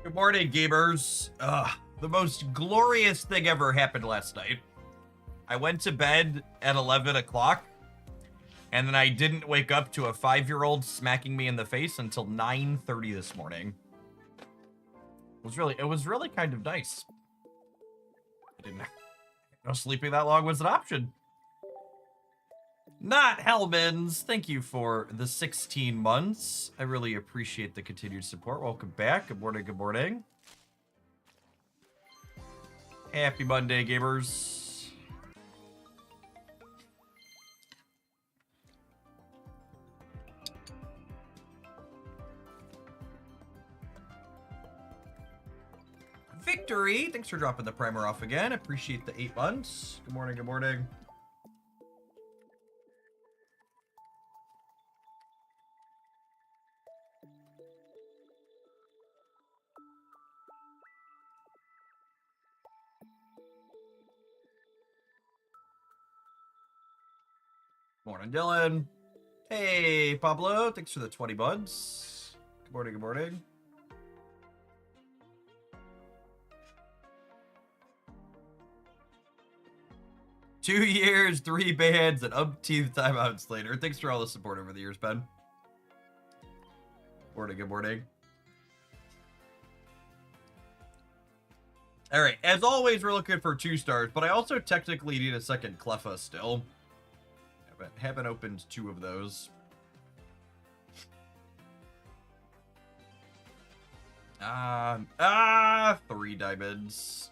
Good morning, gamers. The most glorious thing ever happened last night. I went to bed at 11 o'clock, and then I didn't wake up to a 5-year-old smacking me in the face until 9:30 this morning. It was really kind of nice. I didn't know sleeping that long was an option. Not Hellmans, thank you for the 16 months. I really appreciate the continued support. Welcome back. Good morning, good morning. Happy Monday, gamers. Victory, thanks for dropping the primer off again. Appreciate the 8 months. Good morning, good morning. Morning, Dylan. Hey, Pablo. Thanks for the 20 buds. Good morning, good morning. Two years, 3 bands, and umpteenth timeouts later. Thanks for all the support over the years, Ben. Morning, good morning. All right, as always, we're looking for 2 stars, but I also technically need a second Cleffa still. Haven't opened 2 of those. 3 diamonds.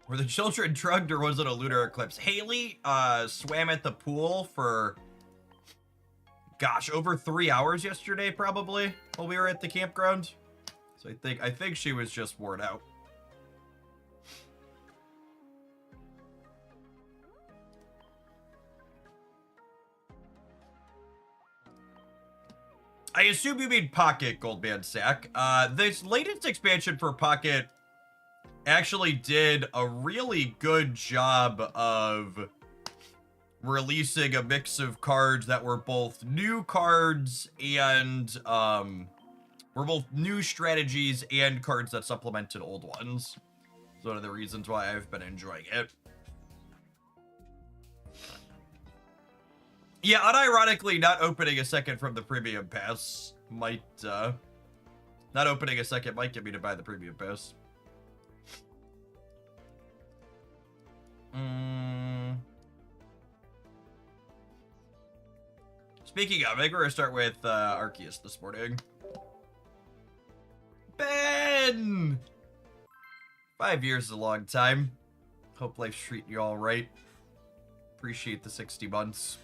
Were the children drugged or was it a lunar eclipse? Haley swam at the pool for, gosh, over 3 hours yesterday, probably, while we were at the campground. So I think she was just worn out. I assume you mean Pocket, Goldman Sack. This latest expansion for Pocket actually did a really good job of releasing a mix of cards that were both new cards and were both new strategies and cards that supplemented old ones. It's one of the reasons why I've been enjoying it. Yeah, unironically, not opening a second from the premium pass might not opening a second might get me to buy the premium pass. Speaking of, I think we're gonna start with Arceus this morning. Ben! 5 years is a long time. Hope life's treating you all right. Appreciate the 60 months.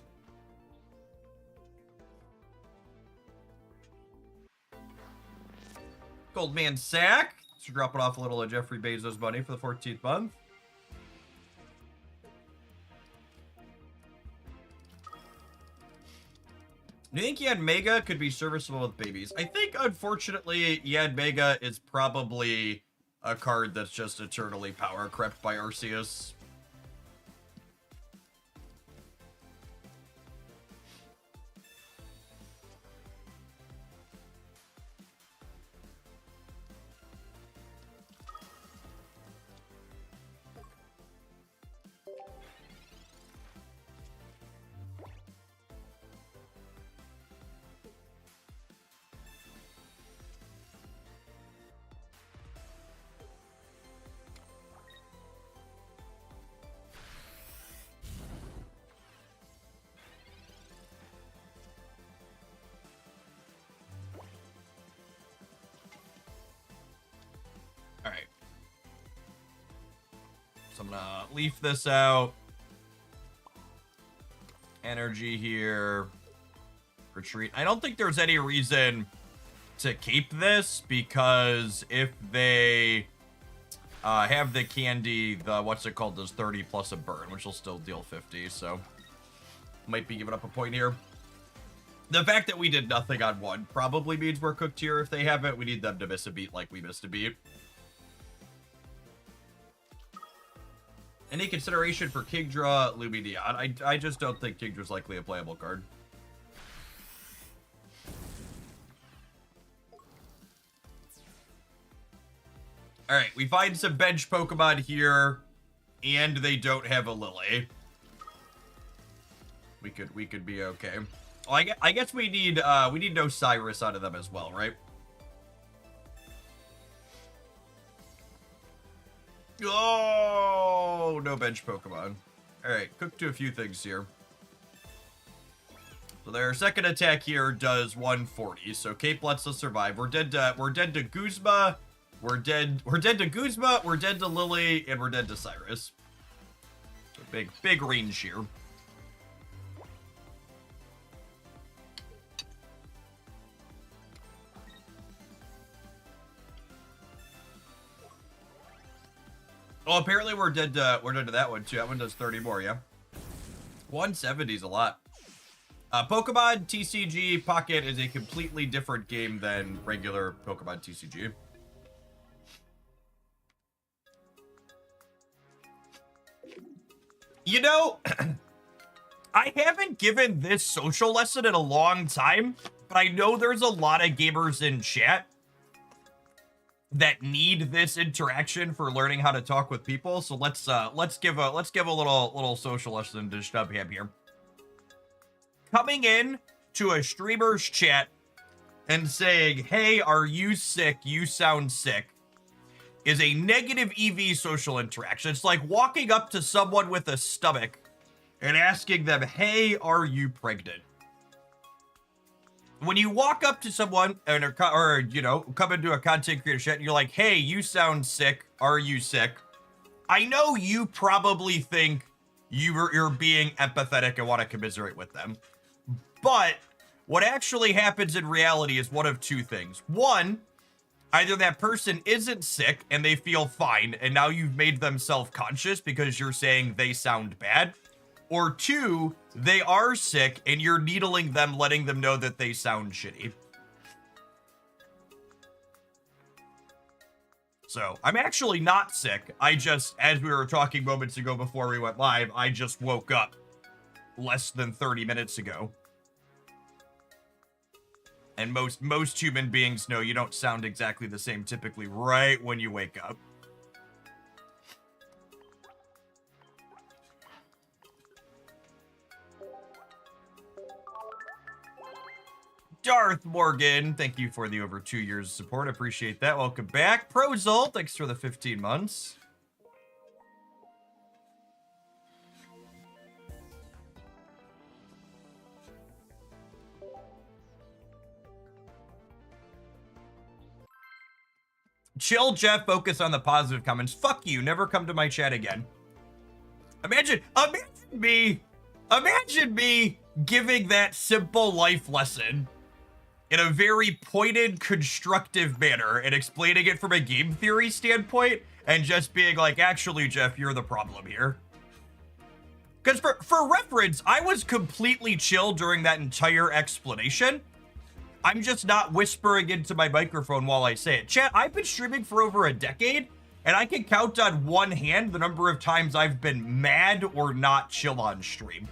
Goldman Sack. So dropping off a little of Jeffrey Bezos' money for the 14th month. Do you think Yanmega could be serviceable with babies? I think, unfortunately, Yanmega is probably a card that's just eternally power crept by Arceus. So I'm gonna leaf this out. Energy here. Retreat. I don't think there's any reason to keep this because if they have the candy, the what's it called, does 30 plus a burn, which will still deal 50, so might be giving up a point here. The fact that we did nothing on 1 probably means we're cooked here. If they have it, we need them to miss a beat like we missed a beat. Any consideration for Kingdra, Lumineon? I just don't think Kingdra's likely a playable card. Alright, we find some bench Pokemon here, and they don't have a Lily. We could be okay. Well, I guess we need no Cyrus out of them as well, right? Oh, no bench Pokemon. Alright, cook to a few things here. So their second attack here does 140. So Cape lets us survive. We're dead to Guzma. We're dead to Guzma, we're dead to Lily, and we're dead to Cyrus. So big range here. Oh, apparently we're dead to that one too. That one does 30 more, yeah. 170 is a lot. Pokemon TCG Pocket is a completely different game than regular Pokemon TCG. You know, I haven't given this social lesson in a long time, but I know there's a lot of gamers in chat that need this interaction for learning how to talk with people. So let's give a little social lesson to Stubham here. Coming in to a streamer's chat and saying, "Hey, are you sick? You sound sick," is a negative EV social interaction. It's like walking up to someone with a stomach and asking them, "Hey, are you pregnant?" When you walk up to someone or you know, come into a content creator chat and you're like, "Hey, you sound sick. Are you sick?" I know you probably think you're being empathetic and want to commiserate with them. But what actually happens in reality is one of two things. One, either that person isn't sick and they feel fine, and now you've made them self-conscious because you're saying they sound bad. Or two, they are sick and you're needling them, letting them know that they sound shitty. So, I'm actually not sick. I just, as we were talking moments ago before we went live, I just woke up less than 30 minutes ago. And most human beings know you don't sound exactly the same typically right when you wake up. Darth Morgan, thank you for the over 2 years of support. Appreciate that. Welcome back. Prozol, thanks for the 15 months. Chill, Jeff. Focus on the positive comments. Fuck you. Never come to my chat again. Imagine me giving that simple life lesson in a very pointed, constructive manner and explaining it from a game theory standpoint and just being like, "Actually, Jeff, you're the problem here." Because for reference, I was completely chill during that entire explanation. I'm just not whispering into my microphone while I say it. Chat, I've been streaming for over a decade, and I can count on one hand the number of times I've been mad or not chill on stream.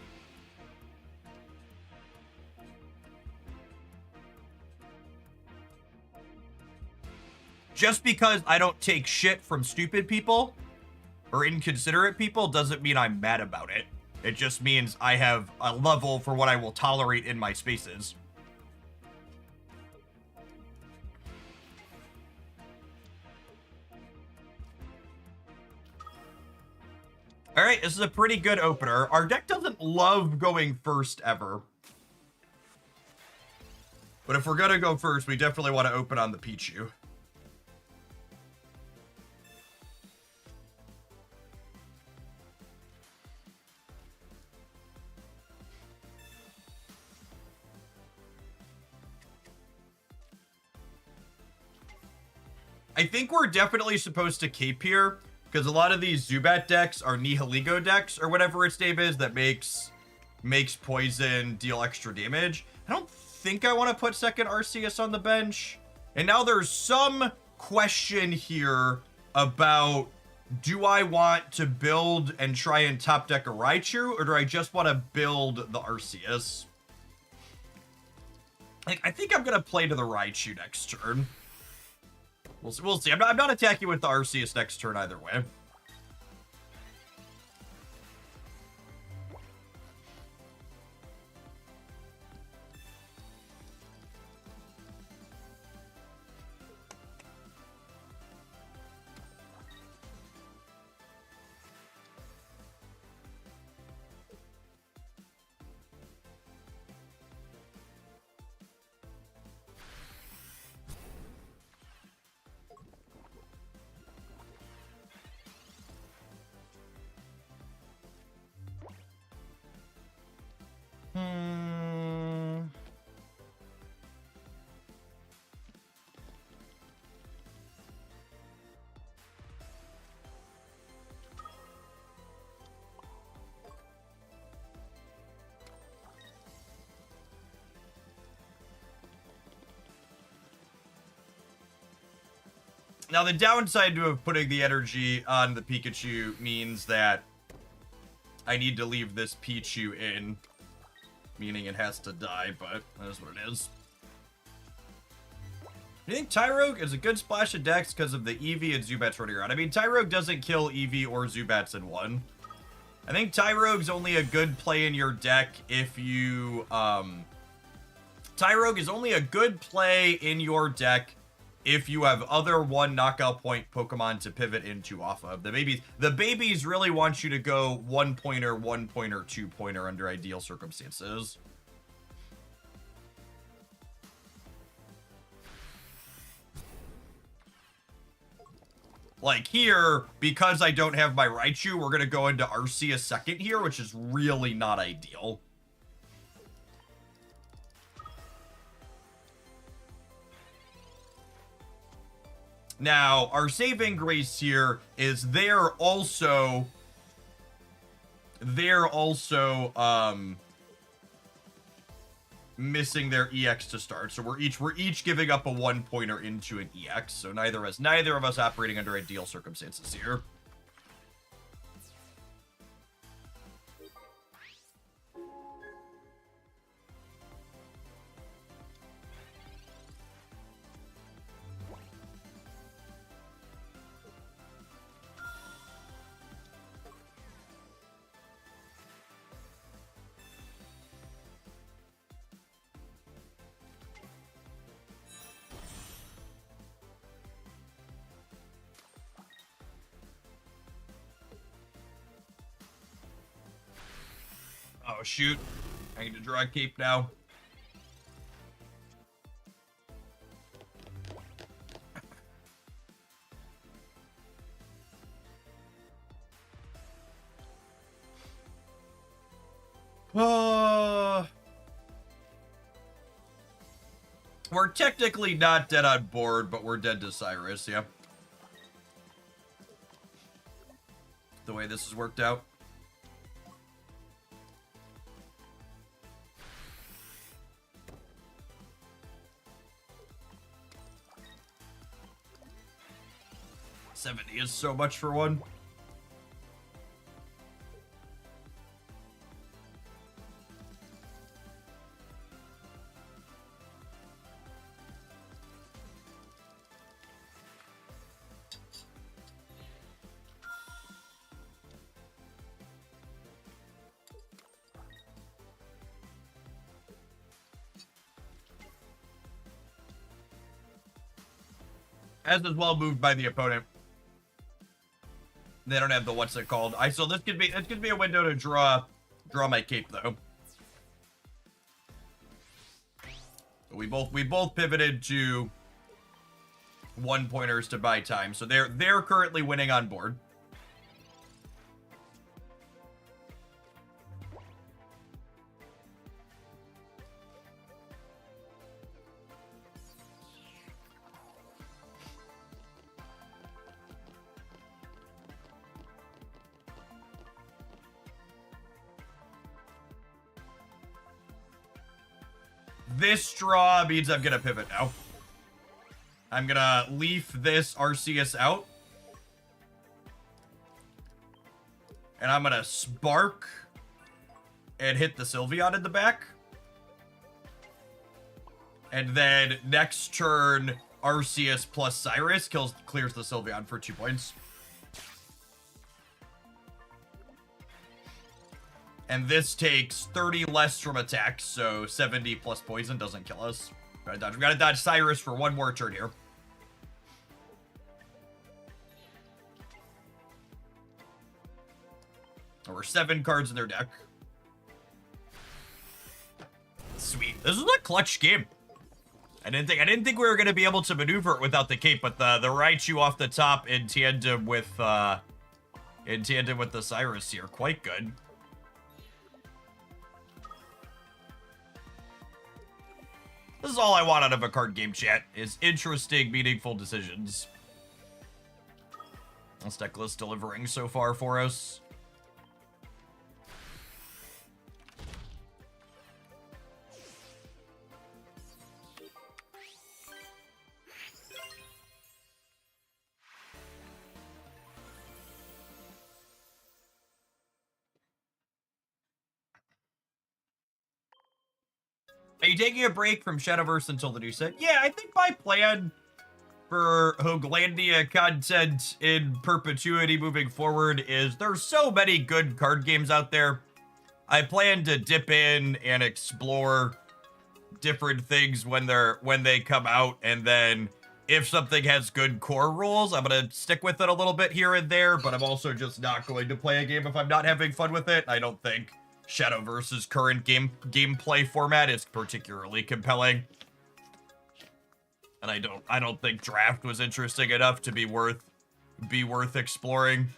Just because I don't take shit from stupid people or inconsiderate people doesn't mean I'm mad about it. It just means I have a level for what I will tolerate in my spaces. All right, this is a pretty good opener. Our deck doesn't love going first ever. But if we're gonna go first, we definitely want to open on the Pichu. I think we're definitely supposed to cape here, because a lot of these Zubat decks are Nihiligo decks, or whatever its name is, that makes poison deal extra damage. I don't think I want to put second Arceus on the bench. And now there's some question here about do I want to build and try and top deck a Raichu, or do I just want to build the Arceus? Like, I think I'm going to play to the Raichu next turn. We'll see. I'm not attacking with the Arceus next turn either way. Now, the downside to putting the energy on the Pikachu means that I need to leave this Pichu in, meaning it has to die, but that is what it is. Do you think Tyrogue is a good splash of Dex because of the Eevee and Zubats running around? I mean, Tyrogue doesn't kill Eevee or Zubats in one. I think Tyrogue's only a good play in your deck if you, Tyrogue is only a good play in your deck if you have other one knockout point Pokemon to pivot into off of. The babies really want you to go 1-pointer, 1-pointer, 2-pointer under ideal circumstances. Like here, because I don't have my Raichu, we're going to go into Arceus second here, which is really not ideal. Now, our saving grace here is they're also missing their EX to start. So we're each giving up a 1-pointer into an EX. So neither of us operating under ideal circumstances here. Oh, shoot. I need to draw a cape now. We're technically not dead on board, but we're dead to Cyrus, yeah. The way this has worked out. $70 is so much for one. As is well moved by the opponent. They don't have the what's it called. So this could be a window to draw my cape though. We both pivoted to 1-pointers to buy time. So they're currently winning on board. This draw means I'm gonna pivot now. I'm gonna leaf this Arceus out. And I'm gonna Spark and hit the Sylveon in the back. And then next turn, Arceus plus Cyrus clears the Sylveon for 2 points. And this takes 30 less from attacks, so 70 plus poison doesn't kill us. We gotta dodge Cyrus for 1 more turn here. There were 7 cards in their deck. Sweet. This is a clutch game. I didn't think we were gonna be able to maneuver it without the cape, but the Raichu off the top in tandem with the Cyrus here, quite good. This is all I want out of a card game, chat, is interesting, meaningful decisions. This deck list delivering so far for us. Are you taking a break from Shadowverse until the new set? Yeah, I think my plan for Hooglandia content in perpetuity moving forward is there's so many good card games out there. I plan to dip in and explore different things when they come out, and then if something has good core rules, I'm gonna stick with it a little bit here and there, but I'm also just not going to play a game if I'm not having fun with it. I don't think Shadowverse's current gameplay format is particularly compelling. And I don't think Draft was interesting enough to be worth exploring.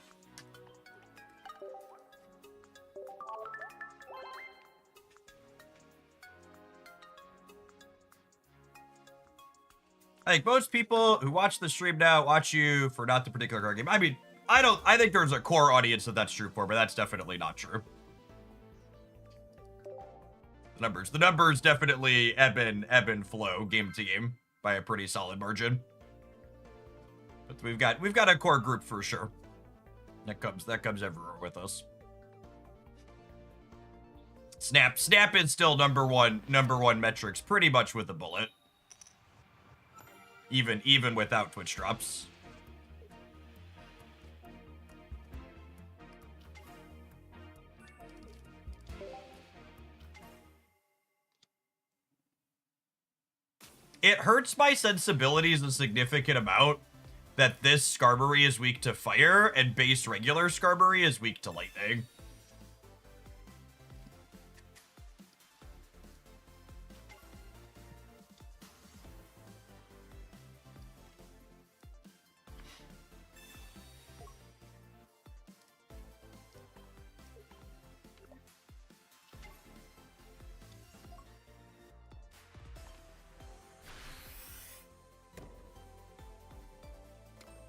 I think most people who watch the stream now watch you for not the particular card game. I mean, I think there's a core audience that's true for, but that's definitely not true. The numbers definitely ebb and flow game to game by a pretty solid margin. But we've got a core group for sure. That comes everywhere with us. Snap is still number one metrics pretty much with a bullet. Even without Twitch drops. It hurts my sensibilities a significant amount that this Skarmory is weak to fire and base regular Skarmory is weak to lightning.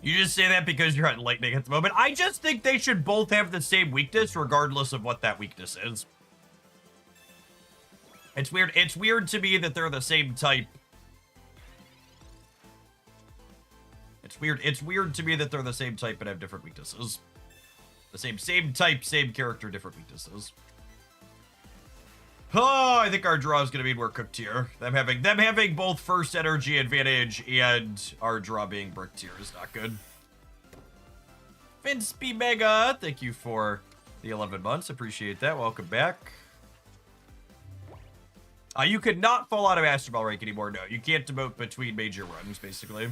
You just say that because you're on lightning at the moment. I just think they should both have the same weakness regardless of what that weakness is. It's weird. It's weird to me that they're the same type. It's weird to me that they're the same type but have different weaknesses. The same type, same character, different weaknesses. Oh, I think our draw is going to mean we're cooked here. Them having both first energy advantage and our draw being bricked here is not good. Vince B. Mega, thank you for the 11 months. Appreciate that. Welcome back. You could not fall out of Master Ball rank anymore. No, you can't demote between major runs, basically.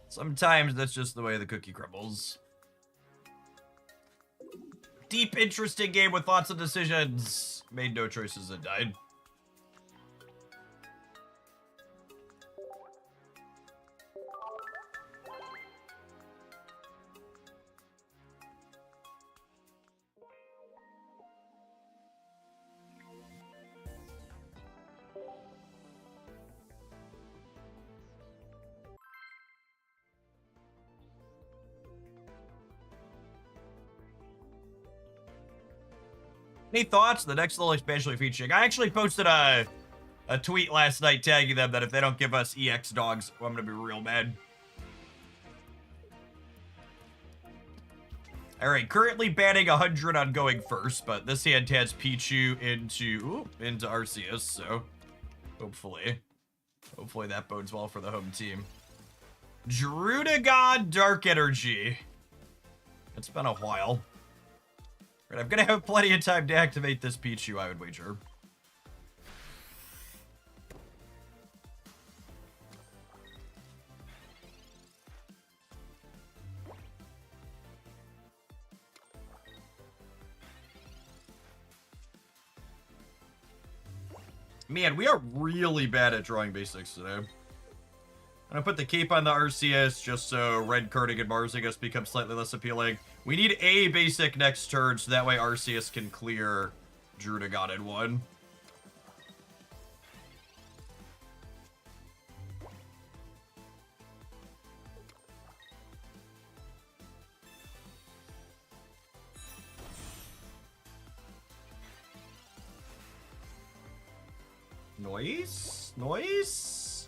Sometimes that's just the way the cookie crumbles. Deep, interesting game with lots of decisions. Made no choices and died. Any thoughts? The next little expansion will be featuring. I actually posted a tweet last night tagging them that if they don't give us EX dogs, I'm gonna be real mad. All right, currently batting 100 on going first, but this hand has Pichu into Arceus, so hopefully that bodes well for the home team. Drudagon Dark Energy. It's been a while. Right, I'm gonna have plenty of time to activate this Pichu, I would wager. Man, we are really bad at drawing basics today. I'm gonna put the cape on the Arceus just so red Cardigan Marzigus becomes slightly less appealing. We need a basic next turn so that way Arceus can clear Drudagon in one. Noise.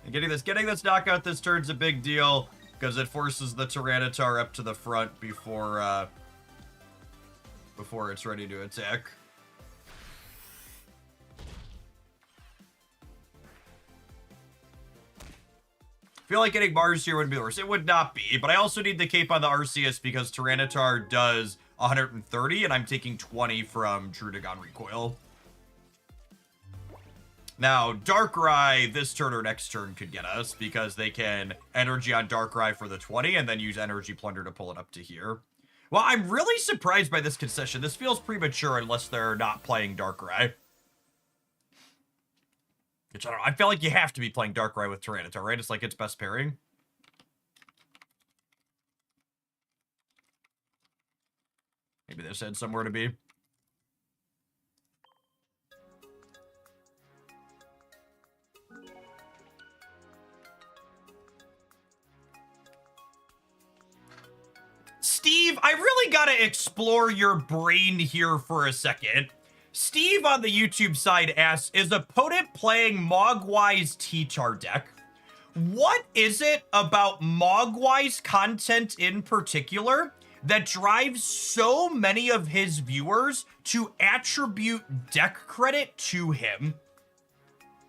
And getting this knockout this turn's a big deal because it forces the Tyranitar up to the front before it's ready to attack. I feel like getting Mars here would be worse. It would not be, but I also need the cape on the Arceus because Tyranitar does 130 and I'm taking 20 from Drudagon Recoil. Now, Darkrai this turn or next turn could get us because they can energy on Darkrai for the 20 and then use Energy Plunder to pull it up to here. Well, I'm really surprised by this concession. This feels premature unless they're not playing Darkrai. Which, I don't know. I feel like you have to be playing Darkrai with Tyranitar, right? It's like its best pairing. Maybe this had somewhere to be. Steve, I really gotta explore your brain here for a second. Steve on the YouTube side asks, is opponent playing Mogwai's T-Tar deck? What is it about Mogwai's content in particular that drives so many of his viewers to attribute deck credit to him?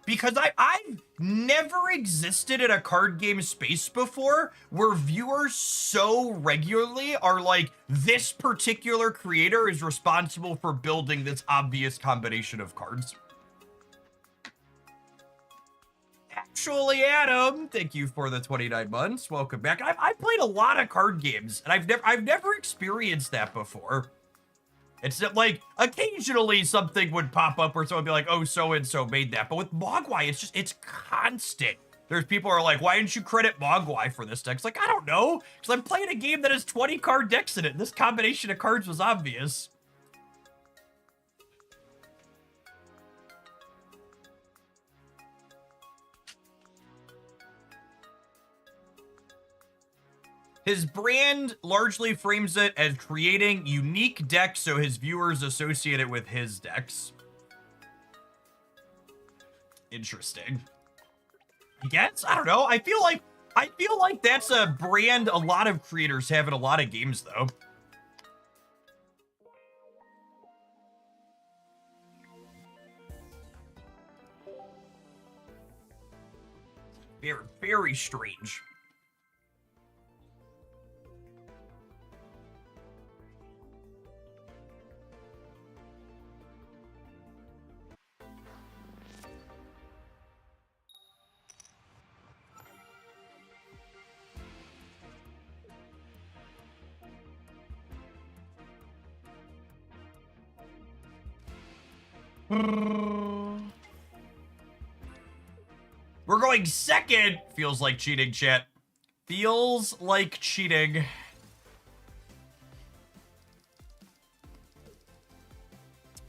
Because I've never existed in a card game space before where viewers so regularly are like, this particular creator is responsible for building this obvious combination of cards. Actually, Adam, thank you for the 29 months. Welcome back. I've played a lot of card games, and I've never experienced that before. It's not like occasionally something would pop up where someone would be like, oh, so-and-so made that. But with Mogwai, it's constant. There's people who are like, why didn't you credit Mogwai for this deck? It's like, I don't know. Because I'm playing a game that has 20 card decks in it. This combination of cards was obvious. His brand largely frames it as creating unique decks so his viewers associate it with his decks. Interesting. I guess? I don't know. I feel like that's a brand a lot of creators have in a lot of games, though. Very, very strange. We're going second. Feels like cheating, chat. Feels like cheating.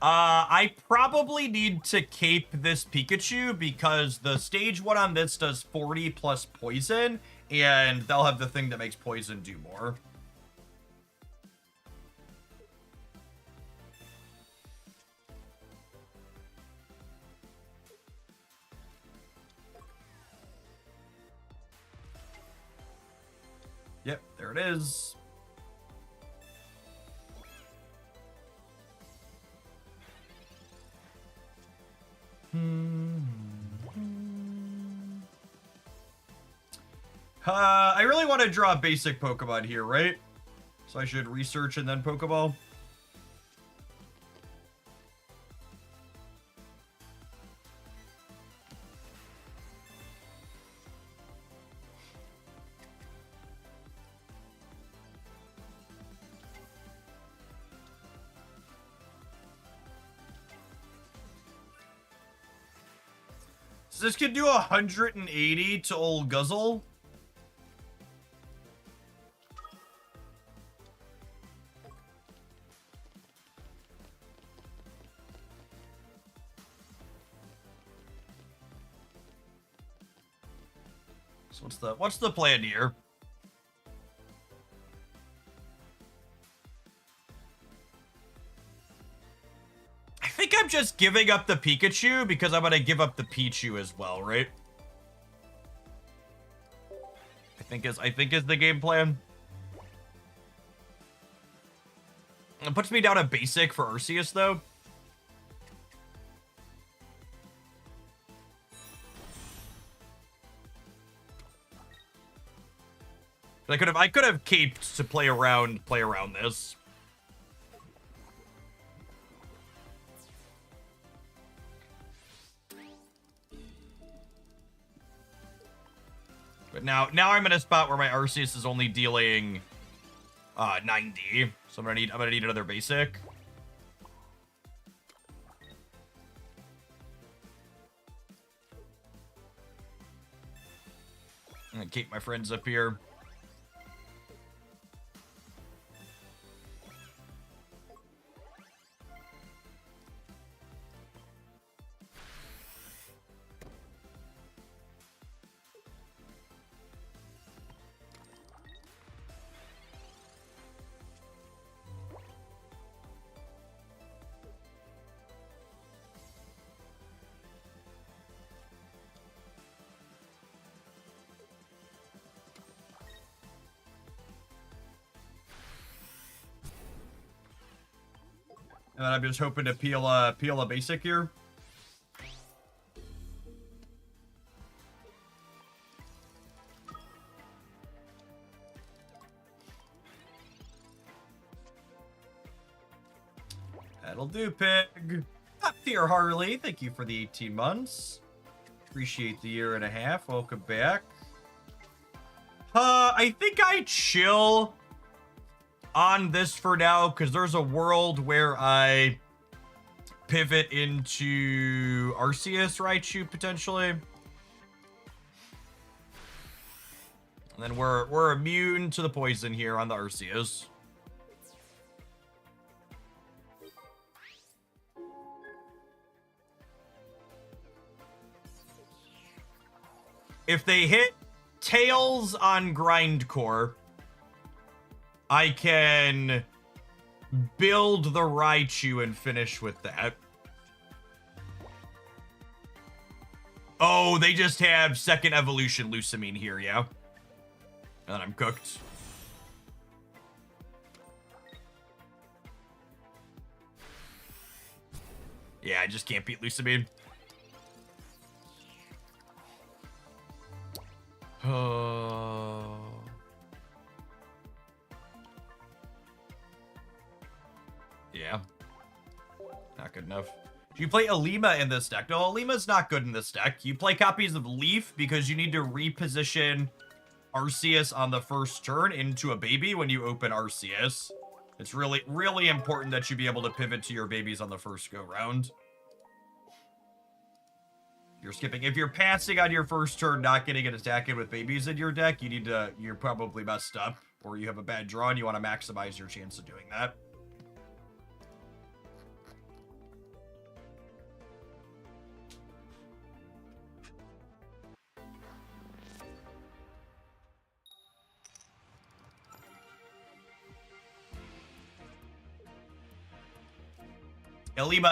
I probably need to cape this Pikachu because the stage 1 on this does 40 plus poison, and they'll have the thing that makes poison do more. Yep, there it is. I really want to draw a basic Pokemon here, right? So I should research and then Pokeball. So this could do 180 to old Guzzle. So what's the plan here? I think I'm just giving up the Pikachu because I'm gonna give up the Pichu as well, right? I think is the game plan. It puts me down a basic for Arceus though. I could have caped to play around this. But now I'm in a spot where my Arceus is only dealing 90. So I'm gonna need another basic. I'm gonna keep my friends up here. And I'm just hoping to peel a basic here. That'll do, Pig. Top tier Harley, thank you for the 18 months. Appreciate the year and a half. Welcome back. I think I chill on this for now, because there's a world where I pivot into Arceus Raichu, potentially. And then we're immune to the poison here on the Arceus. If they hit Tails on Grindcore, I can build the Raichu and finish with that. Oh, they just have second evolution Lusamine here, yeah? And then I'm cooked. Yeah, I just can't beat Lusamine. Yeah. Not good enough. Do you play Alima in this deck? No, Alima's not good in this deck. You play copies of Leaf because you need to reposition Arceus on the first turn into a baby when you open Arceus. It's really, really important that you be able to pivot to your babies on the first go round. You're skipping. If you're passing on your first turn, not getting an attack in with babies in your deck, you're probably messed up, or you have a bad draw and you want to maximize your chance of doing that.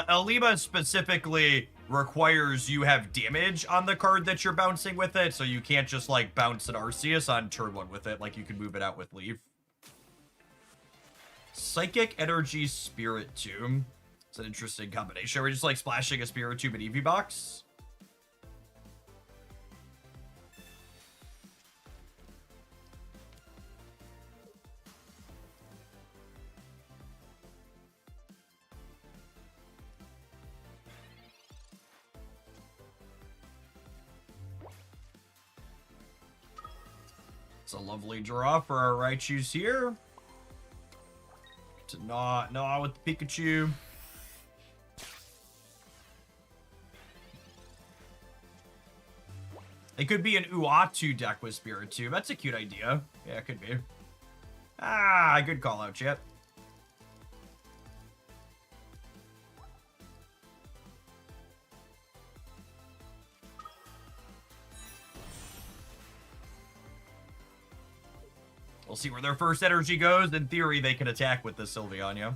Alima specifically requires you have damage on the card that you're bouncing with it, so you can't just, like, bounce an Arceus on turn 1 with it, like you can move it out with Leaf. Psychic Energy Spirit Tomb. It's an interesting combination. We're just, like, splashing a Spirit Tomb in EV Box. It's a lovely draw for our Raichus here. To gnaw with the Pikachu. It could be an Uatu deck with Spirit Tomb. That's a cute idea. Yeah, it could be. Ah, good call out, chat. We'll see where their first energy goes. In theory, they can attack with the Sylveon.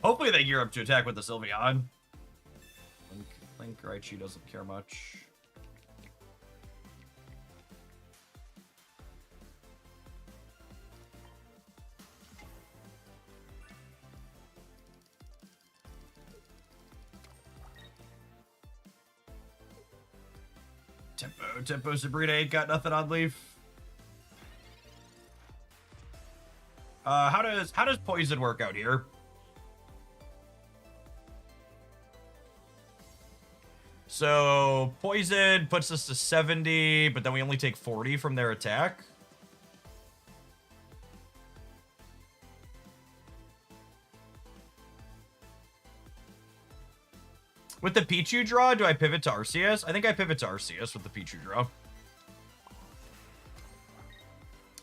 Hopefully they gear up to attack with the Sylveon. Link Raichu doesn't care much. Tempo Sabrina ain't got nothing on Leaf. How does poison work out here? So poison puts us to 70, but then we only take 40 from their attack. With the Pichu draw, do I pivot to Arceus? I think I pivot to Arceus with the Pichu draw.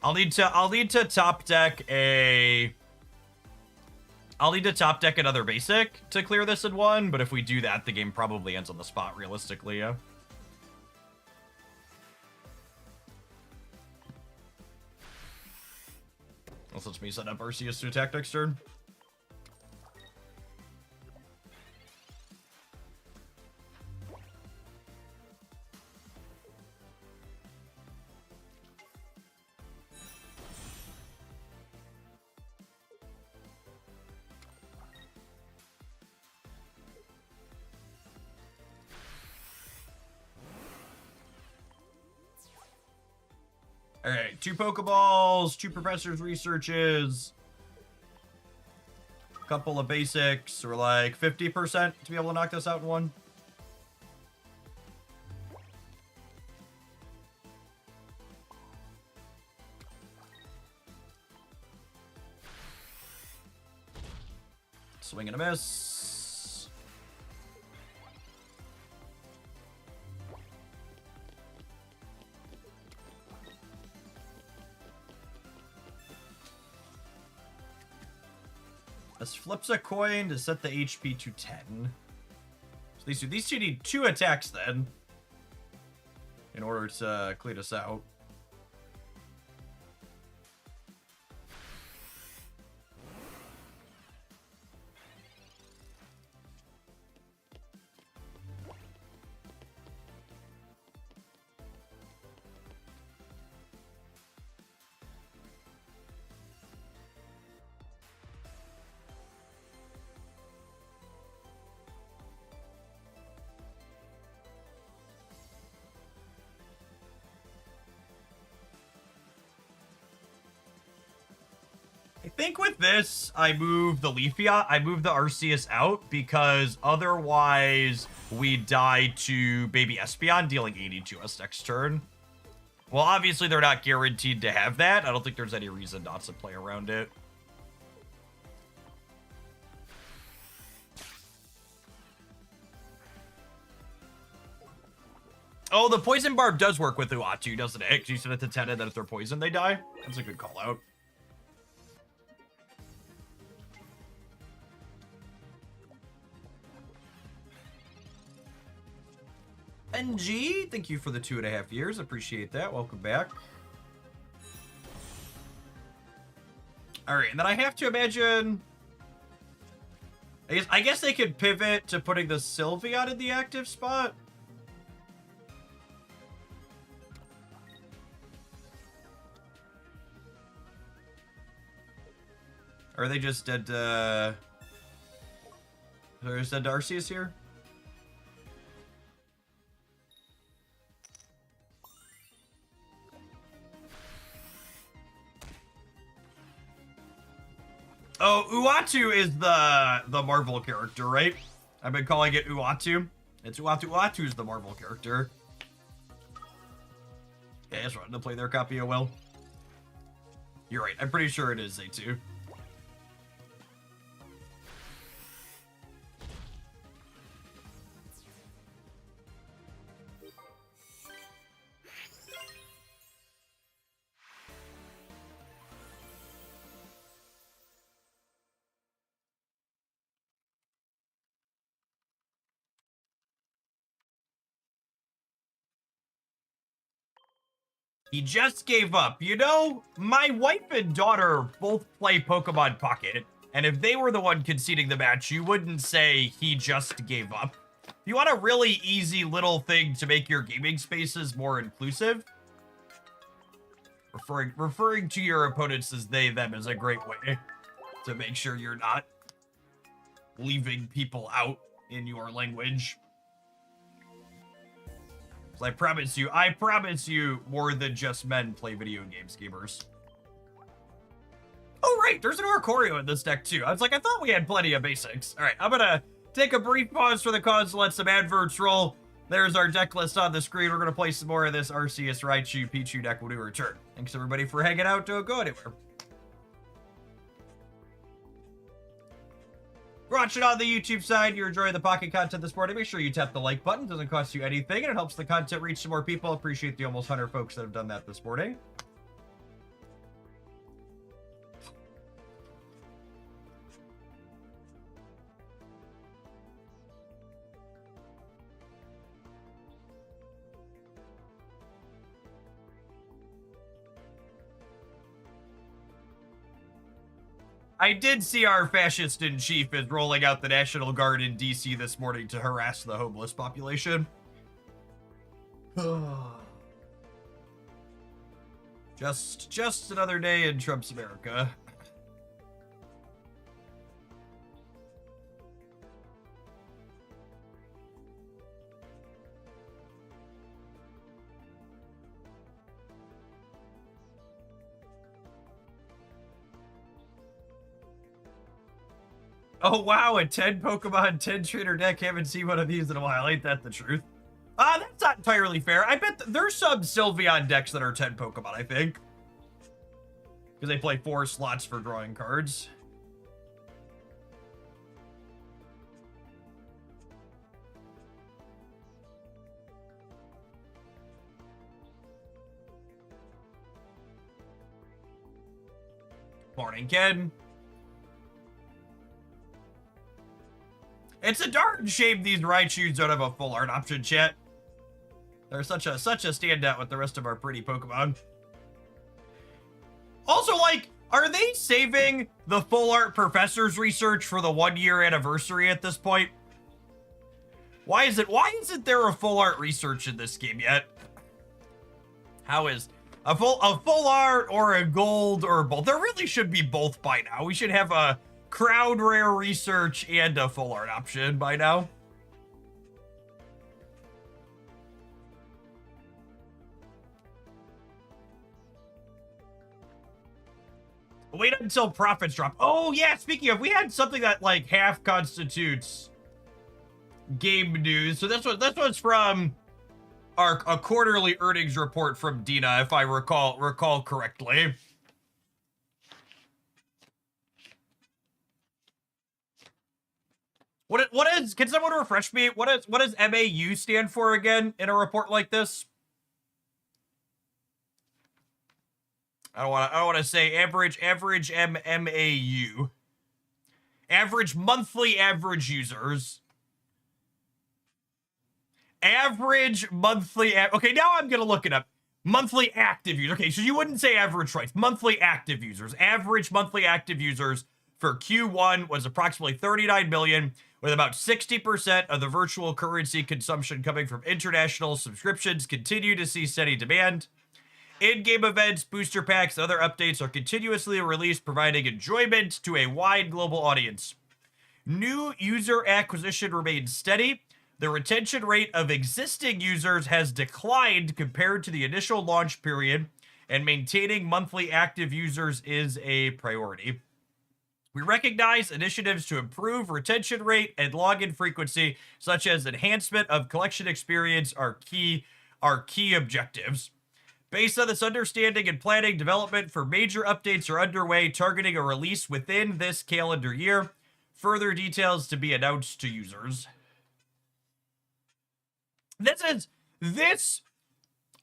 I'll need to top deck another basic to clear this in one, but if we do that, the game probably ends on the spot, realistically, yeah. This lets me set up Arceus to attack next turn. Alright, 2 Pokeballs, 2 Professor's Researches, a couple of basics. We're like 50% to be able to knock this out in one. Swing and a miss. This flips a coin to set the HP to 10. So these two need 2 attacks then, in order to clear this out. I think with this, I move the Arceus out, because otherwise we die to Baby Espeon, dealing 80 to us next turn. Well, obviously they're not guaranteed to have that. I don't think there's any reason not to play around it. Oh, the Poison Barb does work with Uatu, doesn't it? Because you set it to 10 and then if they're poisoned, they die. That's a good call out. NG, thank you for the 2.5 years. Appreciate that. Welcome back. All right, and then I have to imagine... I guess they could pivot to putting the Sylveon in the active spot. Or are they just dead to... They're just dead to Arceus here? Oh, Uatu is the Marvel character, right? I've been calling it Uatu. It's Uatu. Uatu's the Marvel character. Yeah, I just wanted to play their copy of Will. You're right. I'm pretty sure it is A2. He just gave up. You know, my wife and daughter both play Pokemon Pocket, and if they were the one conceding the match, you wouldn't say he just gave up. If you want a really easy little thing to make your gaming spaces more inclusive, referring to your opponents as they, them is a great way to make sure you're not leaving people out in your language. I promise you, more than just men play video games, gamers. Oh, right, there's an Arcorio in this deck, too. I was like, I thought we had plenty of basics. All right, I'm gonna take a brief pause for the cause to let some adverts roll. There's our deck list on the screen. We're gonna play some more of this Arceus Raichu Pichu deck when we return. Thanks, everybody, for hanging out. Don't go anywhere. Watching on the YouTube side, you're enjoying the Pocket content this morning, make sure you tap the like button. It doesn't cost you anything, and it helps the content reach some more people. Appreciate the almost 100 folks that have done that this morning. I did see our fascist-in-chief is rolling out the National Guard in DC this morning to harass the homeless population. Just another day in Trump's America. Oh, wow, a 10 Pokemon, 10 trainer deck. Haven't seen one of these in a while. Ain't that the truth? That's not entirely fair. I bet there's some Sylveon decks that are 10 Pokemon, I think. Because they play 4 slots for drawing cards. Morning, Ken. It's a darn shame these Raichus don't have a full art option, chat. They're such a standout with the rest of our pretty Pokemon. Also, like, are they saving the full art professor's research for the 1-year anniversary at this point? Why isn't there a full art research in this game yet? How is a full art or a gold or both? There really should be both by now. We should have a crowd rare research and a full art option by now. Wait until profits drop. Oh yeah, speaking of, we had something that like half constitutes game news. So this one's from a quarterly earnings report from Dina, if I recall correctly. What is, can someone refresh me? What does MAU stand for again in a report like this? I don't want to say average MAU. Average monthly average users. Average monthly, okay, now I'm going to look it up. Monthly active users. Okay, so you wouldn't say average rights. Monthly active users. Average monthly active users for Q1 was approximately 39 million, with about 60% of the virtual currency consumption coming from international subscriptions. Continue to see steady demand. In-game events, booster packs, and other updates are continuously released, providing enjoyment to a wide global audience. New user acquisition remains steady. The retention rate of existing users has declined compared to the initial launch period, and maintaining monthly active users is a priority. We recognize initiatives to improve retention rate and login frequency, such as enhancement of collection experience, are key objectives. Based on this understanding and planning, development for major updates are underway, targeting a release within this calendar year. Further details to be announced to users. This,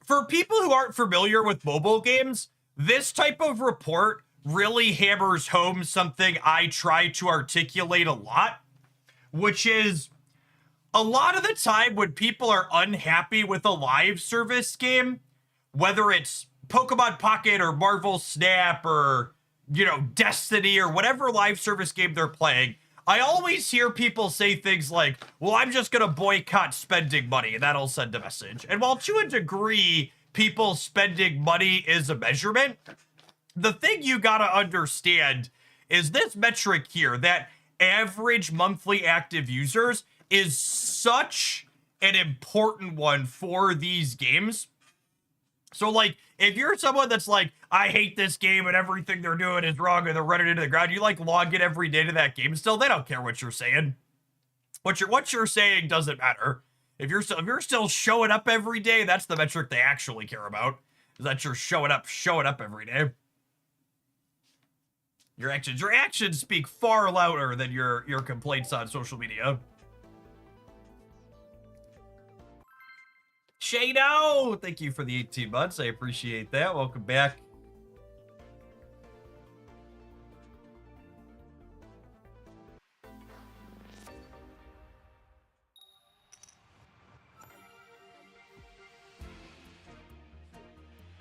for people who aren't familiar with mobile games, this type of report really hammers home something I try to articulate a lot, which is a lot of the time when people are unhappy with a live service game, whether it's Pokemon Pocket or Marvel Snap or, you know, Destiny or whatever live service game they're playing, I always hear people say things like, well, I'm just going to boycott spending money and that'll send a message. And while to a degree, people spending money is a measurement, the thing you got to understand is this metric here, that average monthly active users, is such an important one for these games. So, like, if you're someone that's like, I hate this game and everything they're doing is wrong and they're running into the ground, you, like, log in every day to that game still, they don't care what you're saying. What you're saying doesn't matter. If you're still showing up every day, that's the metric they actually care about. Is that you're showing up every day. Your actions speak far louder than your complaints on social media. Shado, thank you for the 18 months. I appreciate that. Welcome back.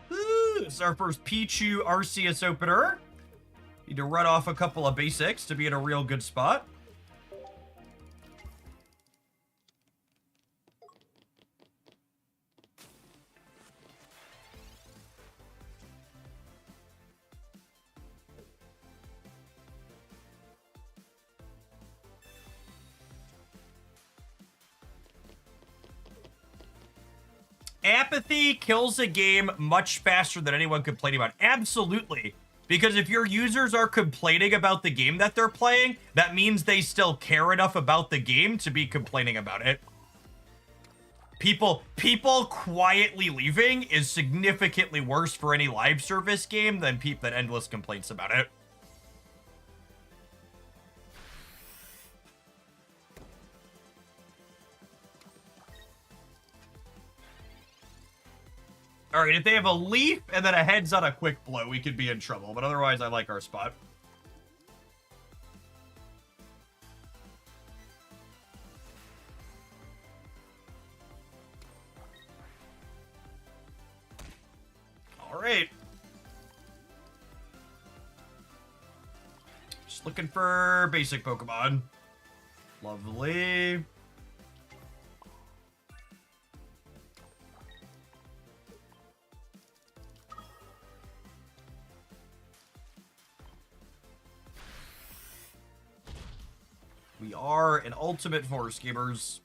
This is our first Pichu Arceus opener. Need to run off a couple of basics to be in a real good spot. Apathy kills a game much faster than anyone complaining about. Absolutely. Because if your users are complaining about the game that they're playing, that means they still care enough about the game to be complaining about it. People quietly leaving is significantly worse for any live service game than endless complaints about it. All right, if they have a leaf and then a heads on a quick blow, we could be in trouble. But otherwise, I like our spot. All right. Just looking for basic Pokemon. Lovely. We are an ultimate forest gamers.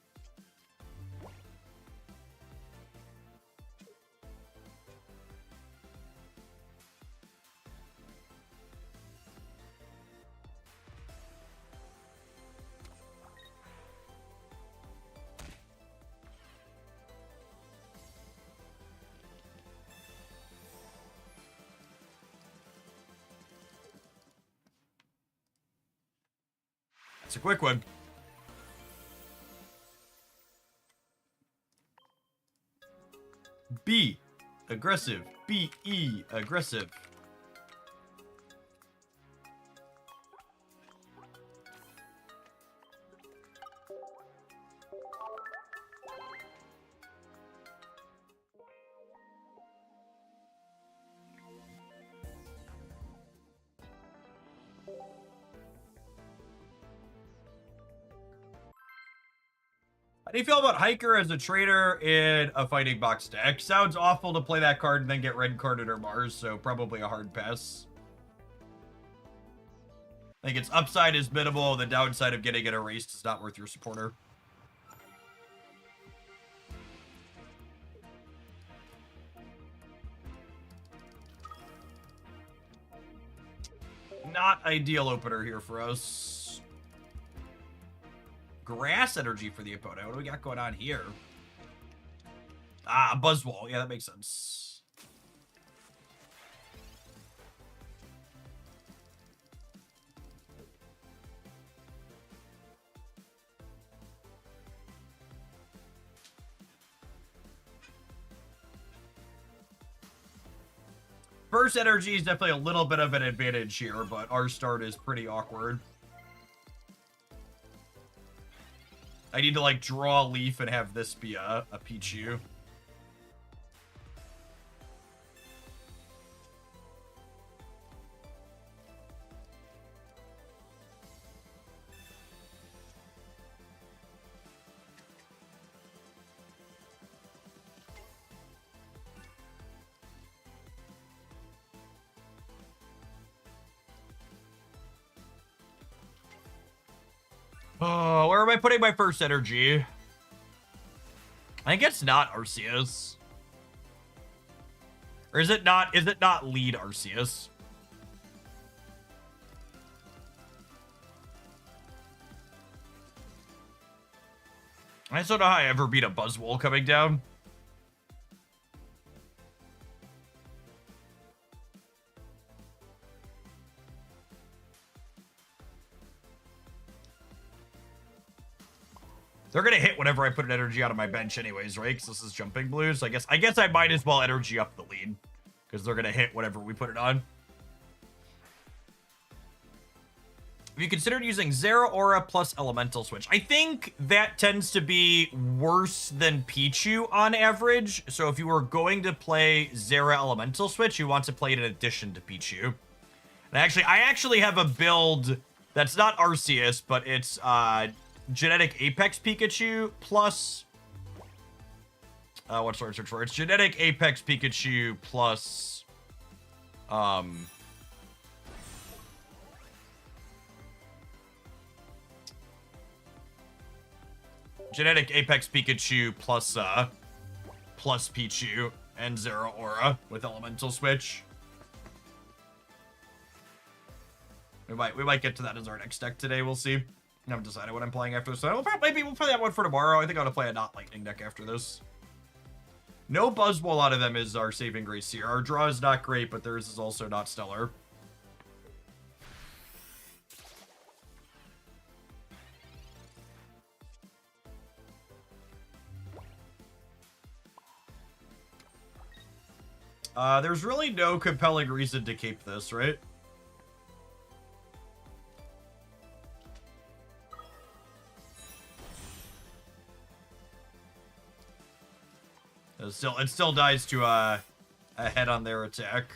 It's a quick one. B, aggressive. B-E, aggressive. How do you feel about Hiker as a trainer in a fighting box deck? Sounds awful to play that card and then get red carded or Mars, so probably a hard pass. I think its upside is minimal, the downside of getting it erased is not worth your supporter. Not ideal opener here for us. Grass energy for the opponent. What do we got going on here? Ah, Buzzwole. Yeah, that makes sense. Burst energy is definitely a little bit of an advantage here, but our start is pretty awkward. I need to, like, draw a leaf and have this be a Pichu. Oh, where am I putting my first energy? I think it's not Arceus. Or is it not lead Arceus? I just don't know how I ever beat a Buzzwole coming down. They're gonna hit whenever I put an energy out of my bench anyways, right? Because this is jumping blues. So I guess I might as well energy up the lead. Because they're gonna hit whenever we put it on. Have you considered using Zeraora plus Elemental Switch? I think that tends to be worse than Pichu on average. So if you were going to play Zera Elemental Switch, you want to play it in addition to Pichu. And I actually have a build that's not Arceus, but it's Genetic Apex Pikachu plus what's the word search for? It's Genetic Apex Pikachu plus Genetic Apex Pikachu plus plus Pichu and Zeraora with Elemental Switch. We might get to that as our next deck today. We'll see. I haven't decided what I'm playing after this. So maybe we'll play that one for tomorrow. I think I'm gonna play a not lightning deck after this. No Buzzwole out of them is our saving grace here. Our draw is not great, but theirs is also not stellar. There's really no compelling reason to keep this, right? It still dies to a head on their attack.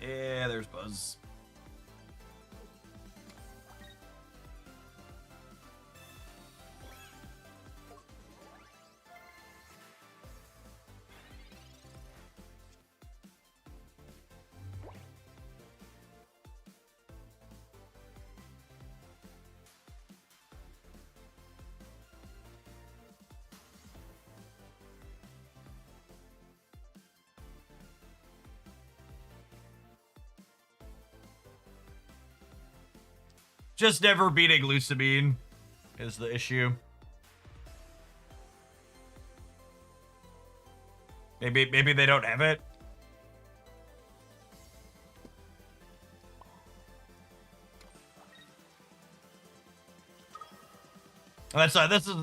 Yeah, there's Buzz. Just never beating Lucamine is the issue. Maybe they don't have it.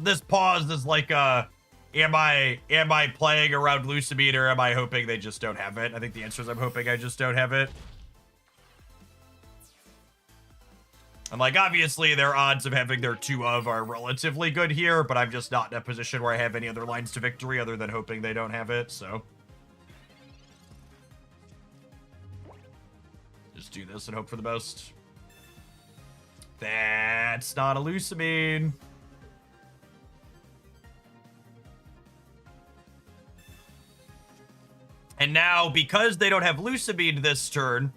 This pause is like am I playing around Lucamine or am I hoping they just don't have it? I think the answer is I'm hoping I just don't have it. And, like, obviously, their odds of having their 2 of are relatively good here, but I'm just not in a position where I have any other lines to victory other than hoping they don't have it, so. Just do this and hope for the best. That's not a Lusamine. And now, because they don't have Lusamine this turn,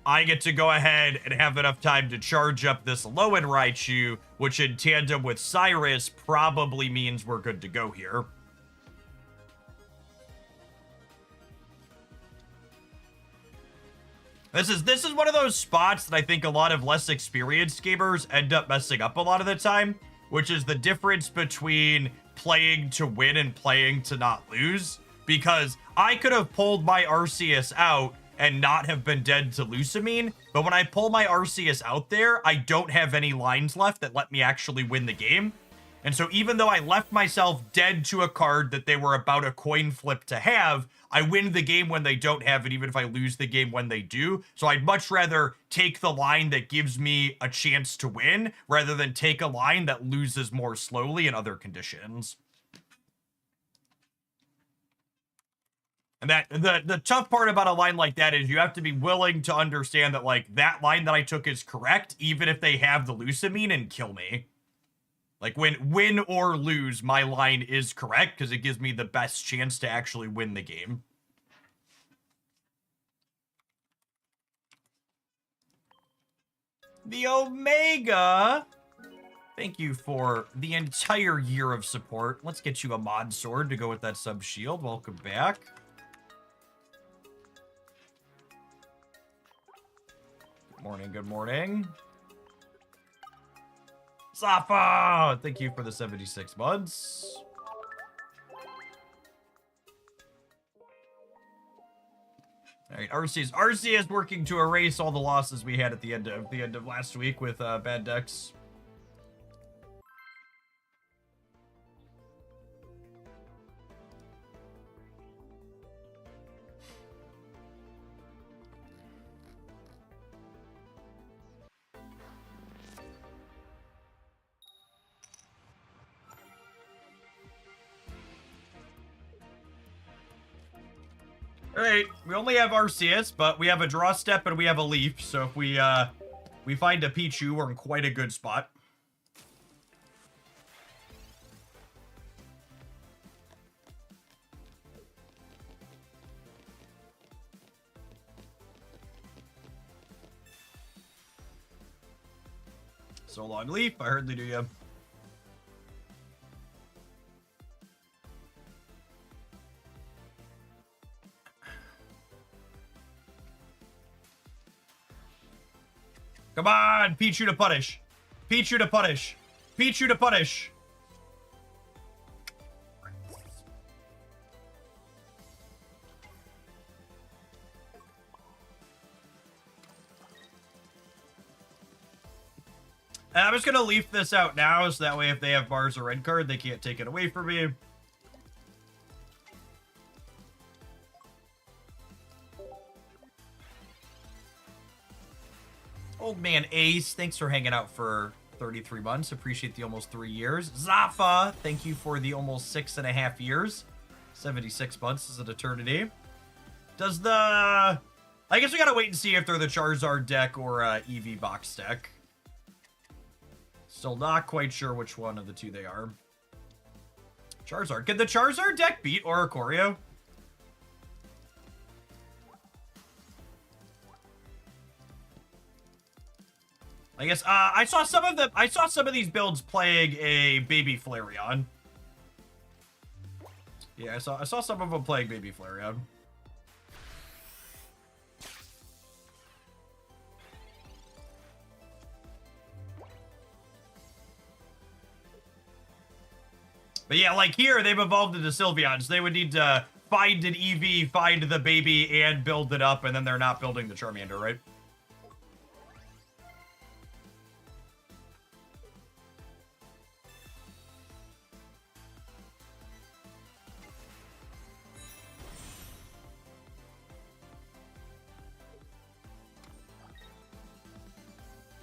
I get to go ahead and have enough time to charge up this low-end Raichu, which in tandem with Cyrus probably means we're good to go here. This is one of those spots that I think a lot of less experienced gamers end up messing up a lot of the time, which is the difference between playing to win and playing to not lose. Because I could have pulled my Arceus out and not have been dead to Lusamine, but when I pull my Arceus out there, I don't have any lines left that let me actually win the game. And so even though I left myself dead to a card that they were about a coin flip to have, I win the game when they don't have it, even if I lose the game when they do. So I'd much rather take the line that gives me a chance to win, rather than take a line that loses more slowly in other conditions. And that the tough part about a line like that is you have to be willing to understand that, like, that line that I took is correct, even if they have the Lusamine and kill me. Like, win or lose, my line is correct because it gives me the best chance to actually win the game. The Omega. Thank you for the entire year of support. Let's get you a mod sword to go with that sub shield. Welcome back. Good morning, good morning. Safa! Thank you for the 76 months. Alright, Arceus working to erase all the losses we had at the end of last week with bad decks. Alright, we only have Arceus, but we have a draw step and we have a leaf, so if we find a Pichu, we're in quite a good spot. So long, leaf. I heard they do ya. Come on, Pichu to punish. Pichu to punish. Pichu to punish. I'm just gonna leaf this out now, so that way if they have Mars or red card, they can't take it away from me. Old man Ace, thanks for hanging out for 33 months. Appreciate the almost 3 years. Zafa, thank you for the almost 6.5 years. 76 months is an eternity. Does the... I guess we gotta wait and see if they're the Charizard deck or EV box deck. Still not quite sure which one of the two they are. Charizard. Can the Charizard deck beat Oricorio? I guess I saw some of these builds playing a baby Flareon. Yeah, I saw some of them playing baby Flareon. But yeah, like here, they've evolved into Sylveons. They would need to find an EV, find the baby, and build it up, and then they're not building the Charmander, right?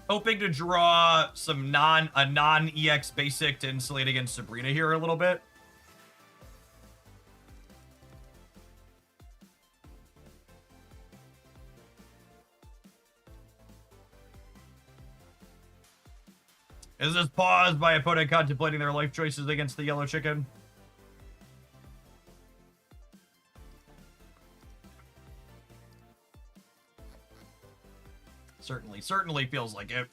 Hoping to draw some non-EX basic to insulate against Sabrina here a little bit. Is this paused by opponent contemplating their life choices against the yellow chicken? Certainly feels like it.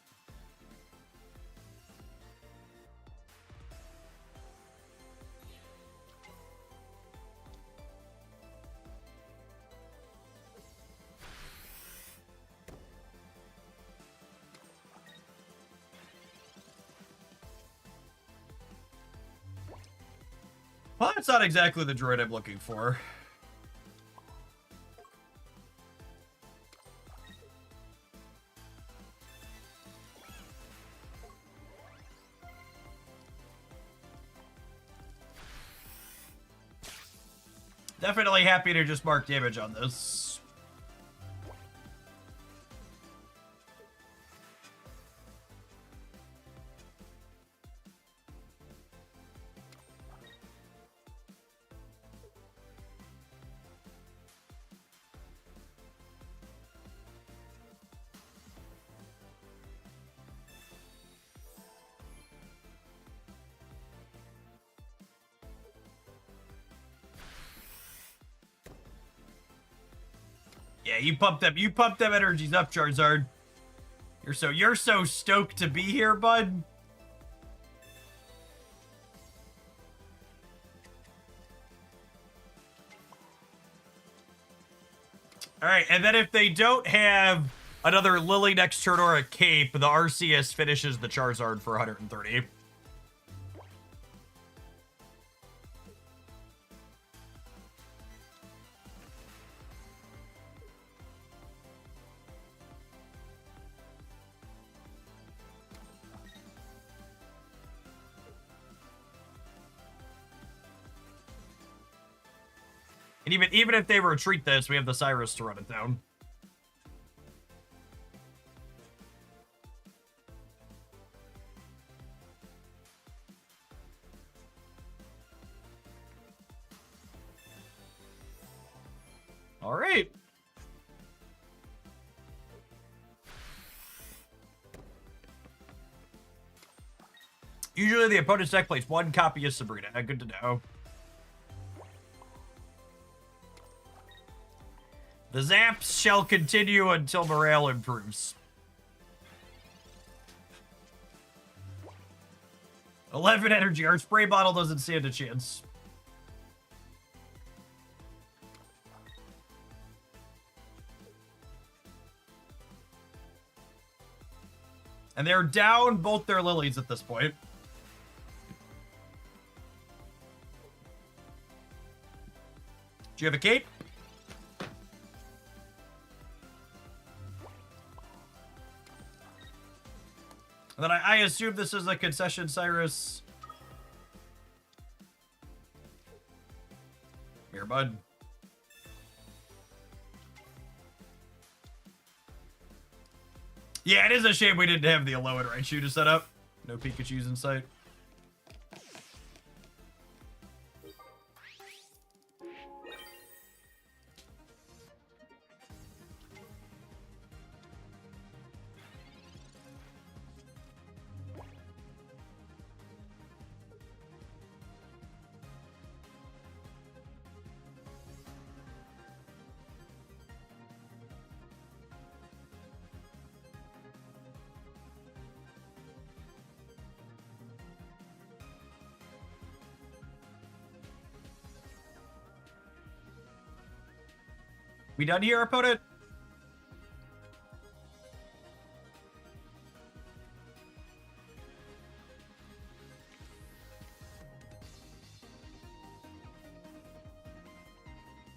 Well, that's not exactly the droid I'm looking for. Definitely happy to just mark damage on this. Yeah, you pumped them energies up, Charizard. You're so stoked to be here, bud. All right, and then if they don't have another Lily next turn or a Cape, the Arceus finishes the Charizard for 130. And even if they retreat this, we have the Cyrus to run it down. All right. Usually the opponent's deck plays one copy of Sabrina. Good to know. The zaps shall continue until morale improves. 11 energy. Our spray bottle doesn't stand a chance. And they're down both their lilies at this point. Do you have a cape? And then I assume this is a concession, Cyrus. Here, bud. Yeah, it is a shame we didn't have the Alolan Raichu to set up. No Pikachus in sight. We done here, opponent?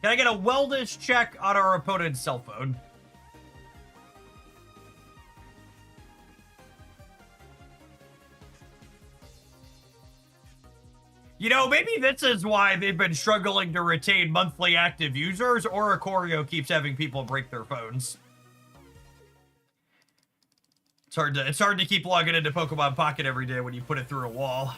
Can I get a wellness check on our opponent's cell phone? You know, maybe this is why they've been struggling to retain monthly active users, or Ikorio keeps having people break their phones. It's hard to keep logging into Pokemon Pocket every day when you put it through a wall.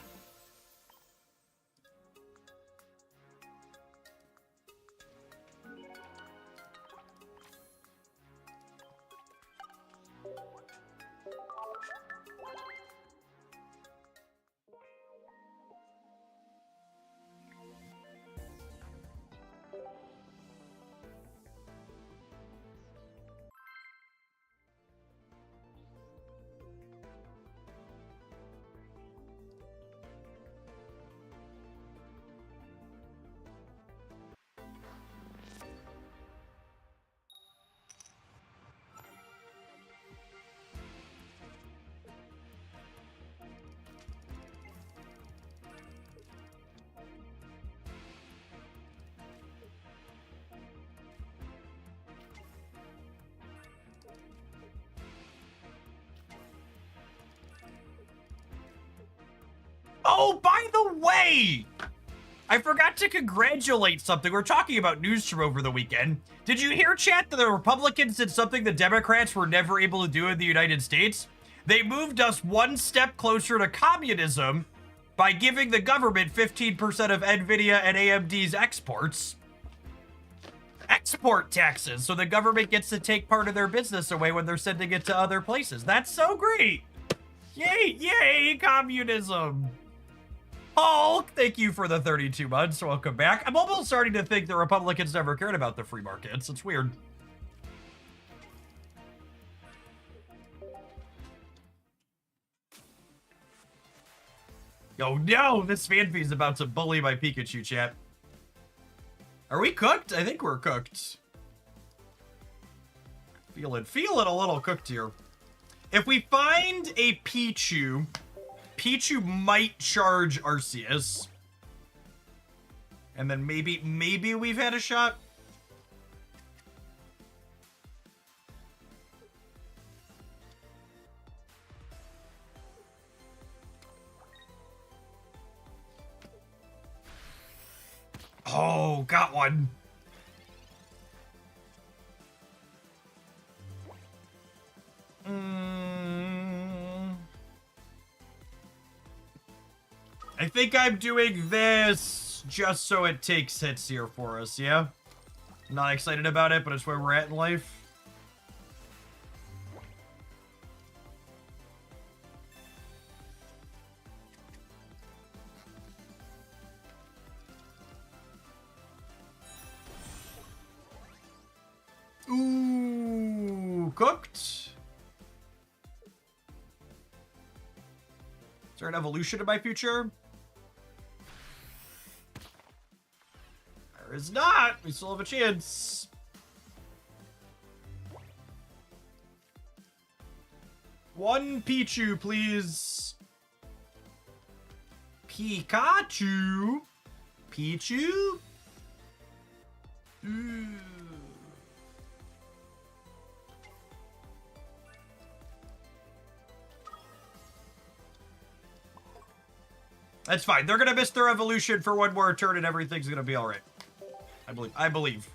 Oh, by the way, I forgot to congratulate something. We're talking about news from over the weekend. Did you hear, chat, that the Republicans did something the Democrats were never able to do in the United States? They moved us one step closer to communism by giving the government 15% of NVIDIA and AMD's exports. Export taxes, so the government gets to take part of their business away when they're sending it to other places. That's so great. Yay, yay, communism. Hulk, thank you for the 32 months. Welcome back. I'm almost starting to think the Republicans never cared about the free markets. It's weird. Oh no, this fanfee's about to bully my Pikachu, chat. Are we cooked? I think we're cooked. Feeling a little cooked here. If we find a Pichu, Pichu might charge Arceus. And then maybe we've had a shot. Oh, got one. I think I'm doing this just so it takes hits here for us, yeah? I'm not excited about it, but it's where we're at in life. Ooh, cooked. Is there an evolution in my future? There is not. We still have a chance. One Pichu, please. Pikachu. Pichu. Ooh. That's fine. They're gonna miss their evolution for one more turn and everything's gonna be alright. I believe.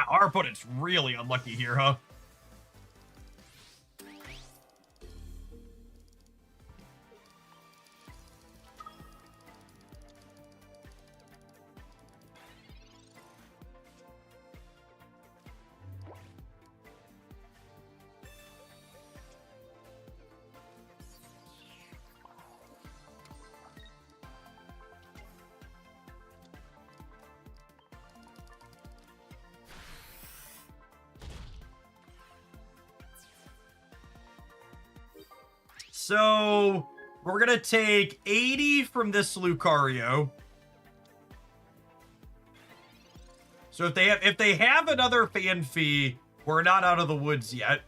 Our opponent's really unlucky here, huh? So, we're gonna take 80 from this Lucario. So if they have another Fanfee, we're not out of the woods yet.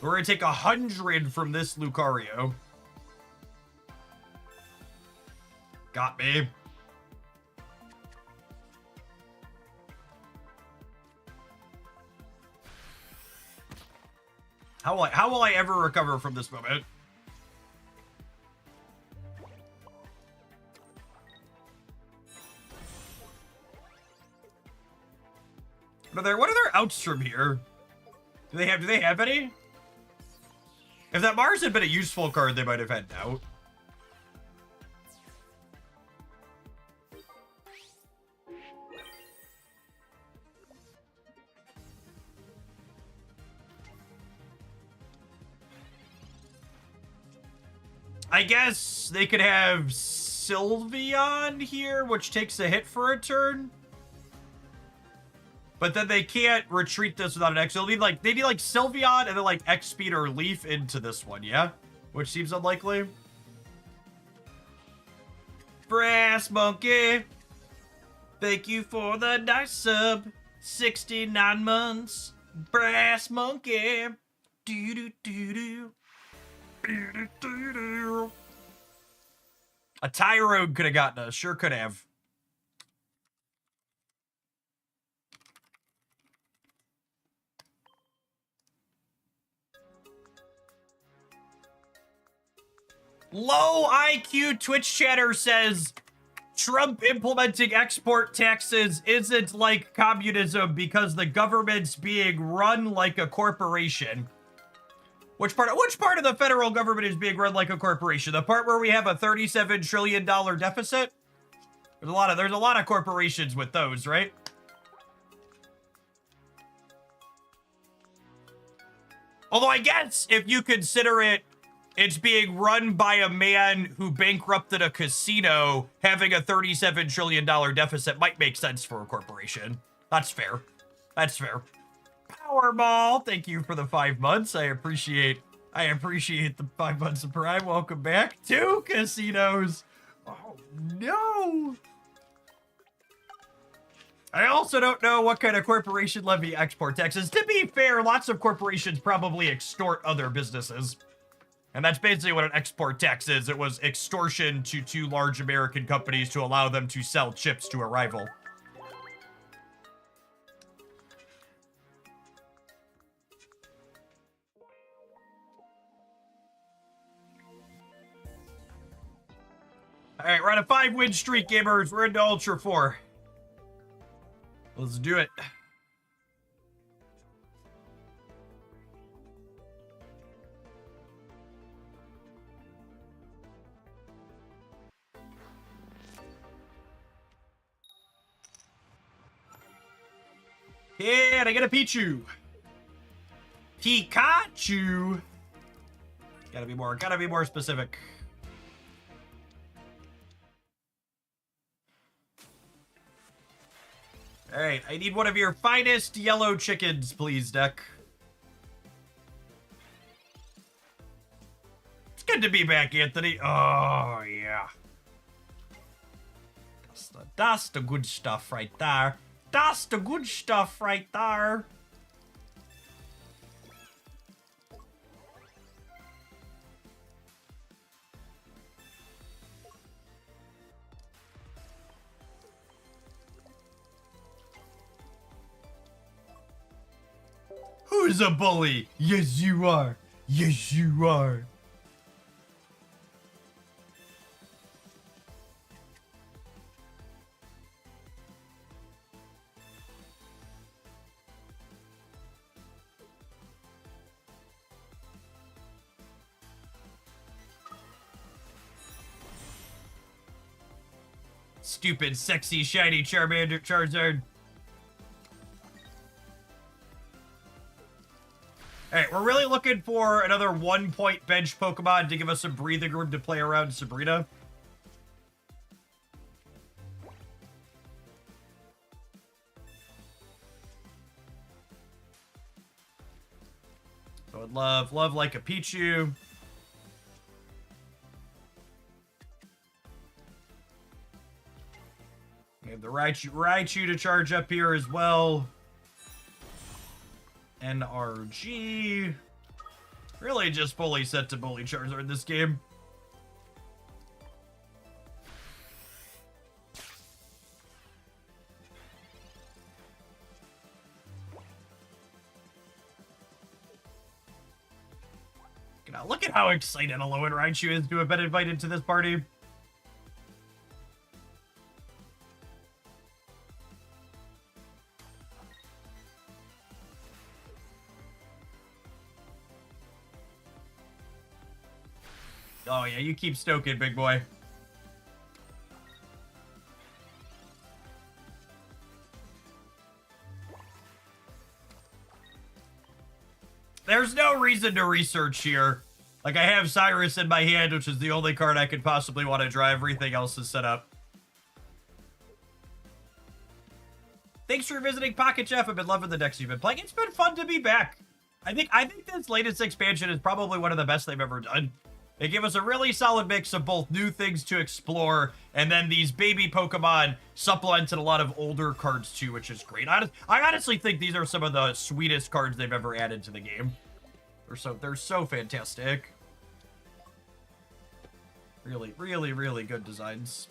We're gonna take 100 from this Lucario. Got me. How will I ever recover from this moment? What are their outs from here? Do they have any? If that Mars had been a useful card, they might have had an out. I guess they could have Sylveon here, which takes a hit for a turn. But then they can't retreat this without an X. They need like Sylveon and then like X Speed or Leaf into this one, yeah? Which seems unlikely. Brass Monkey, thank you for the nice sub. 69 months. Brass Monkey. Do do do do. Do do do. A Tyrone could have gotten us. Sure could have. Low IQ Twitch chatter says Trump implementing export taxes isn't like communism because the government's being run like a corporation. Which part of the federal government is being run like a corporation? The part where we have a $37 trillion deficit? There's a lot of corporations with those, right? Although I guess if you consider it's being run by a man who bankrupted a casino, having a $37 trillion deficit might make sense for a corporation. That's fair. That's fair. Powerball, thank you for the 5 months. I appreciate the 5 months of Prime. Welcome back. 2 casinos. Oh, no. I also don't know what kind of corporation levy export taxes. To be fair, lots of corporations probably extort other businesses. And that's basically what an export tax is. It was extortion to 2 large American companies to allow them to sell chips to a rival. All right, we're on a 5-win streak, gamers. We're into Ultra 4. Let's do it. And I get a Pichu. Pikachu. Gotta be more specific. All right, I need one of your finest yellow chickens, please, deck. It's good to be back, Anthony. Oh, yeah. That's the good stuff right there. That's the good stuff right there. Who's a bully? Yes, you are. Yes, you are. Stupid, sexy, shiny Charmander Charizard. Alright, we're really looking for another 1-point bench Pokemon to give us some breathing room to play around Sabrina. I would love like a Pichu. We have the Raichu to charge up here as well. NRG. Really just fully set to bully Charizard in this game. Look at how excited Alolan Raichu is to have been invited to this party. Oh yeah, you keep stoking, big boy. There's no reason to research here. Like, I have Cyrus in my hand, which is the only card I could possibly want to draw. Everything else is set up. Thanks for visiting, Pocket Jeff. I've been loving the decks you've been playing. It's been fun to be back. I think this latest expansion is probably one of the best they've ever done. They give us a really solid mix of both new things to explore, and then these baby Pokemon supplemented a lot of older cards too, which is great. I honestly think these are some of the sweetest cards they've ever added to the game. They're so fantastic. Really, really, really good designs.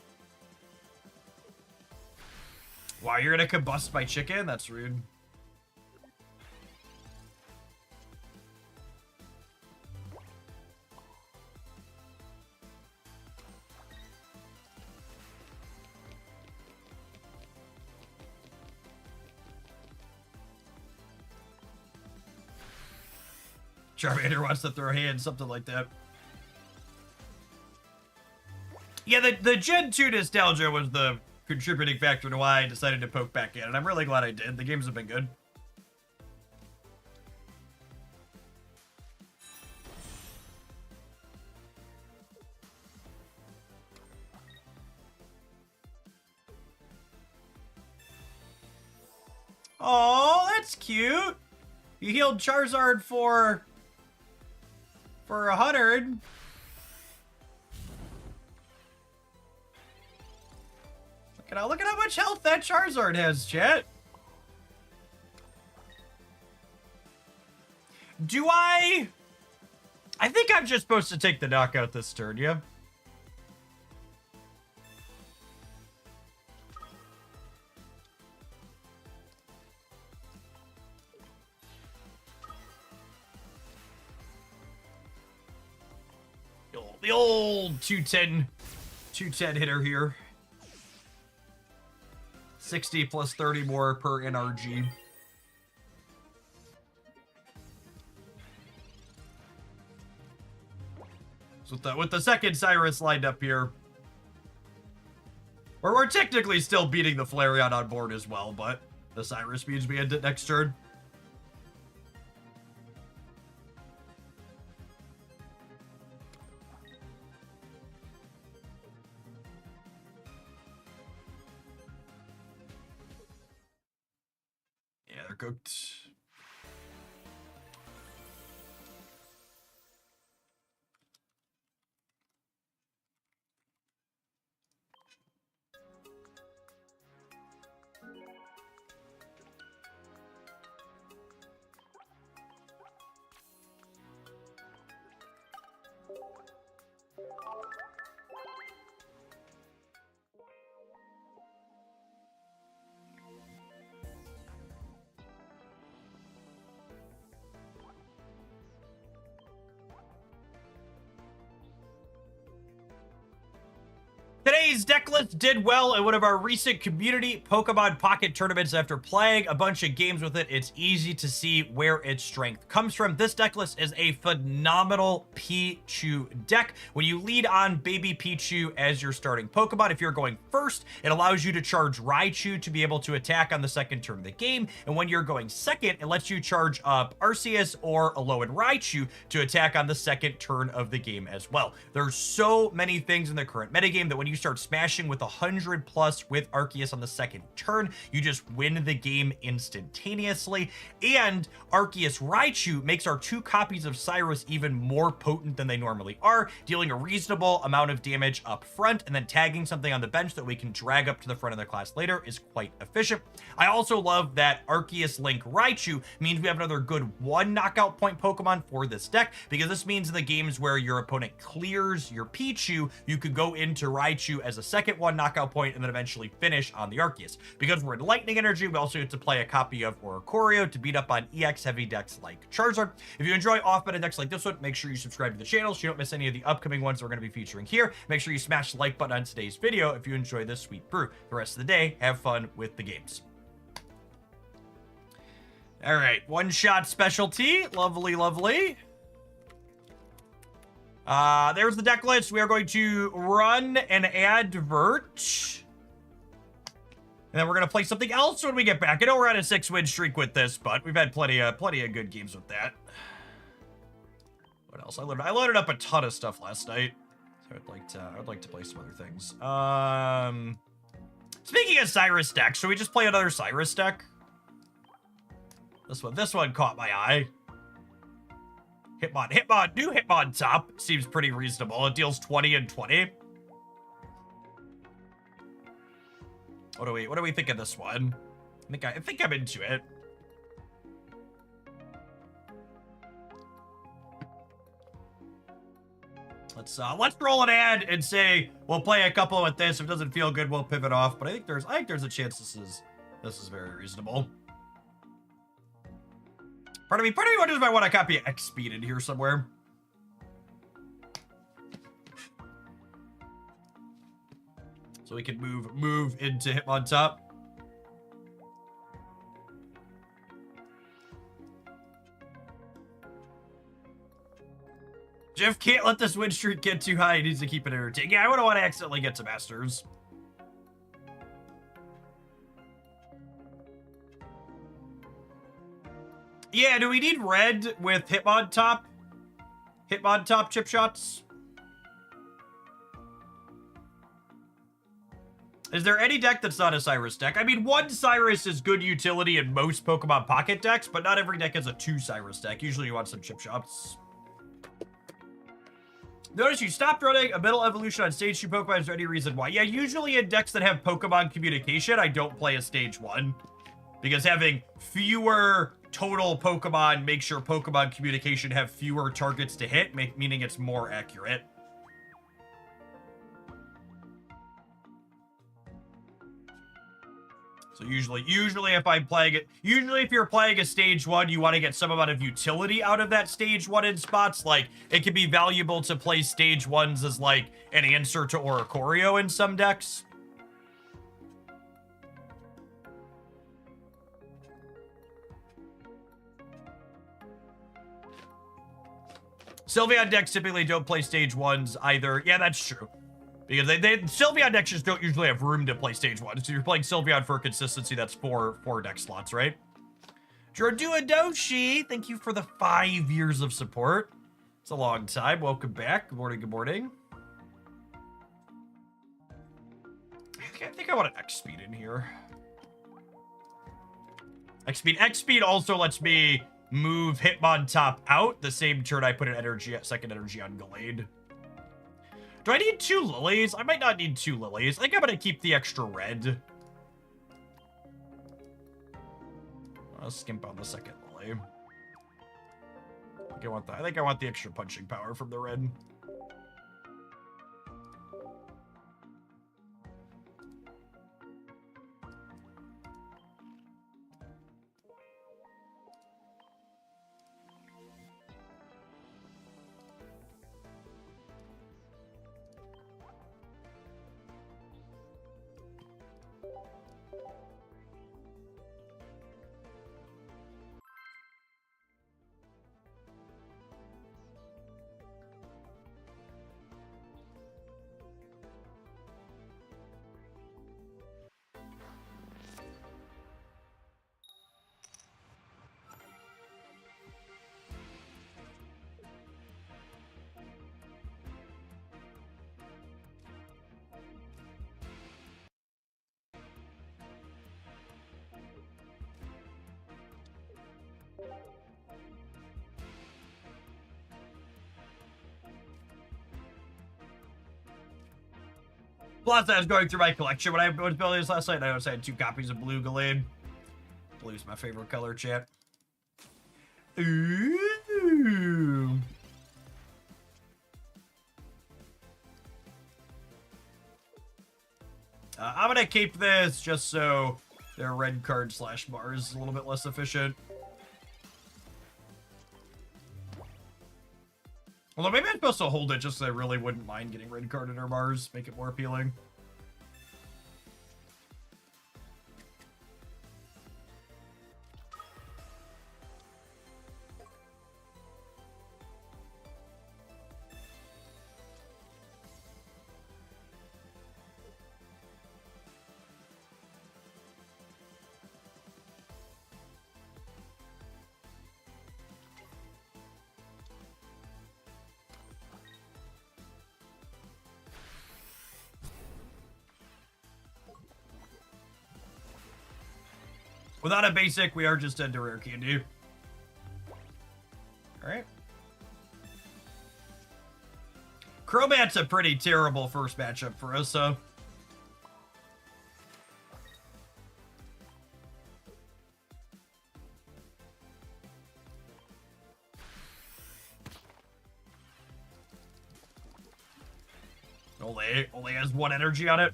Wow, you're gonna combust my chicken? That's rude. Charmander wants to throw hands, something like that. Yeah, the Gen 2 nostalgia was the contributing factor to why I decided to poke back in, and I'm really glad I did. The games have been good. Oh, that's cute. You healed Charizard for 100. Look at how much health that Charizard has, chat. Do I think I'm just supposed to take the knockout this turn, yeah? The old 210 hitter here. 60 plus 30 more per NRG. So with the second Cyrus lined up here, we're technically still beating the Flareon on board as well, but the Cyrus means we end it next turn. Cooked. Today's deck list did well in one of our recent community Pokemon Pocket tournaments. After playing a bunch of games with it, it's easy to see where its strength comes from. This deck list is a phenomenal Pichu deck. When you lead on Baby Pichu as your starting Pokemon, if you're going first, it allows you to charge Raichu to be able to attack on the second turn of the game. And when you're going second, it lets you charge up Arceus or Alolan Raichu to attack on the second turn of the game as well. There's so many things in the current metagame that when you start smashing with 100 plus with Arceus on the second turn, you just win the game instantaneously. And Arceus Raichu makes our 2 copies of Cyrus even more potent than they normally are, dealing a reasonable amount of damage up front, and then tagging something on the bench that we can drag up to the front of the class later is quite efficient. I also love that Arceus Link Raichu means we have another good 1 knockout point Pokemon for this deck, because this means in the games where your opponent clears your Pichu, you could go into Raichu as a second one knockout point, and then eventually finish on the Arceus. Because we're in Lightning Energy, we also get to play a copy of Oricorio to beat up on EX heavy decks like Charizard. If you enjoy off-meta decks like this one, make sure you subscribe to the channel so you don't miss any of the upcoming ones we're going to be featuring here. Make sure you smash the like button on today's video if you enjoy this sweet brew. The rest of the day, have fun with the games. All right, one-shot specialty. Lovely, lovely. There's the deck list. We are going to run an advert. And then we're going to play something else when we get back. I know we're on a 6-win streak with this, but we've had plenty of good games with that. What else? I loaded up a ton of stuff last night. So I'd like to play some other things. Speaking of Cyrus decks, should we just play another Cyrus deck? This one caught my eye. New Hitmontop seems pretty reasonable. It deals 20 and 20. What do we think of this one? I think I'm into it. Let's roll an ad and say we'll play a couple with this. If it doesn't feel good, we'll pivot off. But I think there's a chance this is very reasonable. Part of me wonders if I want to copy X-Speed in here somewhere. So we can move into Hitmontop. Jeff can't let this win streak get too high. He needs to keep it entertaining. Yeah, I wouldn't want to accidentally get to Masters. Yeah, do we need red with Hitmontop? Hitmontop chip shots? Is there any deck that's not a Cyrus deck? I mean, one Cyrus is good utility in most Pokemon Pocket decks, but not every deck is a 2 Cyrus deck. Usually you want some chip shots. Notice you stopped running a middle evolution on stage 2 Pokemon. Is there any reason why? Yeah, usually in decks that have Pokemon communication, I don't play a stage 1. Because having fewer total Pokemon makes sure Pokemon communication have fewer targets to hit, meaning it's more accurate. So usually if you're playing a stage 1, you want to get some amount of utility out of that stage 1 in spots. Like, it can be valuable to play stage 1s as like an answer to Oricorio in some decks. Sylveon decks typically don't play stage 1s either. Yeah, that's true. Because Sylveon decks just don't usually have room to play stage 1. So you're playing Sylveon for consistency, that's four deck slots, right? Droduadoshi, thank you for the 5 years of support. It's a long time. Welcome back. Good morning, good morning. I think I want an X-Speed in here. X-Speed also lets me move Hitmontop out the same turn I put an second energy on Gallade. Do I need 2 lilies? I might not need 2 lilies. I think I'm going to keep the extra red. I'll skimp on the second lily. I think I want the extra punching power from the red. Plus, I was going through my collection when I was building this last night. I noticed I had 2 copies of Blue Gallade. Blue's my favorite color, chat. Ooh. want to keep this just so their red card slash bars is a little bit less efficient. Although maybe I'm supposed to hold it just so I really wouldn't mind getting red card in our bars, make it more appealing. Without a basic, we are just into rare candy. Alright. Crobat's a pretty terrible first matchup for us, so. Only has one energy on it.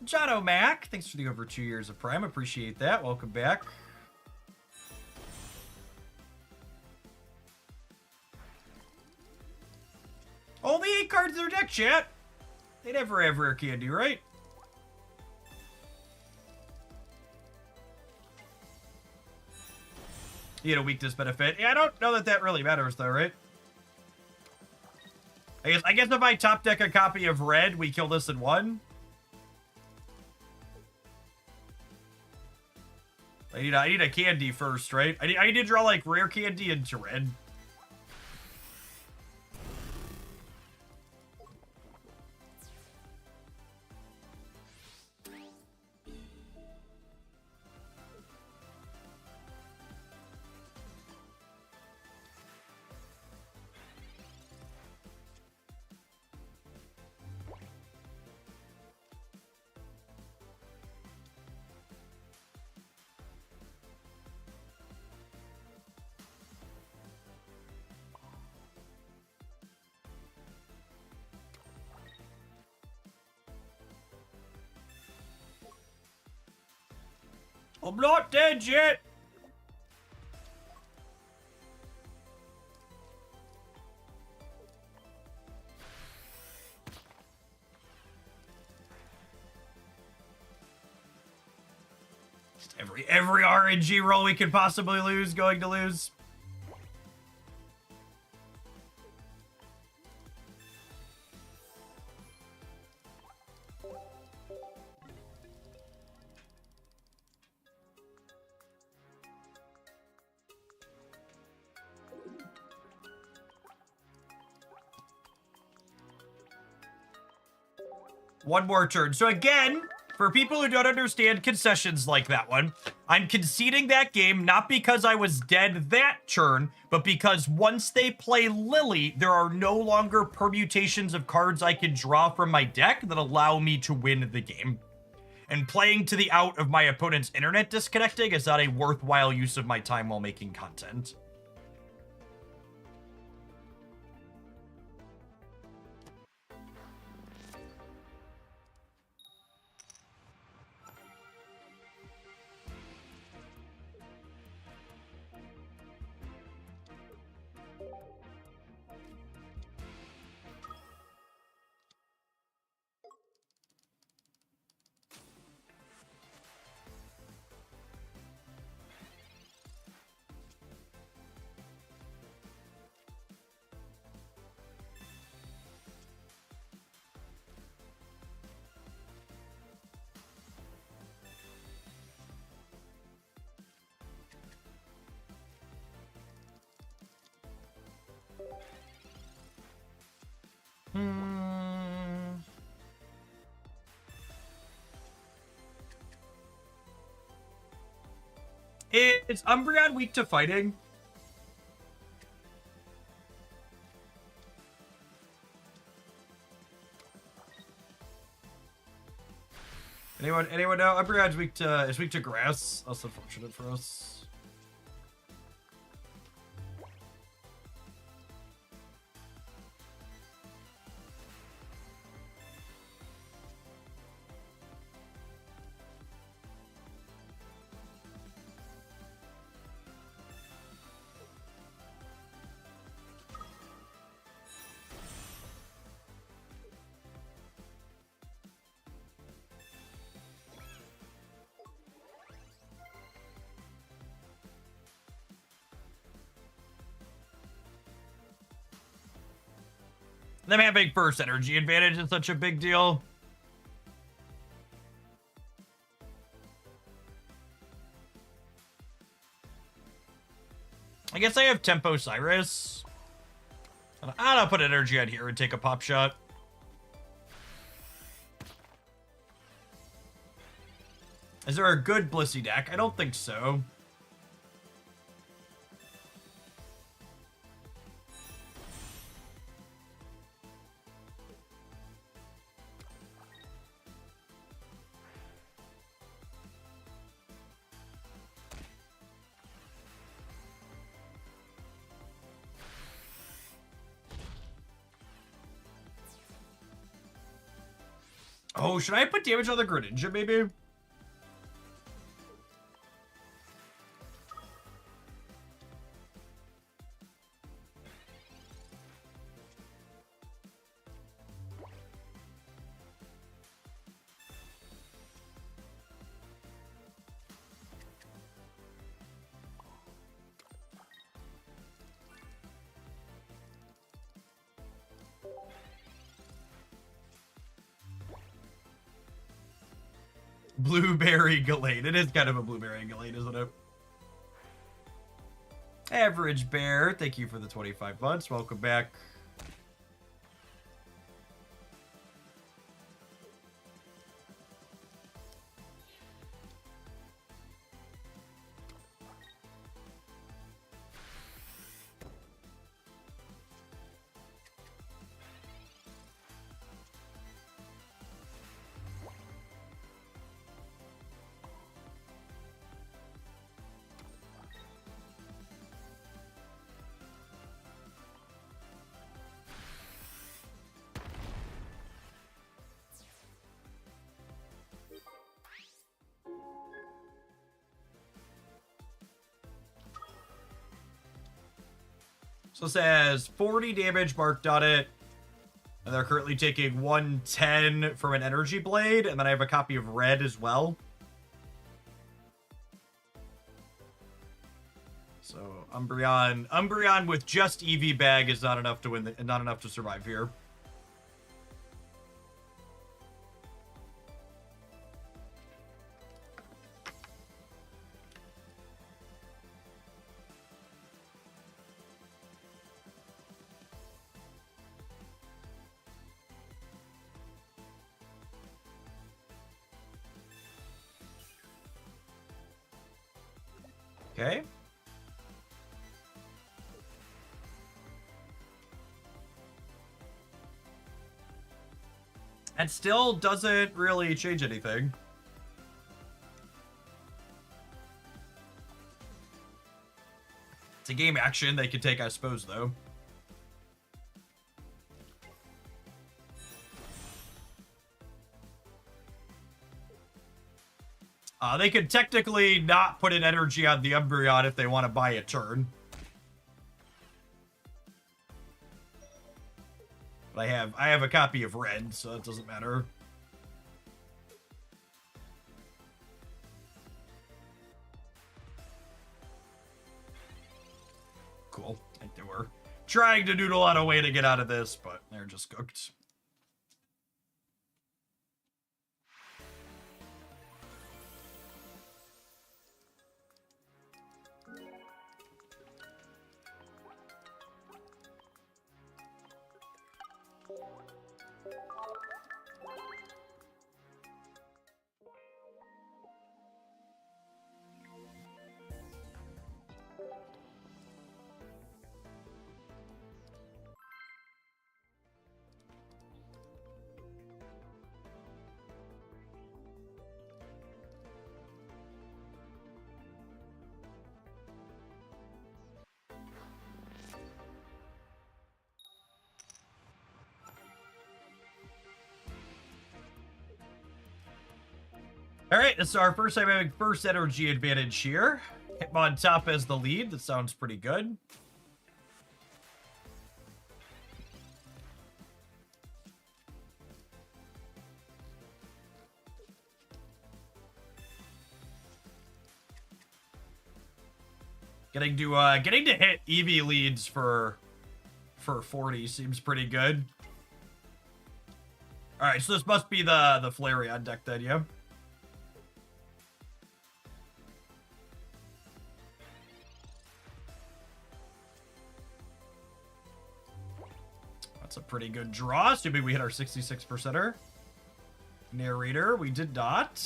John O'Mac, thanks for the over 2 years of Prime. Appreciate that. Welcome back. Only 8 cards in their deck, chat. They never have rare candy, right? You had a weakness benefit. Yeah, I don't know that that really matters, though, right? I guess if I top deck a copy of red, we kill this in one. I need a candy first, right? I need to draw, like, rare candy into red. I'm not dead yet. Just every RNG roll we could possibly lose, going to lose. One more turn. So again, for people who don't understand concessions like that one, I'm conceding that game not because I was dead that turn, but because once they play Lily, there are no longer permutations of cards I can draw from my deck that allow me to win the game. And playing to the out of my opponent's internet disconnecting is not a worthwhile use of my time while making content. Is Umbreon weak to fighting? Anyone know? Umbreon's weak to grass. That's unfortunate for us. Them having first energy advantage is such a big deal. I guess I have Tempo Cyrus. I don't put energy on here and take a pop shot. Is there a good Blissey deck? I don't think so. Oh, should I put damage on the Greninja, maybe? Blueberry Gallade. It is kind of a blueberry Gallade, isn't it? Average Bear, thank you for the 25 months. Welcome back. So it says 40 damage marked on it. And they're currently taking 110 from an energy blade. And then I have a copy of red as well. So Umbreon with just EV bag is not enough to win, not enough to survive here. Okay. And still doesn't really change anything. It's a game action they could take, I suppose, though. They could technically not put an energy on the Umbreon if they want to buy a turn. But I have a copy of red, so it doesn't matter. Cool. I think they were trying to noodle out a way to get out of this, but they're just cooked. All right, this is our first time having first energy advantage here. Hitmontop as the lead. That sounds pretty good. Getting to hit EV leads for 40 seems pretty good. All right, so this must be the Flareon deck then, yeah? That's a pretty good draw. Assuming we hit our 66%er. Narrator, we did not.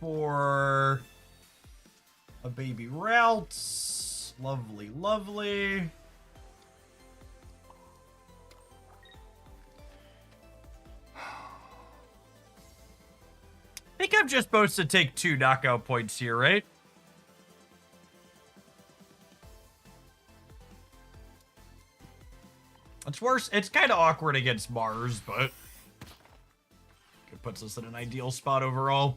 For a baby route. Lovely, lovely. I think I'm just supposed to take 2 knockout points here, right? It's worse. It's kind of awkward against Mars, but it puts us in an ideal spot overall.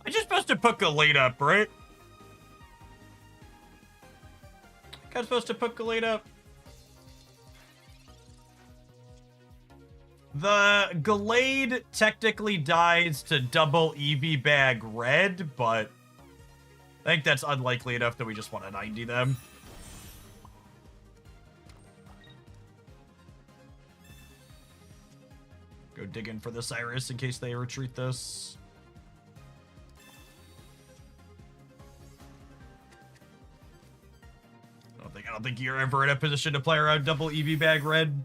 I'm just supposed to put Gallade up, right? I'm supposed to put Gallade up. The Gallade technically dies to double EV bag red, but I think that's unlikely enough that we just want to 90 them. Go dig in for the Cyrus in case they retreat this. I don't think you're ever in a position to play around double EV bag red.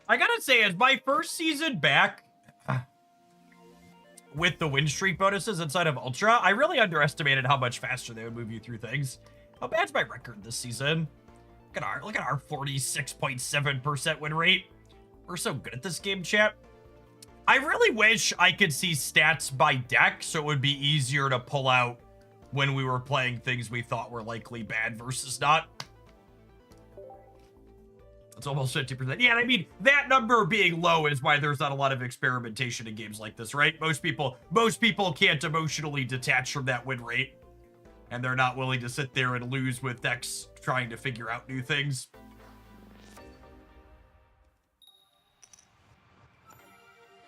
I gotta say, as my first season back with the win streak bonuses inside of Ultra, I really underestimated how much faster they would move you through things. How bad's my record this season? Look at our 46.7% win rate. We're so good at this game, chat. I really wish I could see stats by deck so it would be easier to pull out when we were playing things we thought were likely bad versus not. It's almost 50%. Yeah, I mean, that number being low is why there's not a lot of experimentation in games like this, right? Most people can't emotionally detach from that win rate, and they're not willing to sit there and lose with decks trying to figure out new things.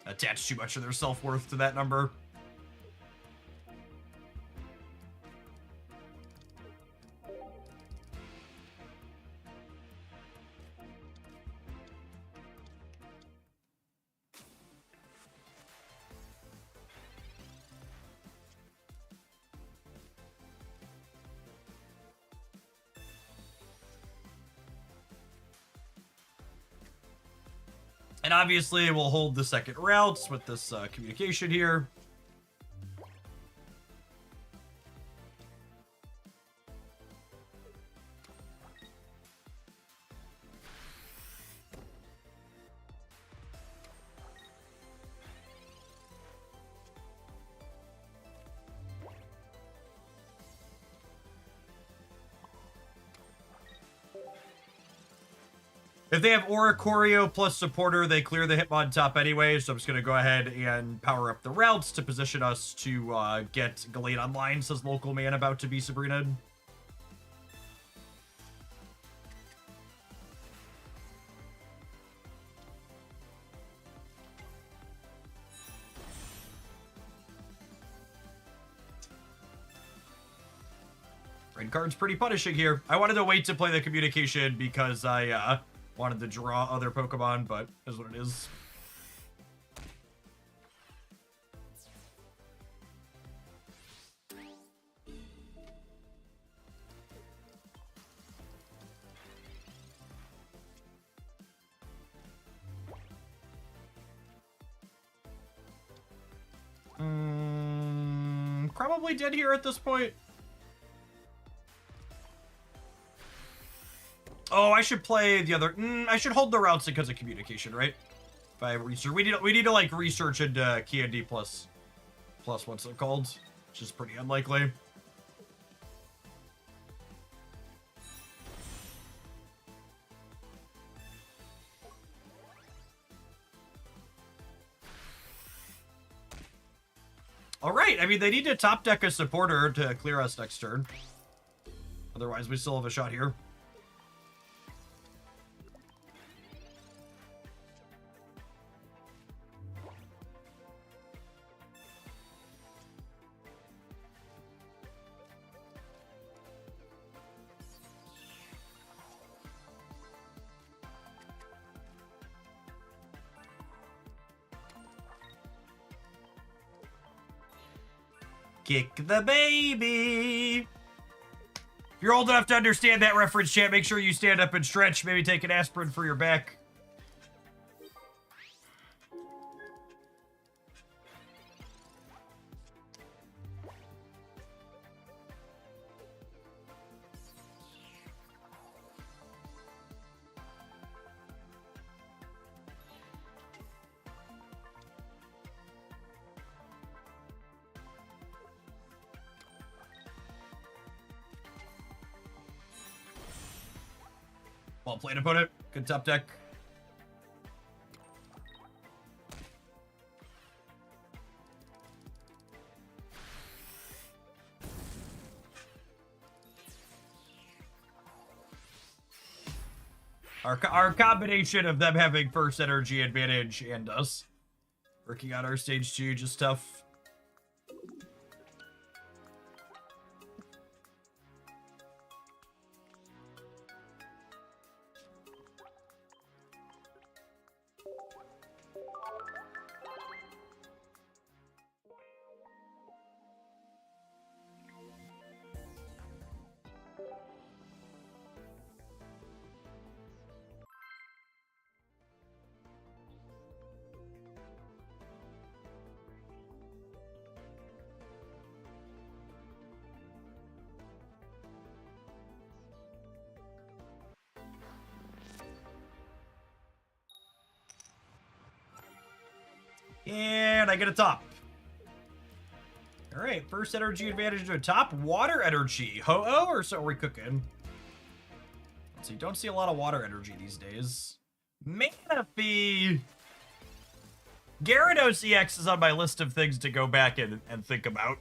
Attach too much of their self-worth to that number. And obviously, we'll hold the second routes with this communication here. If they have Oricorio plus Supporter, they clear the Hitmontop anyway, so I'm just going to go ahead and power up the routes to position us to get Gallade online, says Local Man about to be Sabrina. Red card's pretty punishing here. I wanted to wait to play the communication because I wanted to draw other Pokemon, but is what it is. Probably dead here at this point. Oh, I should play the other. I should hold the routes because of communication, right? If I research, we need to like research into Candy plus what's it called, which is pretty unlikely. All right. I mean, they need to top deck a Supporter to clear us next turn. Otherwise, we still have a shot here. Kick the baby. If you're old enough to understand that reference, chat, make sure you stand up and stretch. Maybe take an aspirin for your back. Well played, opponent. Good top deck. Our combination of them having first energy advantage and us working on our stage 2 just tough. And I get a top. All right, first energy advantage to a top. Water energy. Ho-oh, or so are we cooking? Let's see, don't see a lot of water energy these days. Manaphy. Gyarados EX is on my list of things to go back and think about.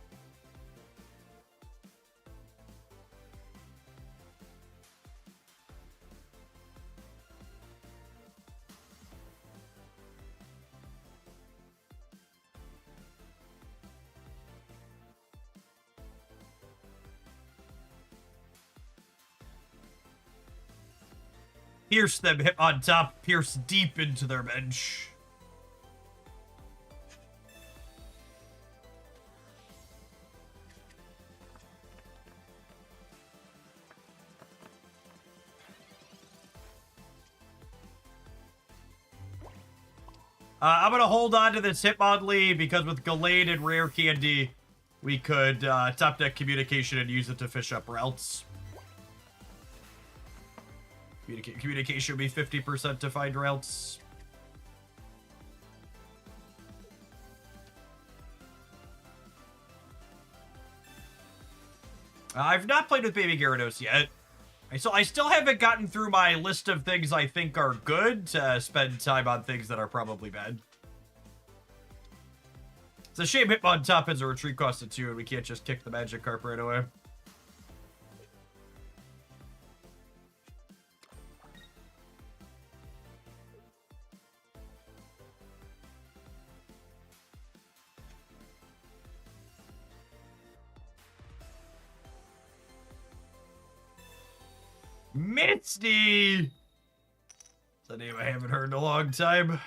Pierce them on top, pierce deep into their bench. I'm gonna hold on to this Hitmonlee because with Gallade and Rare Candy, we could top deck Communication and use it to fish up routes. Communication would be 50% to find routes. I've not played with Baby Gyarados yet. I still haven't gotten through my list of things I think are good to spend time on things that are probably bad. It's a shame Hitmontop has a retreat cost of 2 and we can't just kick the Magikarp right away. Misty! That's a name I haven't heard in a long time.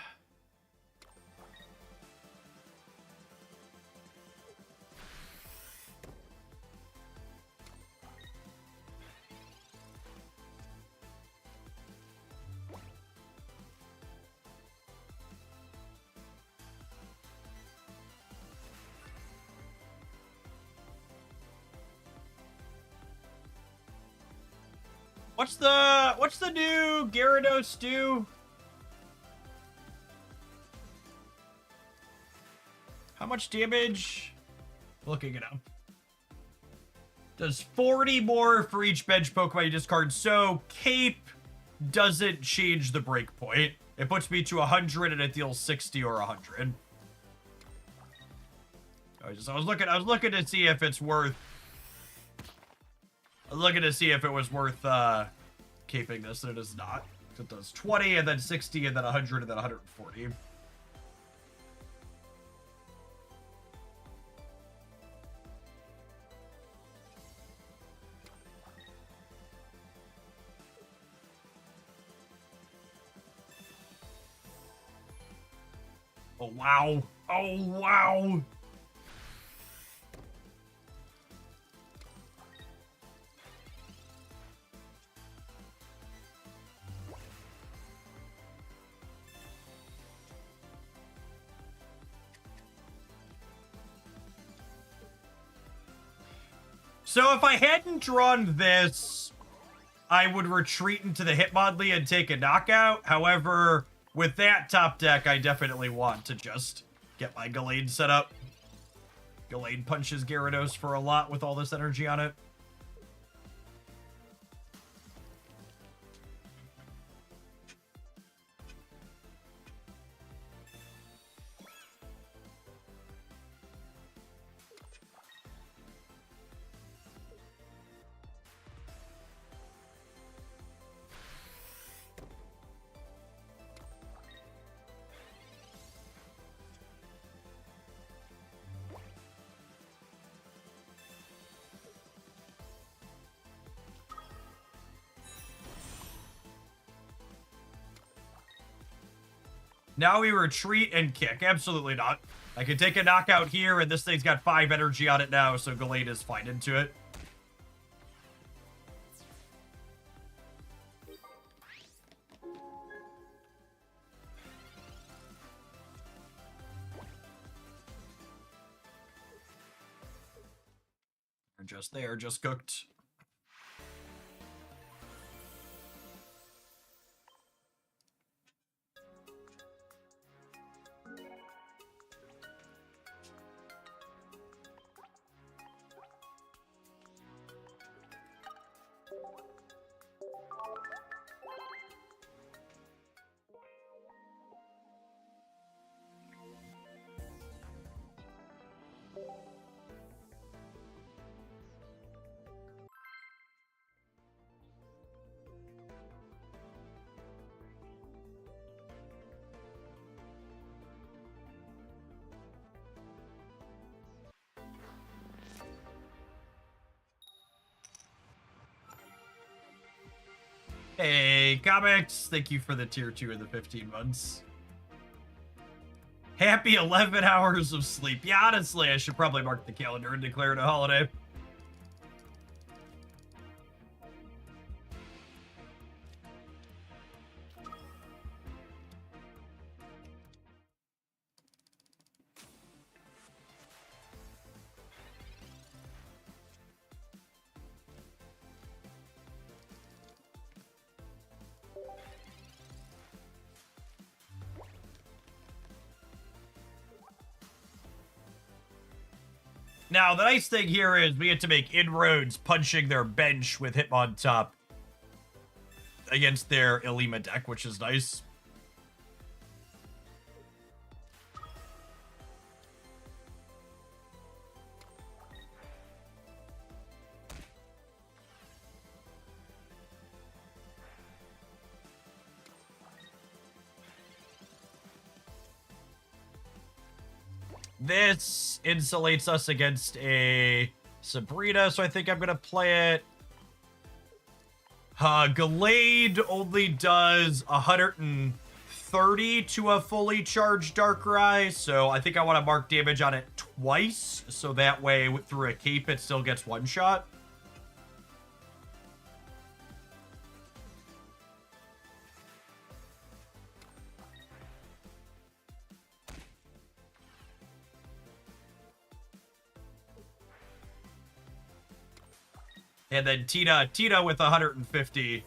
What's the new Gyarados do? How much damage? Looking it up. Does 40 more for each bench Pokemon you discard. So Cape doesn't change the break point. It puts me to 100 and it deals 60 or 100. I was looking to see if it's worth. I was looking to see if it was worth caping this, and it is not. It does 20 and then 60 and then 100 and then 140. Oh wow. Oh wow. So if I hadn't drawn this, I would retreat into the Hitmonlee and take a knockout. However, with that top deck, I definitely want to just get my Gallade set up. Gallade punches Gyarados for a lot with all this energy on it. Now we retreat and kick. Absolutely not. I could take a knockout here, and this thing's got 5 energy on it now, so Gallade is fine into it. They're just there, just cooked. Hey, comics! Thank you for the tier 2 of the 15 months. Happy 11 hours of sleep. Yeah, honestly, I should probably mark the calendar and declare it a holiday. Now, the nice thing here is we get to make inroads punching their bench with Hitmontop against their Illima deck, which is nice. This insulates us against a Sabrina, so I think I'm going to play it. Gallade only does 130 to a fully charged Darkrai, so I think I want to mark damage on it twice, so that way through a cape it still gets one shot. And then Tina with 150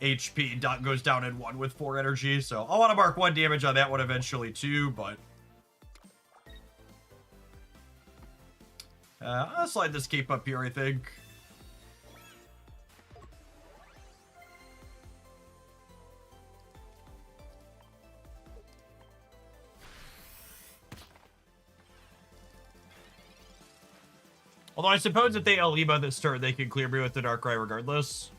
HP goes down in 1 with 4 energy. So I want to mark 1 damage on that one eventually too, but I'll slide this cape up here, I think. Although I suppose if they Illima this turn, they can clear me with the Darkrai regardless.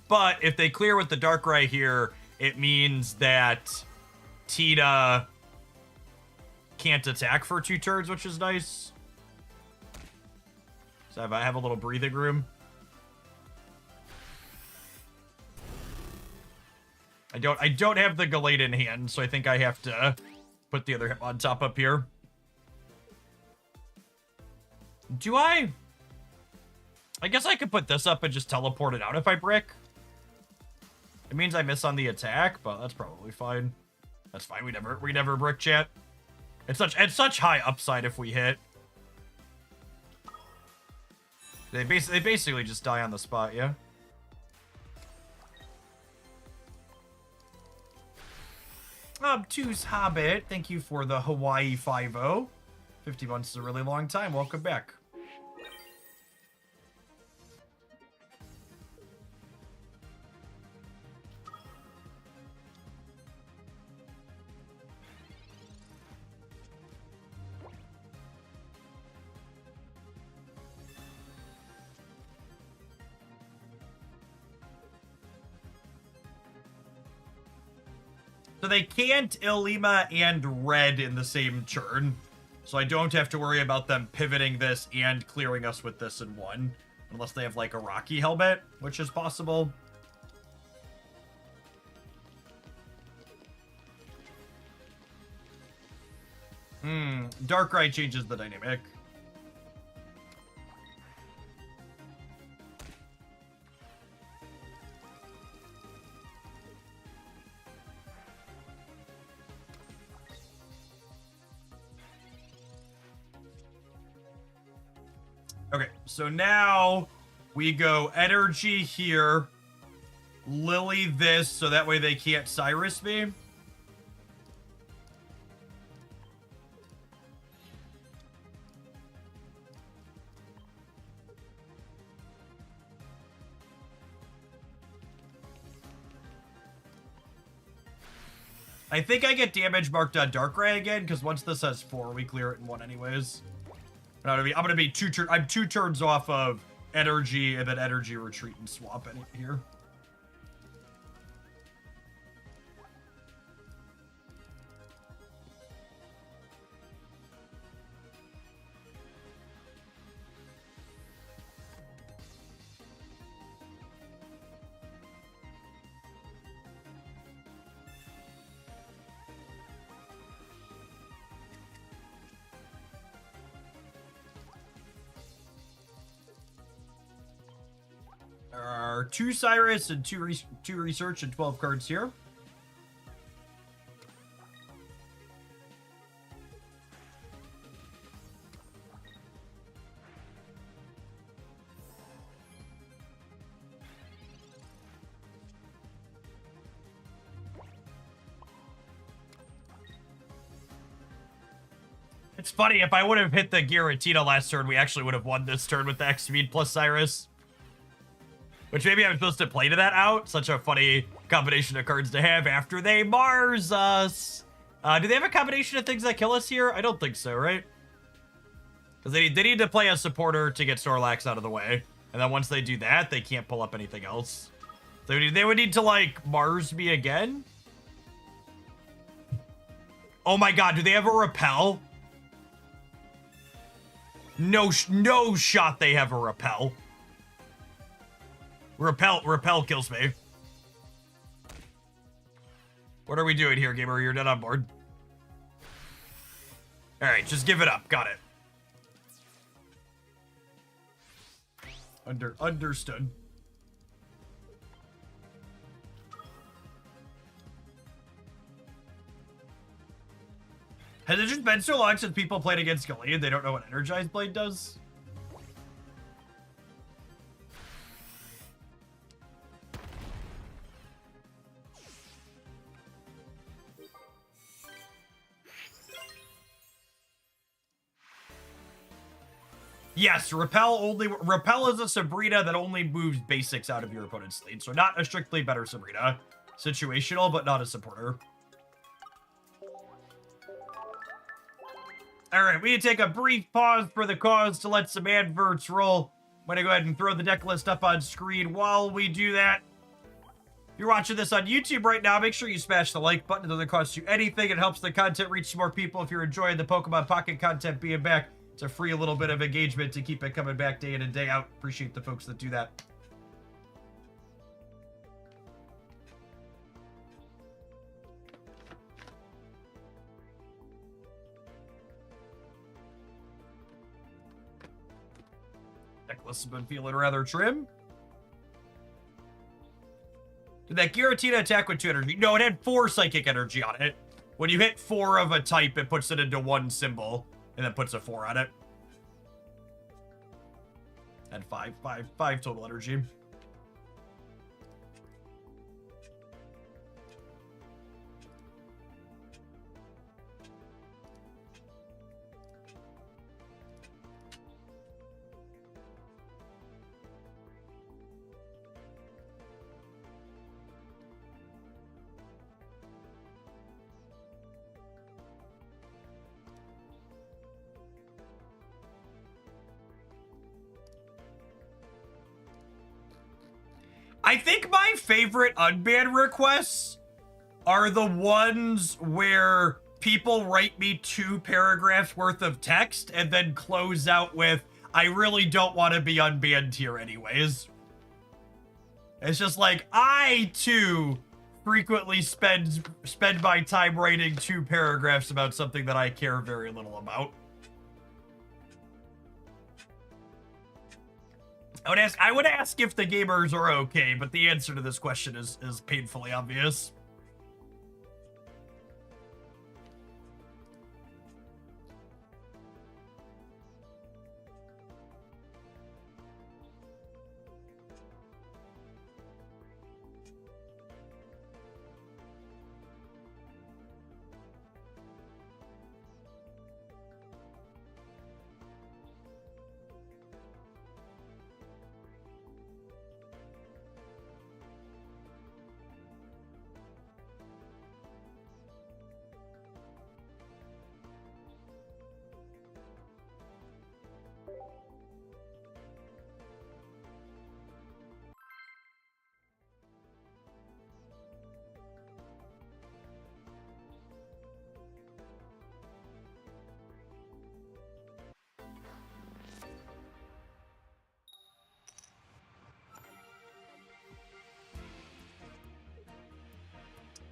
But if they clear with the Darkrai here, it means that Tina can't attack for 2 turns, which is nice. So I have a little breathing room. I don't have the Gallade in hand, so I think I have to put the other Hitmontop up here. Do I? I guess I could put this up and just teleport it out if I brick. It means I miss on the attack, but that's probably fine. That's fine. We never brick, chat. It's such high upside if we hit. They basically just die on the spot, yeah. Obtuse Hobbit, thank you for the Hawaii 5-0. 50 months is a really long time. Welcome back. So they can't Illima and Red in the same turn. So I don't have to worry about them pivoting this and clearing us with this in 1. Unless they have, like, a Rocky Helmet, which is possible. Darkrai changes the dynamic. Okay, so now we go energy here, Lily this, so that way they can't Cyrus me. I think I get damage marked on Darkrai again, because once this has 4, we clear it in 1 anyways. I'm gonna be 2 turns. I'm 2 turns off of energy and then energy retreat and swap in here. There are 2 Cyrus and 2 research and 12 cards here. It's funny, if I would have hit the Giratina last turn, we actually would have won this turn with the X-Speed plus Cyrus. Which maybe I'm supposed to play to that out. Such a funny combination of cards to have after they Mars us. Do they have a combination of things that kill us here? I don't think so, right? Because they need to play a supporter to get Snorlax out of the way. And then once they do that, they can't pull up anything else. So they would need to, like, Mars me again? Oh my god, do they have a Repel? No shot they have a Repel. Repel kills me. What are we doing here, gamer? You're not on board. Alright, just give it up. Got it. Understood. Has it just been so long since people played against Gallade they don't know what Energized Blade does? Yes, Repel is a Sabrina that only moves basics out of your opponent's lane, so not a strictly better Sabrina. Situational, but not a supporter. Alright, we need to take a brief pause for the cause to let some adverts roll. I'm gonna go ahead and throw the deck list up on screen while we do that. If you're watching this on YouTube right now, make sure you smash the like button. It doesn't cost you anything. It helps the content reach some more people. If you're enjoying the Pokemon Pocket content being back, it's a free little bit of engagement to keep it coming back day in and day out. Appreciate the folks that do that. Necklace has been feeling rather trim. Did that Giratina attack with 2 energy? No, it had 4 psychic energy on it. When you hit 4 of a type, it puts it into 1 symbol. And then puts a 4 on it. And 5 total energy. I think my favorite unban requests are the ones where people write me 2 paragraphs worth of text and then close out with, I really don't want to be unbanned here anyways. It's just like, I too frequently spend my time writing 2 paragraphs about something that I care very little about. I would ask if the gamers are okay, but the answer to this question is painfully obvious.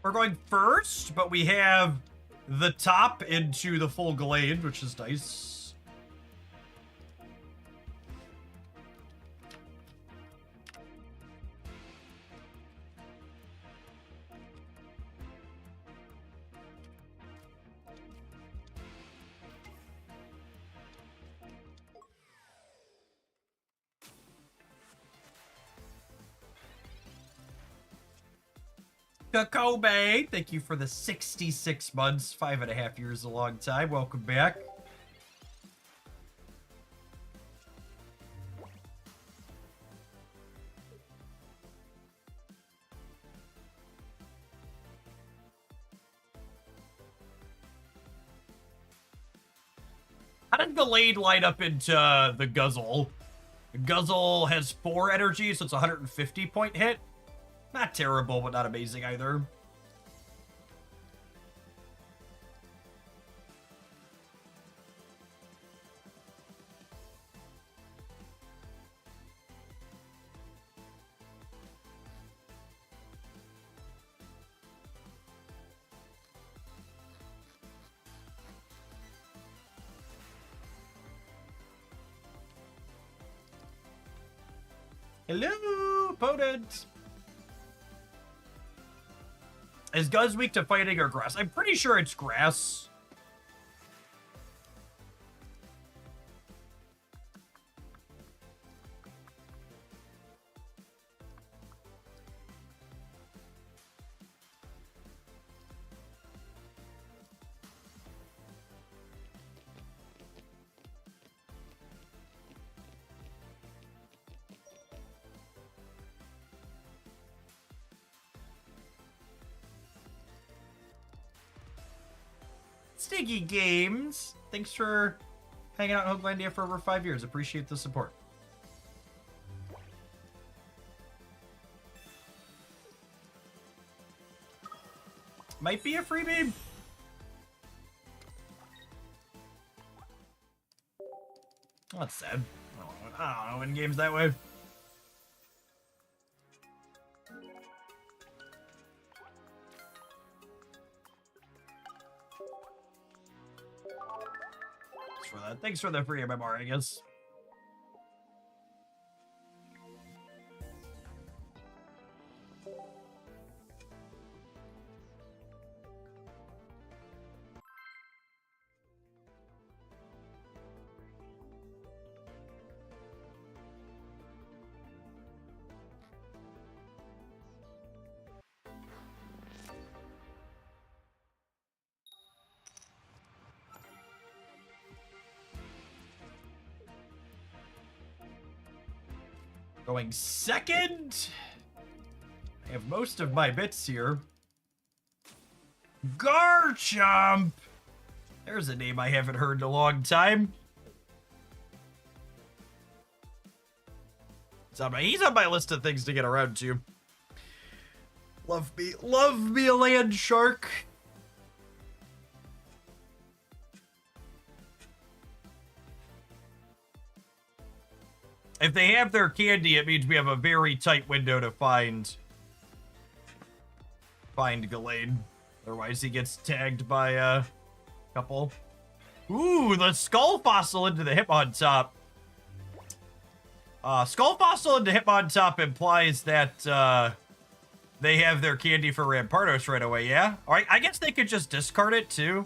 We're going first, but we have the top into the full Gallade, which is nice. Kobe, thank you for the 66 months. 5.5 years is a long time. Welcome back. does Gallade light up into the Guzzle? Guzzle has 4 energy, so it's a 150 point hit. Not terrible, but not amazing either. Hello, opponent. Is Guzz weak to fighting or grass? I'm pretty sure it's grass. Stiggy Games, thanks for hanging out in Hoaglandia for over 5 years. Appreciate the support. Might be a freebie. That's sad. I don't know, in games that way. Thanks for the free MMR, I guess. Going second. I have most of my bits here. Garchomp. There's a name I haven't heard in a long time. He's on my list of things to get around to. Love me a land shark. If they have their candy, it means we have a very tight window to find Gallade. Otherwise, he gets tagged by a couple. Ooh, the Skull Fossil into the Hitmontop. Skull Fossil into Hitmontop implies that they have their candy for Rampardos right away, yeah? Alright, I guess they could just discard it, too.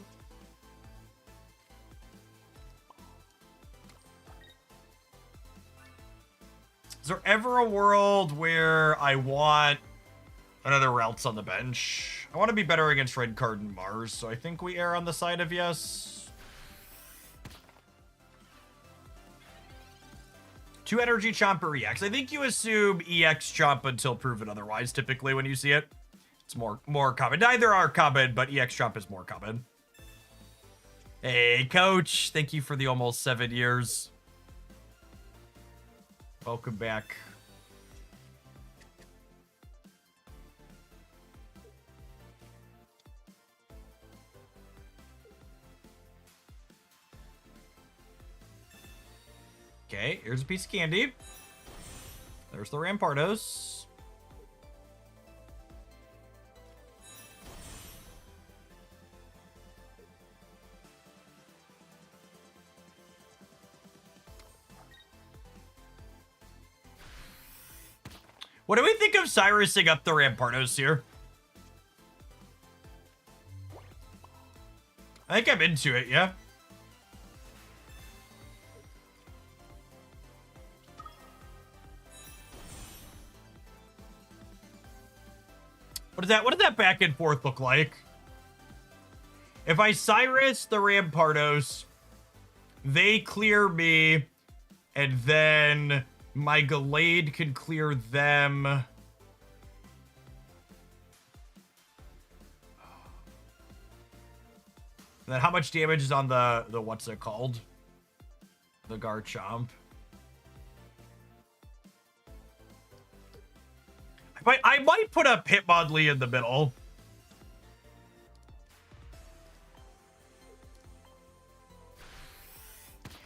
Is there ever a world where I want another Ralts on the bench? I want to be better against Red Card and Mars, so I think we err on the side of yes. 2 energy Chomp or EX. I think you assume EX Chomp until proven otherwise, typically, when you see it. It's more common. Neither are common, but EX Chomp is more common. Hey, Coach. Thank you for the almost 7 years. Welcome back. Okay, here's a piece of candy. There's the Rampardos. What do we think of Cyrusing up the Rampardos here? I think I'm into it, yeah? What does that back and forth look like? If I Cyrus the Rampardos, they clear me, and then my Gallade can clear them. And then how much damage is on the what's it called? the Garchomp. I might put a Hitmonlee in the middle.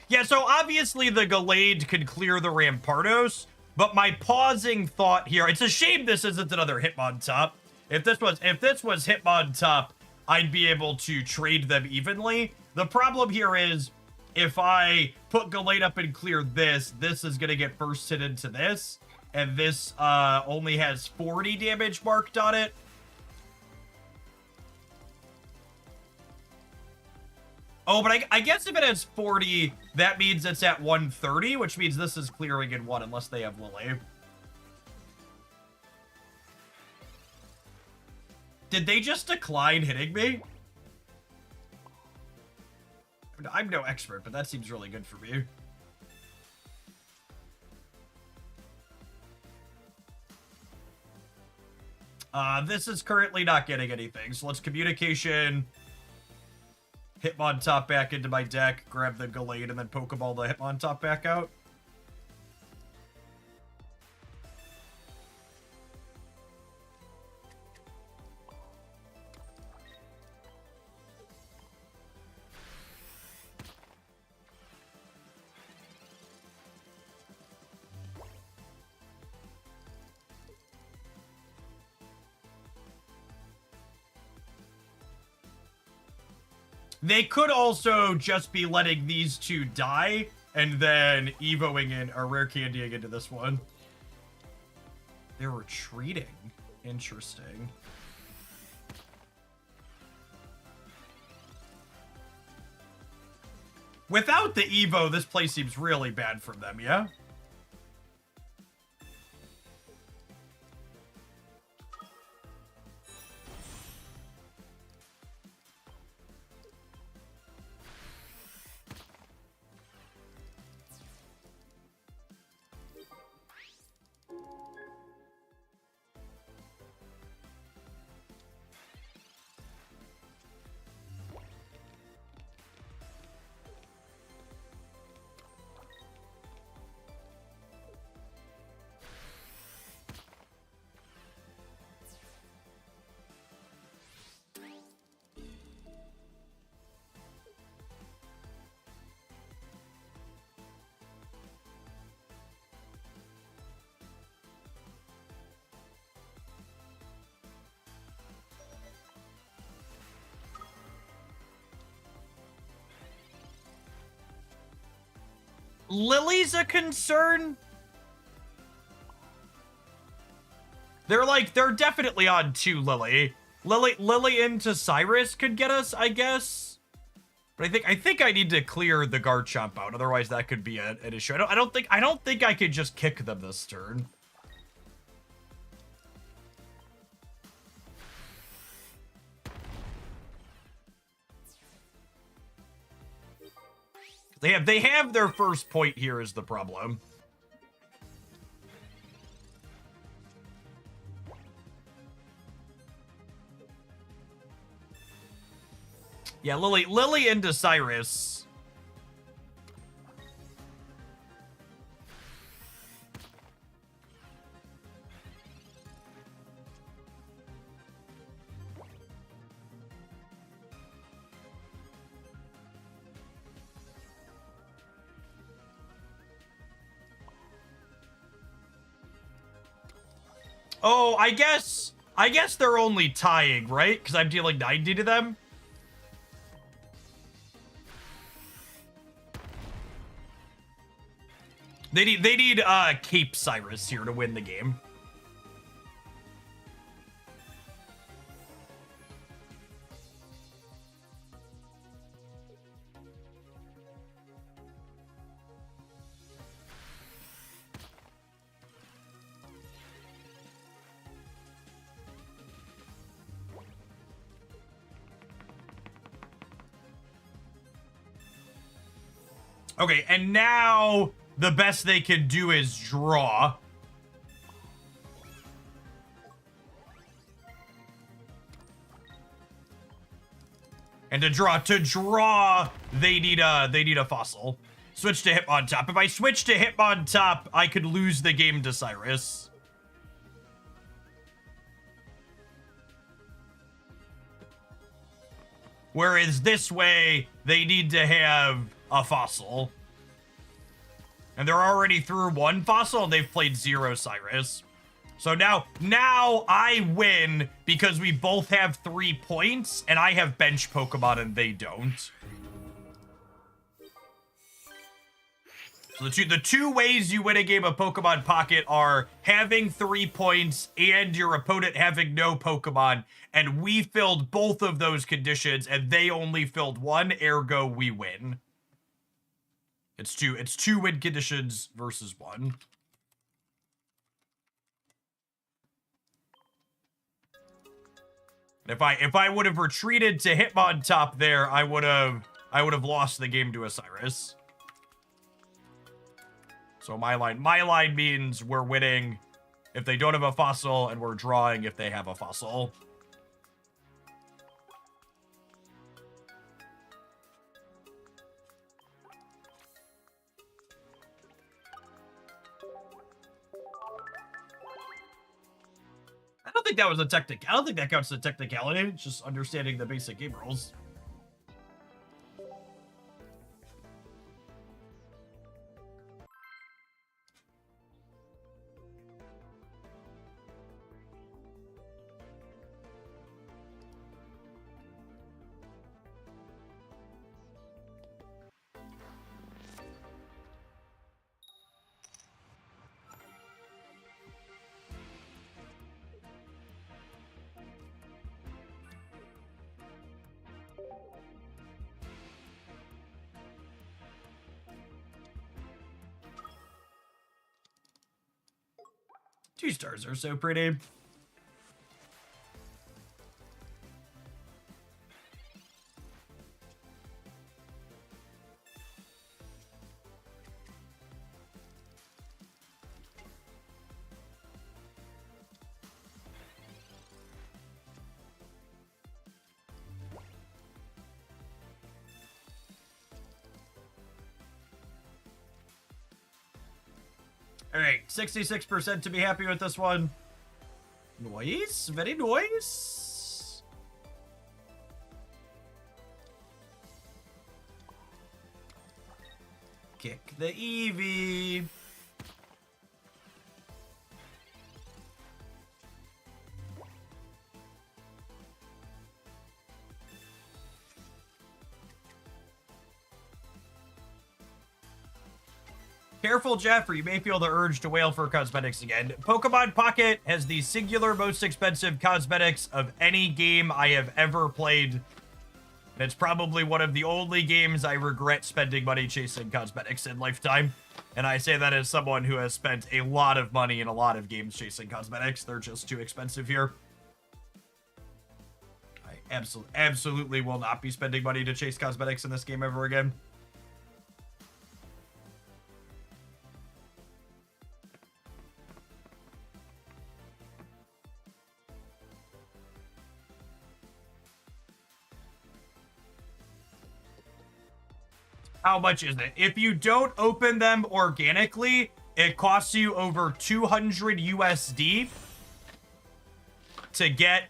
Yeah, so obviously the Gallade could clear the Rampardos, but my pausing thought here, it's a shame this isn't another Hitmontop. If this was Hitmontop, I'd be able to trade them evenly. The problem here is if I put Gallade up and clear this, this is going to get bursted into this, and this only has 40 damage marked on it. Oh, but I guess if it has 40, that means it's at 130, which means this is clearing in 1 unless they have Lily. Did they just decline hitting me? I'm no expert, but that seems really good for me. This is currently not getting anything, so let's communication. Hitmontop back into my deck, grab the Gallade, and then Pokeball the Hitmontop back out. They could also just be letting these two die and then evoing in or rare candying into this one. They're retreating. Interesting. Without the evo, this play seems really bad for them, yeah? Lily's a concern. They're definitely on 2 Lily. Lily into Cyrus could get us, I guess. But I think I need to clear the Garchomp out. Otherwise, that could be an issue. I don't think I could just kick them this turn. They have their first point here is the problem. Yeah, Lily into Cyrus. Oh, I guess they're only tying, right? Because I'm dealing 90 to them. They need Cape Cyrus here to win the game. Okay, and now the best they can do is draw. And to draw, they need a fossil. Switch to Hitmontop. If I switch to Hitmontop, I could lose the game to Cyrus. Whereas this way, they need to have a fossil. And they're already through one fossil, and they've played 0 Cyrus. So now I win because we both have 3 points, and I have bench Pokemon and they don't. So the two ways you win a game of Pokemon Pocket are having 3 points and your opponent having no Pokemon, and we filled both of those conditions, and they only filled 1, ergo we win. It's two win conditions versus 1. If I would have retreated to Hitmontop there, I would have lost the game to Osiris. So my line means we're winning if they don't have a fossil, and we're drawing if they have a fossil. I don't think that was a I don't think that counts as a technicality. It's just understanding the basic game rules. Two stars are so pretty. All right, 66% to be happy with this one. Nice, very nice. Kick the Eevee. Careful, Jeff, or you may feel the urge to wail for cosmetics again. Pokemon Pocket has the singular most expensive cosmetics of any game I have ever played. And it's probably one of the only games I regret spending money chasing cosmetics in lifetime. And I say that as someone who has spent a lot of money in a lot of games chasing cosmetics. They're just too expensive here. I absolutely will not be spending money to chase cosmetics in this game ever again. How much is it? If you don't open them organically, it costs you over 200 USD to get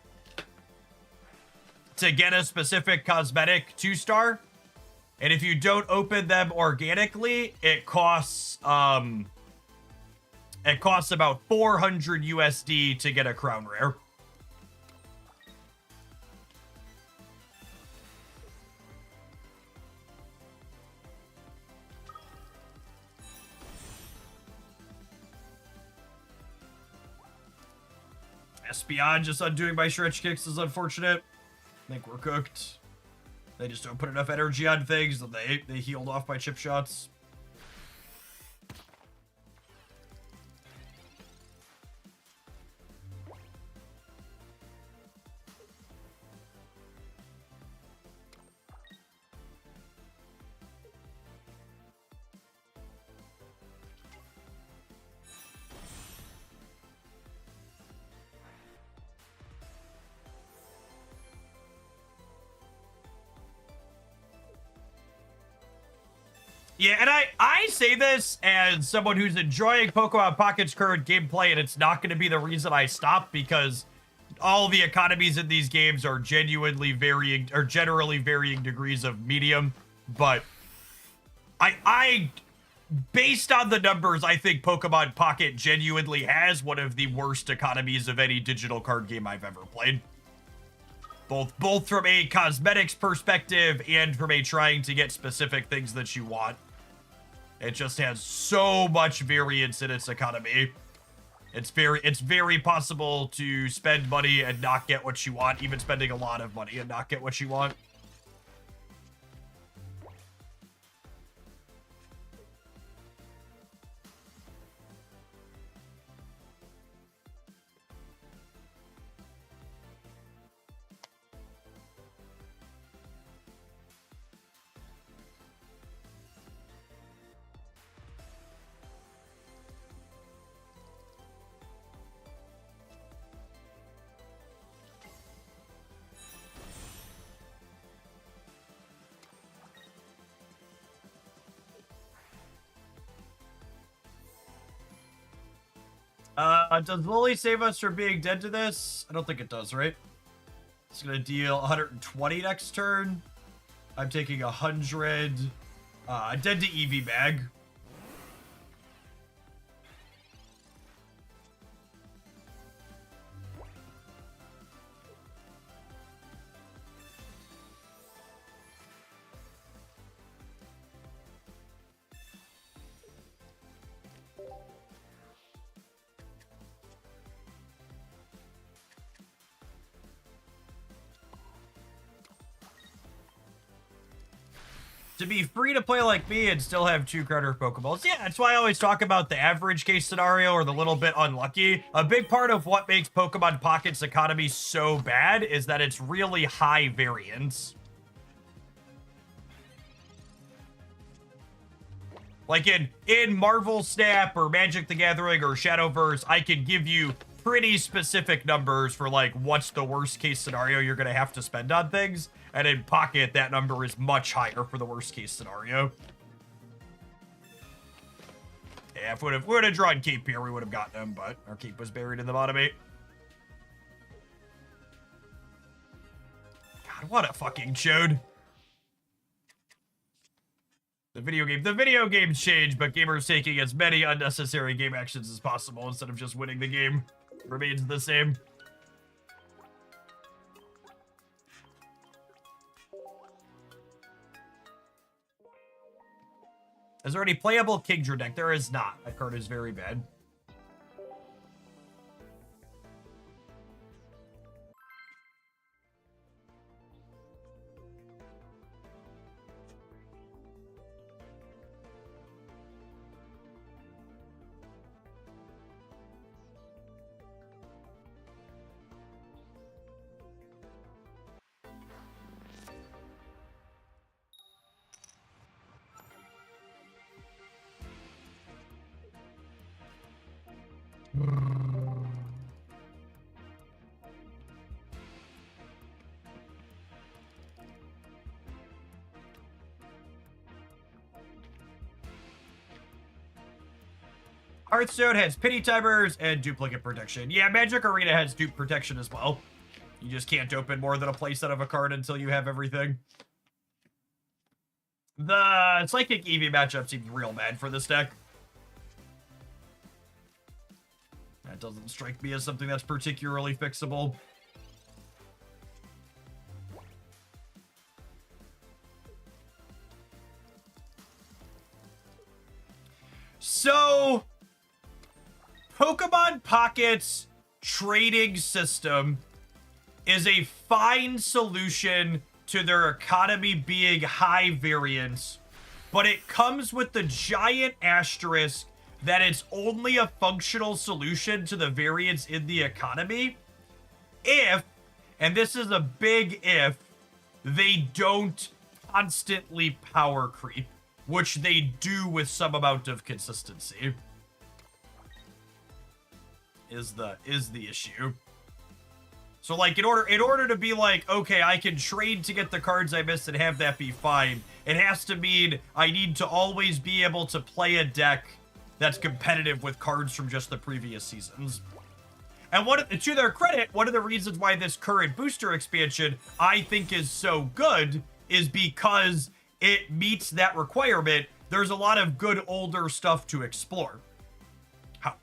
a specific cosmetic 2-star. And if you don't open them organically, it costs about 400 USD to get a crown rare. Beyond just undoing my stretch kicks is unfortunate. I think we're cooked. They just don't put enough energy on things, and they healed off my chip shots. Yeah, and I say this as someone who's enjoying Pokemon Pocket's current gameplay, and it's not going to be the reason I stop, because all the economies in these games are genuinely varying, or generally varying degrees of medium. But I based on the numbers, I think Pokemon Pocket genuinely has one of the worst economies of any digital card game I've ever played. Both from a cosmetics perspective and from a trying to get specific things that you want. It just has so much variance in its economy. It's very possible to spend money and not get what you want, even spending a lot of money and not get what you want. Does Lily save us from being dead to this? I don't think it does, right? It's gonna deal 120 next turn. I'm taking 100. Dead to EV bag. To be free to play like me and still have 2 Crowder Pokeballs. Yeah, that's why I always talk about the average case scenario or the little bit unlucky. A big part of what makes Pokemon Pocket's economy so bad is that it's really high variance. Like in Marvel Snap or Magic the Gathering or Shadowverse, I can give you pretty specific numbers for like what's the worst case scenario you're gonna have to spend on things. And in Pocket, that number is much higher for the worst case scenario. Yeah, if we would have drawn Cape here, we would have gotten him, but our Cape was buried in the bottom 8. God, what a fucking chode. The video games change, but gamers taking as many unnecessary game actions as possible instead of just winning the game remains the same. Is there any playable Kingdra deck? There is not. That card is very bad. Hearthstone has pity timers and duplicate protection. Yeah, Magic Arena has dupe protection as well. You just can't open more than a playset of a card until you have everything. The Psychic Eevee matchup seems real bad for this deck. That doesn't strike me as something that's particularly fixable. So, Pokemon Pocket's trading system is a fine solution to their economy being high variance, but it comes with the giant asterisk that it's only a functional solution to the variance in the economy if, and this is a big if, they don't constantly power creep, which they do with some amount of consistency. Is the issue. So, like, in order to be like, okay, I can trade to get the cards I missed and have that be fine, it has to mean I need to always be able to play a deck that's competitive with cards from just the previous seasons. And to their credit, one of the reasons why this current booster expansion I think is so good is because it meets that requirement. There's a lot of good older stuff to explore.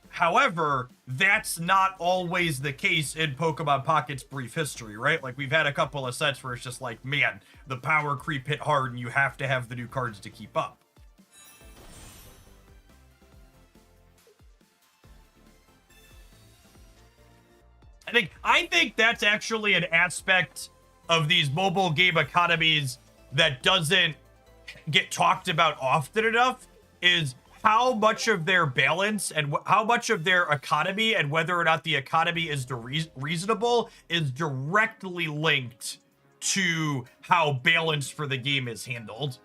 However, that's not always the case in Pokemon Pocket's brief history, right? Like, we've had a couple of sets where it's just like, man, the power creep hit hard and you have to have the new cards to keep up. I think that's actually an aspect of these mobile game economies that doesn't get talked about often enough, is how much of their balance and how much of their economy and whether or not the economy is reasonable is directly linked to how balance for the game is handled.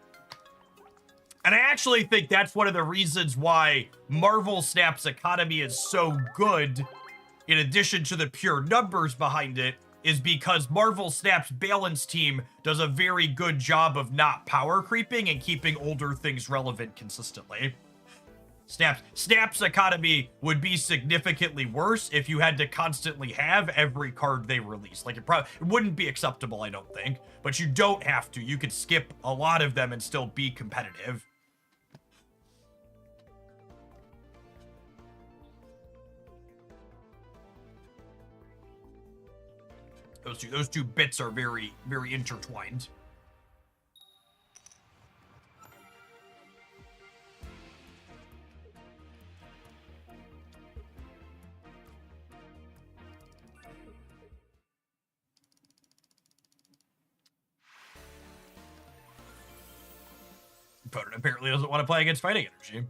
And I actually think that's one of the reasons why Marvel Snap's economy is so good, in addition to the pure numbers behind it, is because Marvel Snap's balance team does a very good job of not power creeping and keeping older things relevant consistently. Snap's economy would be significantly worse if you had to constantly have every card they release. Like, it wouldn't be acceptable, I don't think. But you don't have to. You could skip a lot of them and still be competitive. Those two bits are very, very intertwined. Opponent apparently doesn't want to play against Fighting Energy.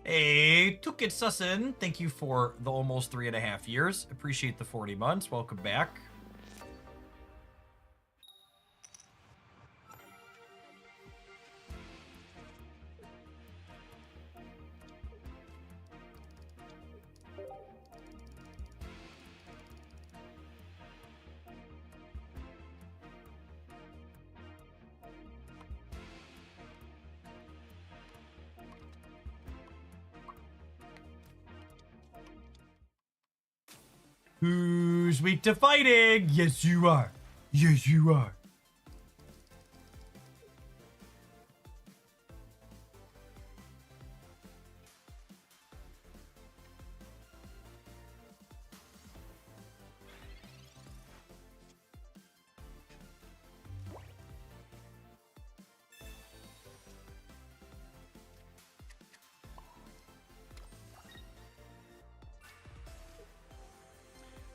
Hey, Tukitsusen, thank you for the almost 3.5 years. Appreciate the 40 months. Welcome back. Who's weak to fighting? Yes, you are. Yes, you are.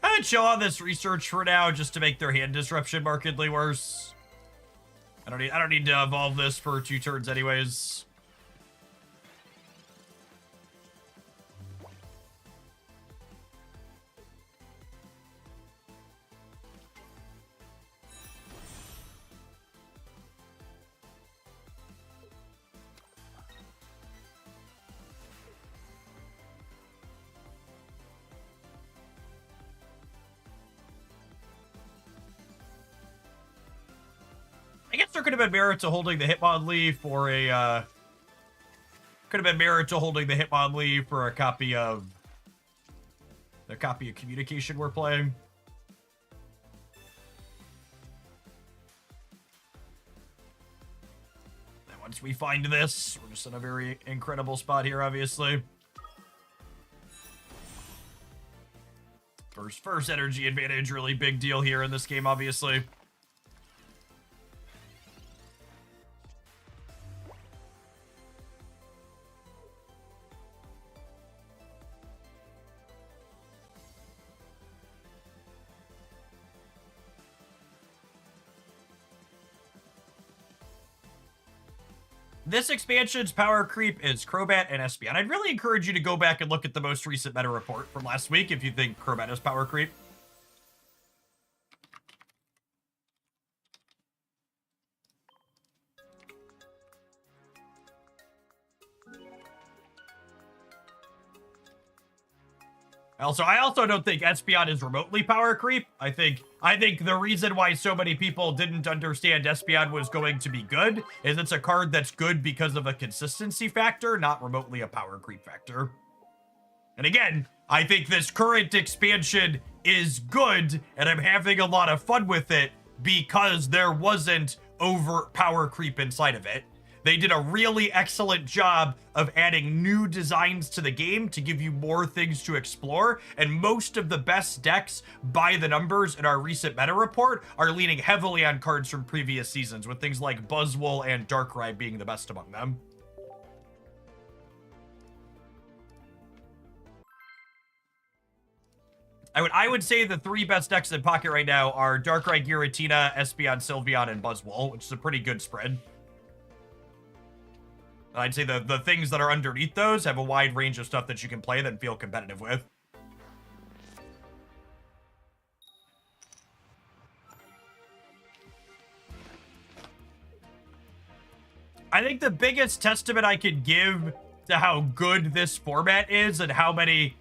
I'd show on this research for now just to make their hand disruption markedly worse. I don't need to evolve this for 2 turns anyways. I guess there could have been merit to holding the Hitmonlee for a, could have been merit to holding the Hitmonlee for a copy of Communication we're playing. And once we find this, we're just in a very incredible spot here, obviously. First energy advantage, really big deal here in this game, obviously. This expansion's power creep is Crobat and Espeon. I'd really encourage you to go back and look at the most recent meta report from last week if you think Crobat is power creep. I also don't think Espeon is remotely power creep. I think the reason why so many people didn't understand Espeon was going to be good is it's a card that's good because of a consistency factor, not remotely a power creep factor. And again, I think this current expansion is good, and I'm having a lot of fun with it because there wasn't overt power creep inside of it. They did a really excellent job of adding new designs to the game to give you more things to explore, and most of the best decks by the numbers in our recent meta report are leaning heavily on cards from previous seasons, with things like Buzzwole and Darkrai being the best among them. I would say the 3 best decks in Pocket right now are Darkrai, Giratina, Espeon, Sylveon, and Buzzwole, which is a pretty good spread. I'd say the things that are underneath those have a wide range of stuff that you can play that feel competitive with. I think the biggest testament I could give to how good this format is and how many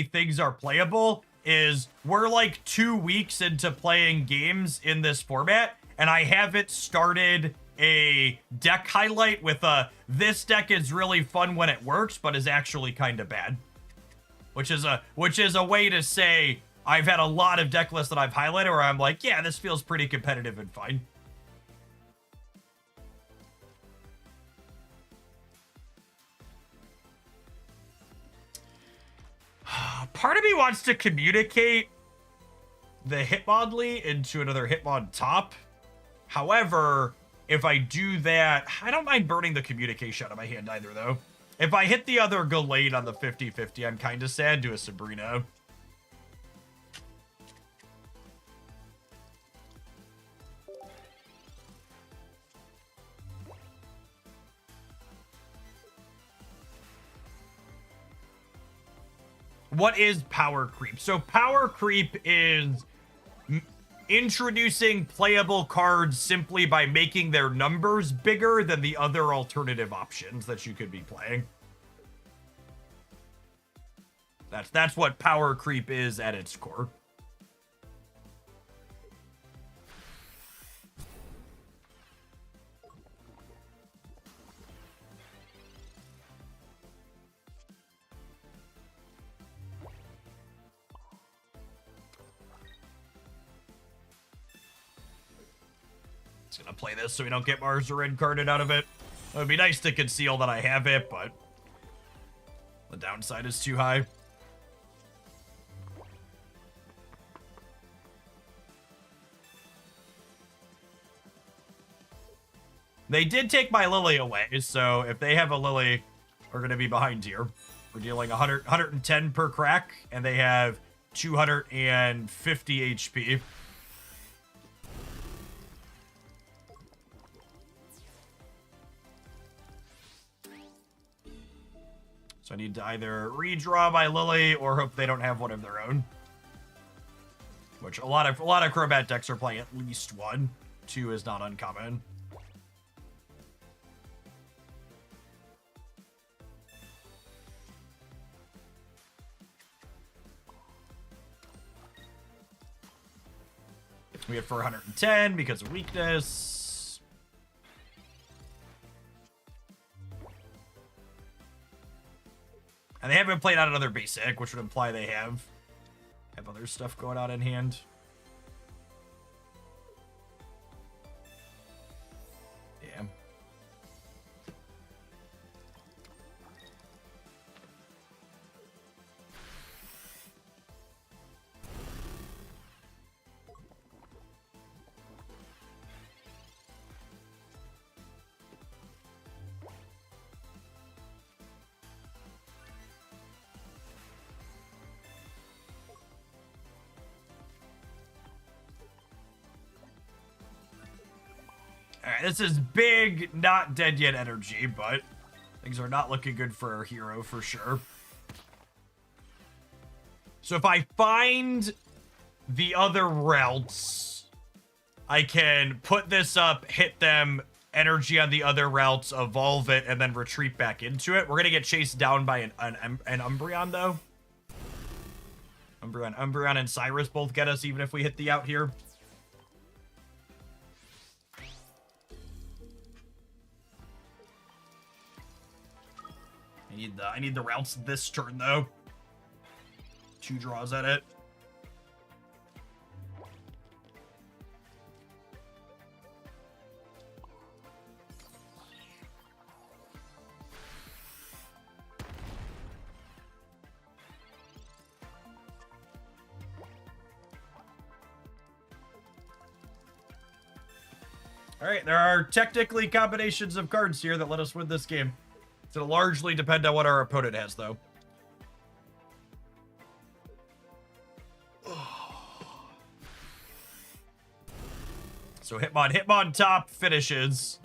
things are playable is we're like 2 weeks into playing games in this format, and I haven't started a deck highlight with this deck is really fun when it works, but is actually kind of bad. Which is a way to say I've had a lot of deck lists that I've highlighted where I'm like, yeah, this feels pretty competitive and fine. Part of me wants to communicate the Hitmonlee into another Hitmontop. However, if I do that, I don't mind burning the communication out of my hand either, though. If I hit the other Gallade on the 50-50, I'm kind of sad to a Sabrina. What is power creep? So power creep is introducing playable cards simply by making their numbers bigger than the other alternative options that you could be playing. That's what power creep is at its core. Just gonna play this so we don't get Marzarin carded out of it. It would be nice to conceal that I have it, but the downside is too high. They did take my Lily away, so if they have a Lily, we're going to be behind here. We're dealing 110 per crack, and they have 250 HP. So I need to either redraw my Lily or hope they don't have one of their own. Which a lot of Crobat decks are playing at least one. 2 is not uncommon. We have for 110 because of weakness. And they haven't played out another basic, which would imply they have other stuff going on in hand. Yeah. right, this is big, not dead yet energy, but things are not looking good for our hero for sure. So if I find the other routes, I can put this up, hit them, energy on the other routes, evolve it, and then retreat back into it. We're going to get chased down by an Umbreon, though. Umbreon and Cyrus both get us, even if we hit the out here. I need the routes this turn, though. 2 draws at it. All right, there are technically combinations of cards here that let us win this game. It'll largely depend on what our opponent has, though. So Hitmontop finishes.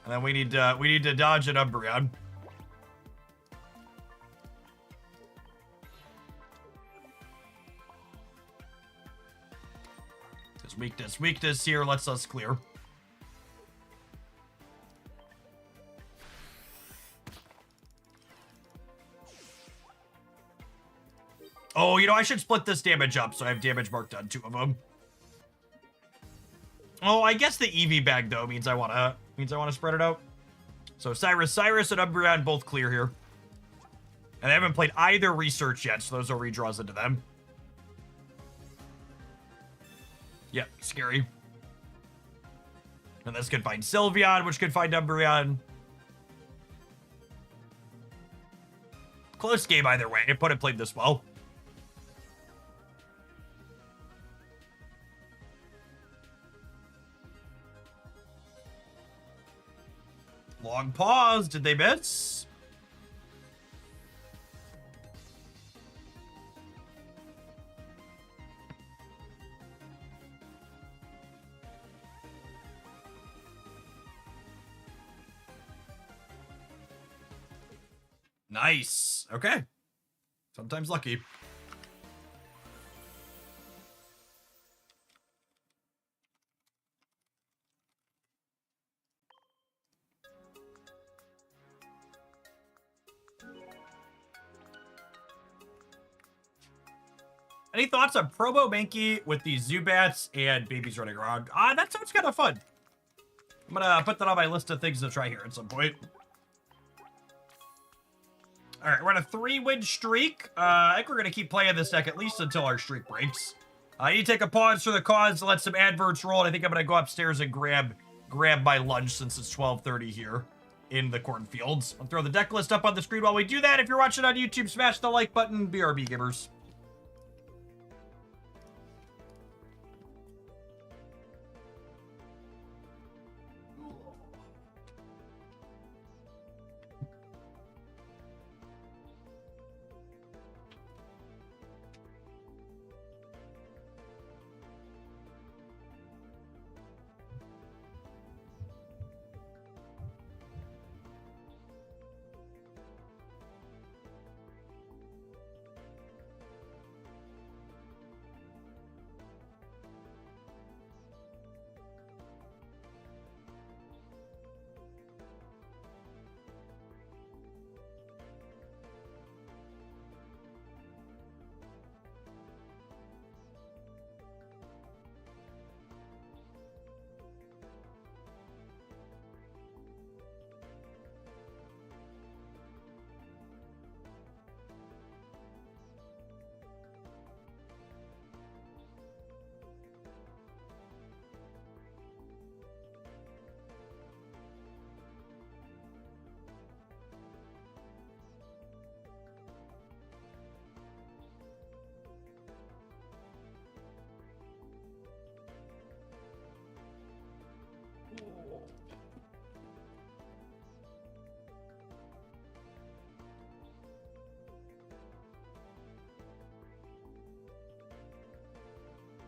And then we need to dodge an Umbreon. Weakness here lets us clear. Oh, you know, I should split this damage up so I have damage marked on 2 of them. Oh, I guess the EV bag though means I wanna spread it out. So Cyrus and Umbreon both clear here. And they haven't played either research yet, so those are redraws into them. Yep, scary. And this could find Sylveon, which could find Umbreon. Close game either way. Opponent played this well. Long pause. Did they miss? Nice. Okay. Sometimes lucky. Any thoughts on Probo Mankey with the Zubats and babies running around? That sounds kind of fun. I'm gonna put that on my list of things to try here at some point. All right, we're on a 3-win streak. I think we're gonna keep playing this deck at least until our streak breaks. I need to take a pause for the cause to let some adverts roll. And I think I'm gonna go upstairs and grab my lunch since it's 12:30 here in the cornfields. I'll throw the deck list up on the screen while we do that. If you're watching on YouTube, smash the like button. BRB gamers.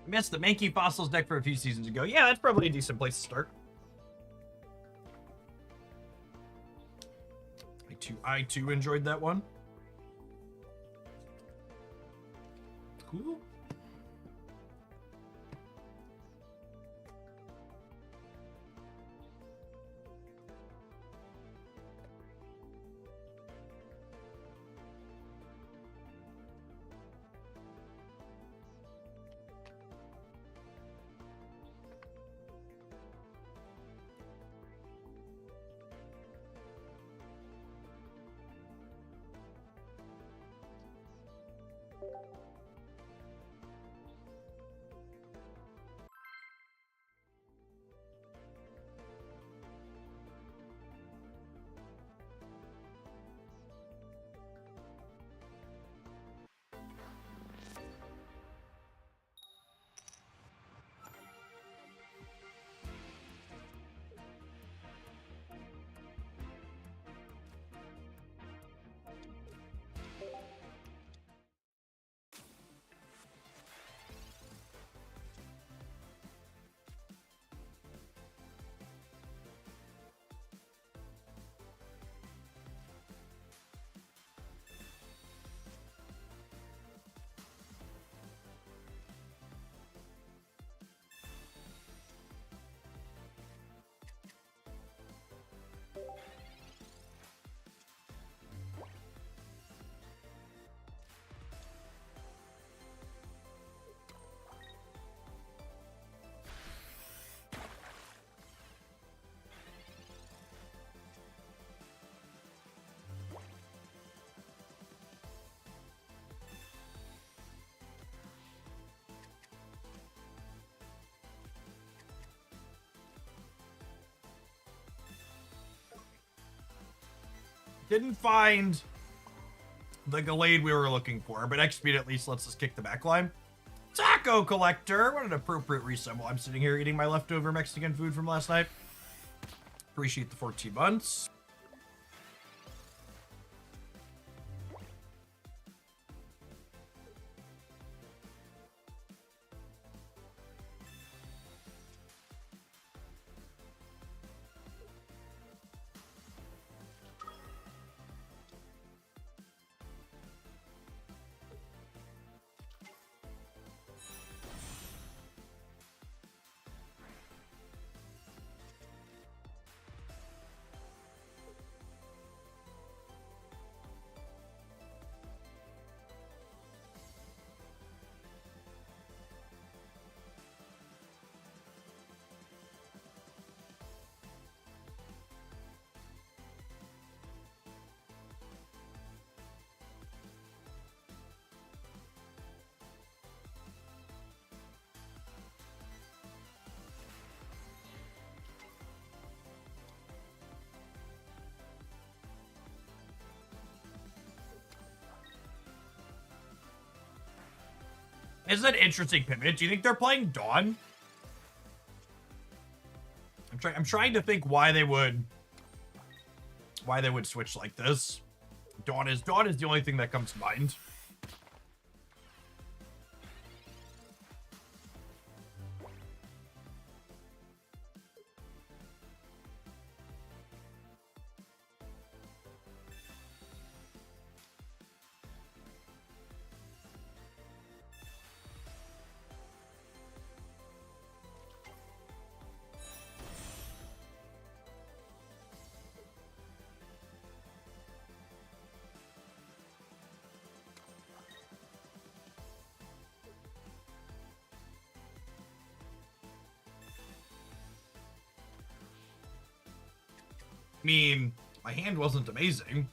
Missed the Mankey Fossils deck for a few seasons ago. Yeah, that's probably a decent place to start. I too enjoyed that one. Cool. Didn't find the Gallade we were looking for, but XP at least lets us kick the back line. Taco Collector! What an appropriate reassemble. I'm sitting here eating my leftover Mexican food from last night. Appreciate the 14 months. It's an interesting pivot. Do you think they're playing Dawn? I'm trying to think why they would switch like this. Dawn is the only thing that comes to mind. I mean, my hand wasn't amazing.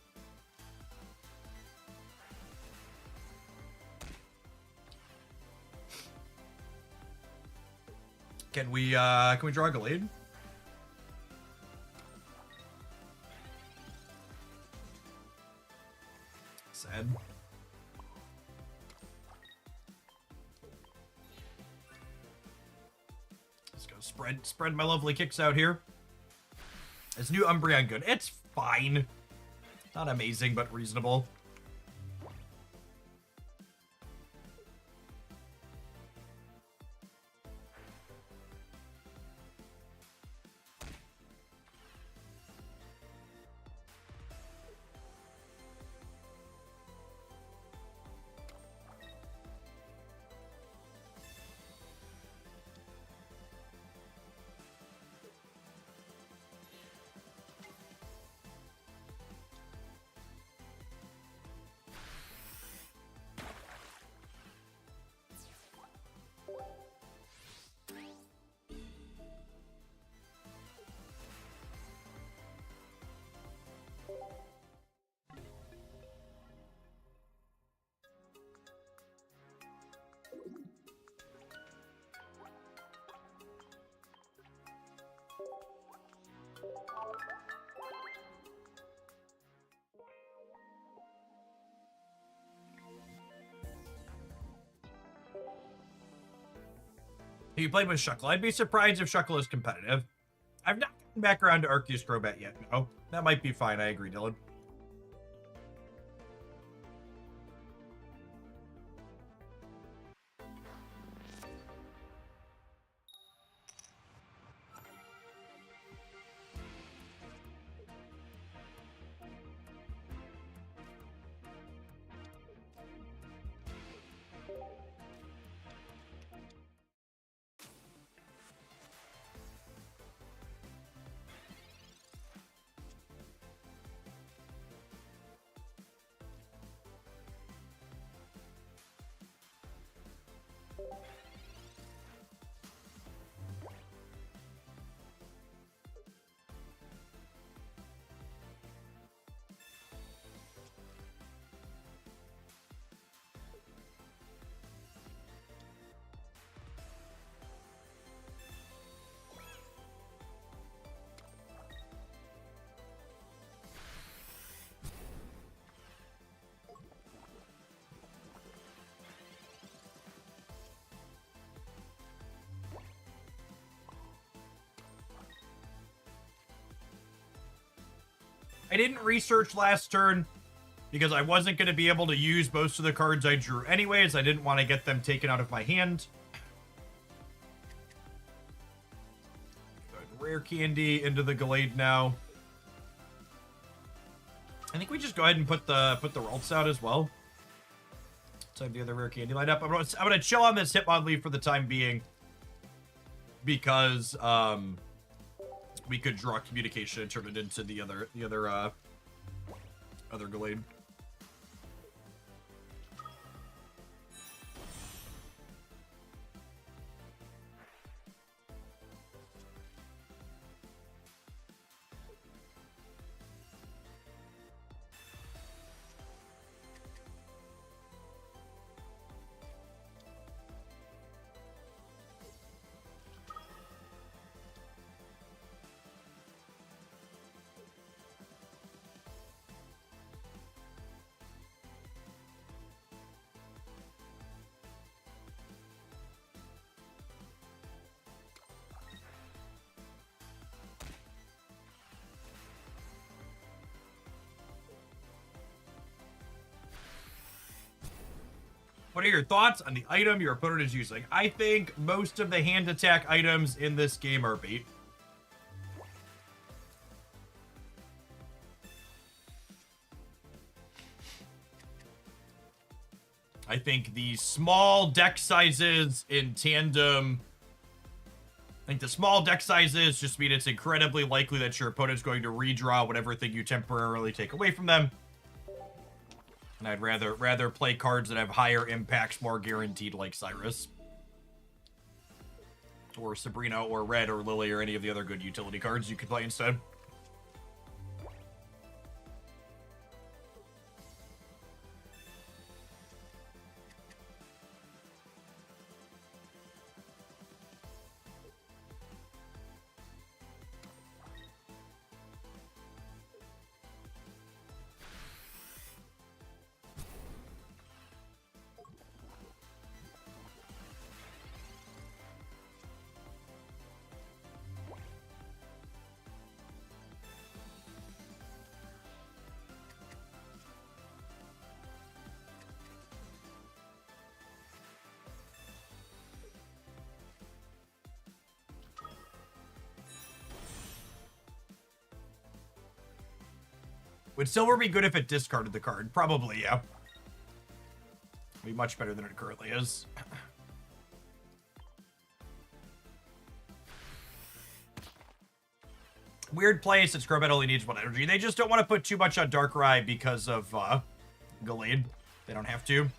Can we draw a Gallade? Sad. Let's go spread my lovely kicks out here. Is new Umbreon good? It's fine. Not amazing, but reasonable. You played with Shuckle. I'd be surprised if Shuckle is competitive. I've not gotten back around to Arceus Crobat yet. No, that might be fine. I agree, Dylan. I didn't research last turn because I wasn't going to be able to use most of the cards I drew anyways. I didn't want to get them taken out of my hand. Rare candy into the Gallade now. I think we just go ahead and put the Ralts out as well. Let's have the other rare candy lined up. I'm gonna chill on this Hitmon leaf for the time being because we could draw communication and turn it into the other Gallade. What are your thoughts on the item your opponent is using? I think most of the hand attack items in this game are bait. I think the small deck sizes in tandem... I think the small deck sizes just mean it's incredibly likely that your opponent's going to redraw whatever thing you temporarily take away from them. And I'd rather play cards that have higher impacts, more guaranteed, like Cyrus. Or Sabrina, or Red, or Lily, or any of the other good utility cards you could play instead. Would silver be good if it discarded the card? Probably, yeah. Be much better than it currently is. Weird play since Crobat only needs 1 energy. They just don't want to put too much on Darkrai because of Gallade. They don't have to.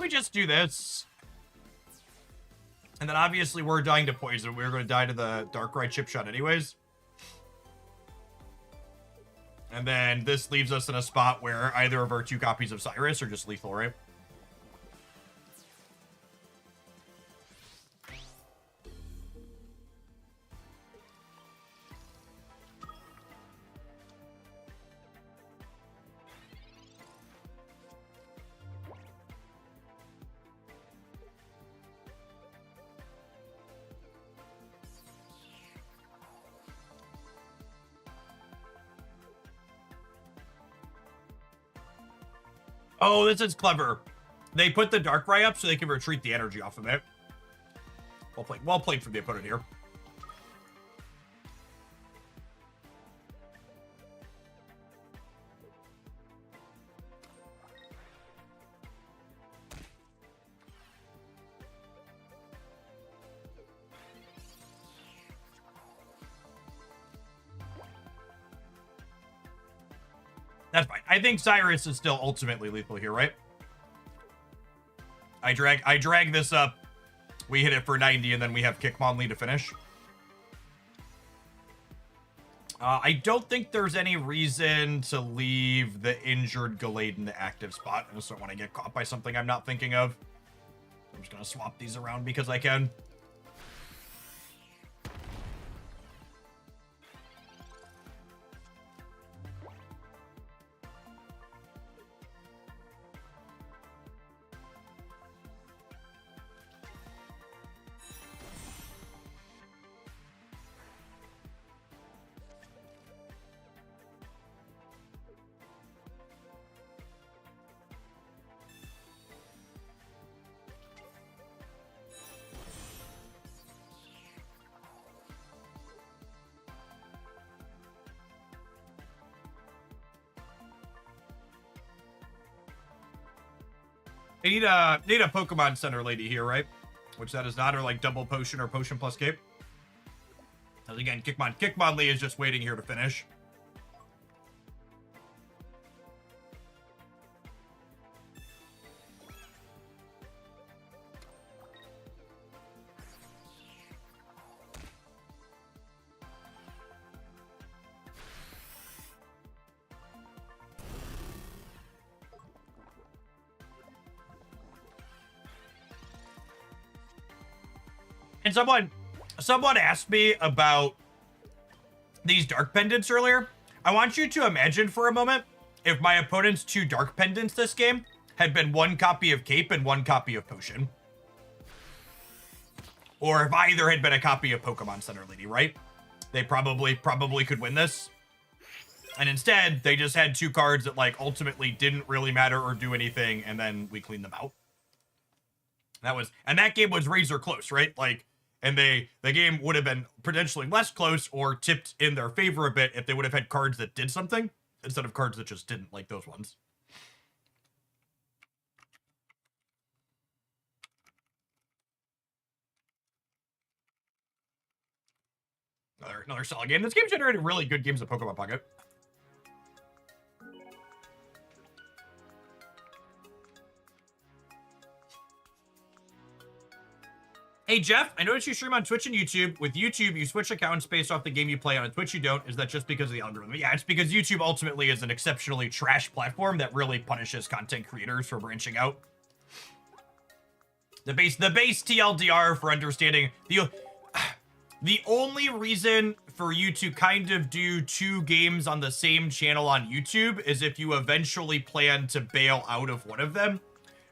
we just do this? And then obviously we're dying to poison. We're going to die to the Darkrai chip shot anyways. And then this leaves us in a spot where either of our 2 copies of Cyrus are just lethal, right? Oh, this is clever. They put the Darkrai up so they can retreat the energy off of it. Well played from the opponent here. That's fine. I think Cyrus is still ultimately lethal here, right? I drag this up. We hit it for 90, and then we have Hitmontop to finish. I don't think there's any reason to leave the injured Gallade in the active spot. I just don't want to get caught by something I'm not thinking of. I'm just going to swap these around because I can. I need a Pokemon Center lady here, right? Which that is not, or like double potion or potion plus cape. As again, Hitmontop is just waiting here to finish. And someone asked me about these dark pendants earlier. I want you to imagine for a moment if my opponent's 2 dark pendants this game had been 1 copy of cape and 1 copy of potion. Or if either had been a copy of Pokemon Center Lady, right? They probably could win this. And instead, they just had 2 cards that like ultimately didn't really matter or do anything, and then we cleaned them out. And that game was razor close, right? Like, and the game would have been potentially less close or tipped in their favor a bit if they would have had cards that did something instead of cards that just didn't, like those ones. Another solid game. This game generated really good games of Pokemon Pocket. Hey, Jeff, I noticed you stream on Twitch and YouTube. With YouTube, you switch accounts based off the game you play. On Twitch, you don't. Is that just because of the algorithm? Yeah, it's because YouTube ultimately is an exceptionally trash platform that really punishes content creators for branching out. The base TLDR for understanding the only reason for you to kind of do 2 games on the same channel on YouTube is if you eventually plan to bail out of one of them.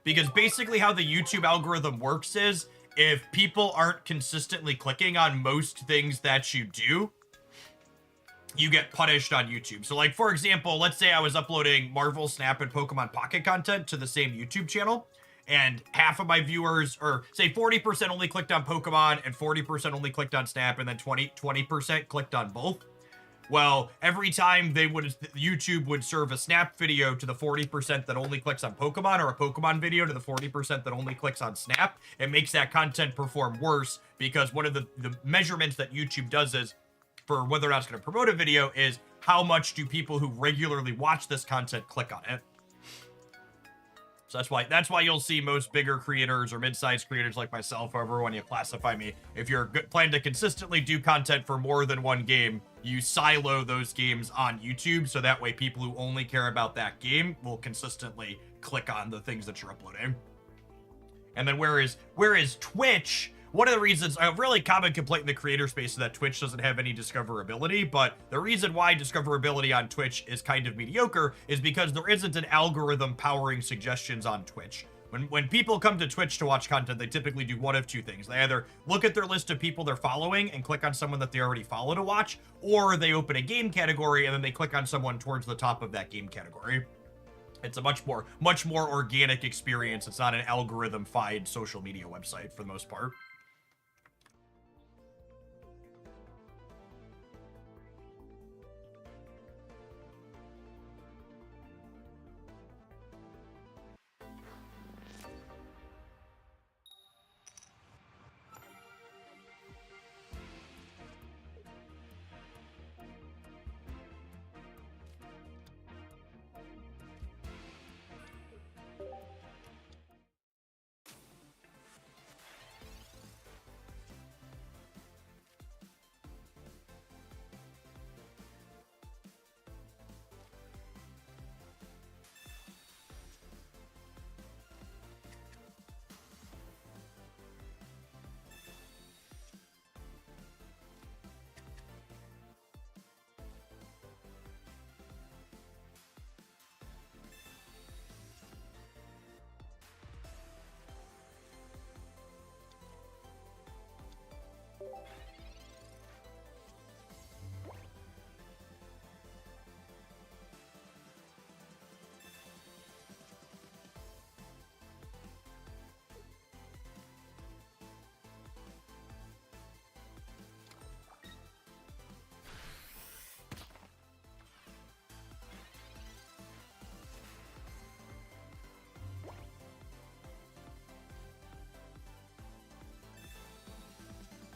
Because basically how the YouTube algorithm works is if people aren't consistently clicking on most things that you do, you get punished on YouTube. So like, for example, let's say I was uploading Marvel Snap and Pokemon Pocket content to the same YouTube channel, and half of my viewers, or say 40% only clicked on Pokemon and 40% only clicked on Snap, and then 20% clicked on both. Well, every time YouTube would serve a Snap video to the 40% that only clicks on Pokemon, or a Pokemon video to the 40% that only clicks on Snap, it makes that content perform worse, because one of the measurements that YouTube does is, for whether or not it's going to promote a video, is how much do people who regularly watch this content click on it. So that's why you'll see most bigger creators or mid-sized creators like myself, however one you classify me, if you're planning to consistently do content for more than one game, you silo those games on YouTube, so that way people who only care about that game will consistently click on the things that you're uploading. And then whereas Twitch, one of the reasons, a really common complaint in the creator space is that Twitch doesn't have any discoverability, but the reason why discoverability on Twitch is kind of mediocre is because there isn't an algorithm powering suggestions on Twitch. When people come to Twitch to watch content, they typically do one of two things. They either look at their list of people they're following and click on someone that they already follow to watch, or they open a game category and then they click on someone towards the top of that game category. It's a much more organic experience. It's not an algorithm-fied social media website for the most part.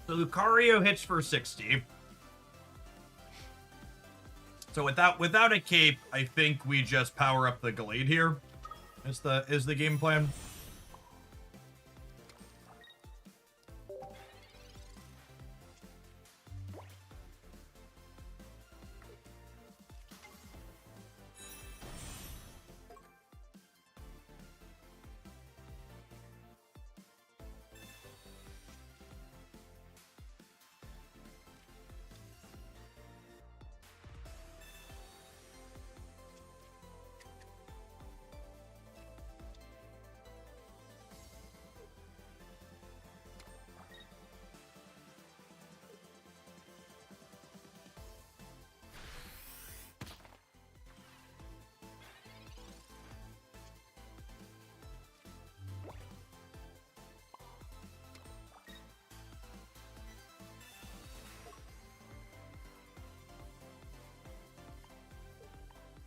So Lucario hits for 60. So without a cape, I think we just power up the Gallade here. Is the game plan.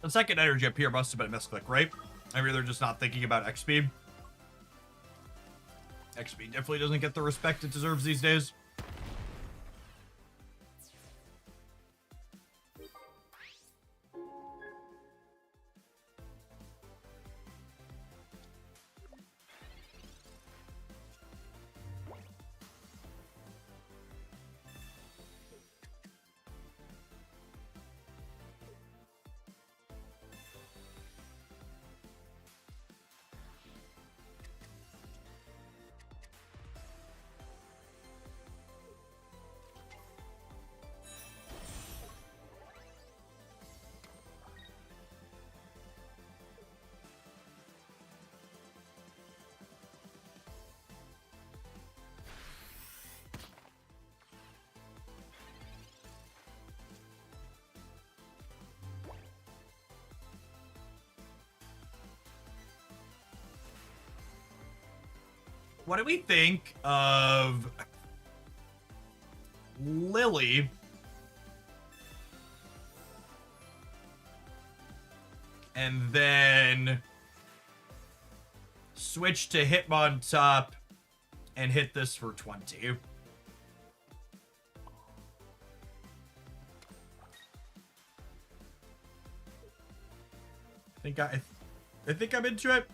The second energy up here must have been a misclick, right? I mean, they're just not thinking about X-Speed. X-Speed definitely doesn't get the respect it deserves these days. What do we think of Lily and then switch to Hitmontop and hit this for 20? I think I'm into it.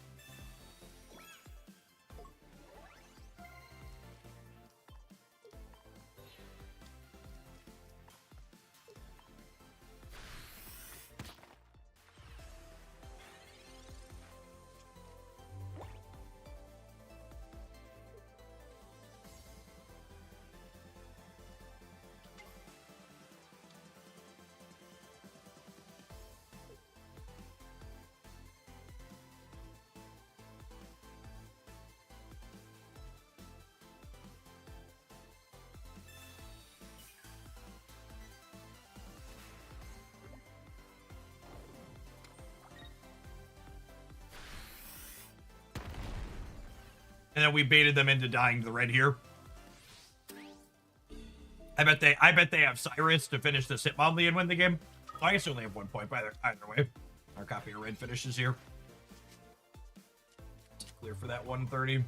And then we baited them into dying to the red here. I bet they have Cyrus to finish this Hitmonlee and win the game. I guess they only have 1 point, but either way. Our copy of red finishes here. Clear for that 130.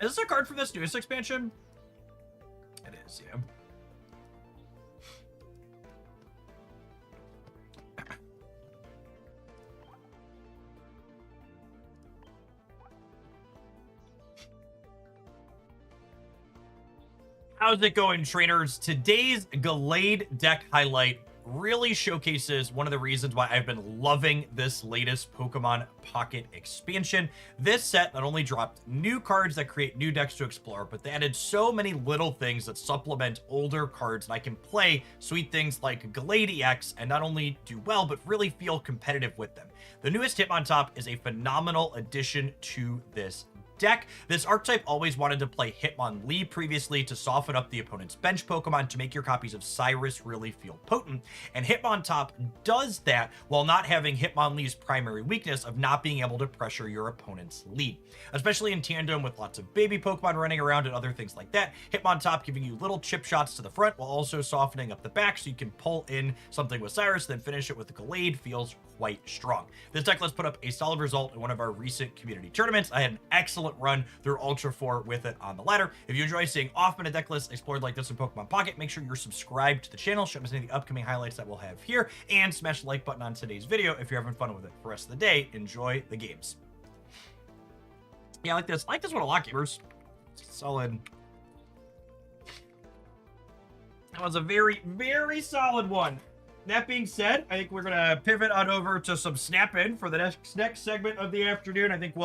Is this a card from this newest expansion? It is, yeah. How's it going, trainers? Today's Gallade deck highlight really showcases one of the reasons why I've been loving this latest Pokemon Pocket expansion. This set not only dropped new cards that create new decks to explore, but they added so many little things that supplement older cards, and I can play sweet things like Gallade EX and not only do well, but really feel competitive with them. The newest Hitmontop is a phenomenal addition to this deck. This archetype always wanted to play Hitmonlee previously to soften up the opponent's bench Pokemon to make your copies of Cyrus really feel potent, and Hitmontop does that while not having Hitmonlee's primary weakness of not being able to pressure your opponent's lead. Especially in tandem with lots of baby Pokemon running around and other things like that, Hitmontop giving you little chip shots to the front while also softening up the back so you can pull in something with Cyrus, then finish it with the Gallade feels quite strong. This deck list put up a solid result in one of our recent community tournaments. I had an excellent run through Ultra 4 with it on the ladder. If you enjoy seeing off-minute deck lists explored like this in Pokemon Pocket, make sure you're subscribed to the channel, show us any of the upcoming highlights that we'll have here, and smash the like button on today's video if you're having fun with it. For the rest of the day, enjoy the games. Yeah, I like this. I like this one a lot, gamers. Solid. That was a very, very solid one. That being said, I think we're going to pivot on over to some snap-in for the next segment of the afternoon. I think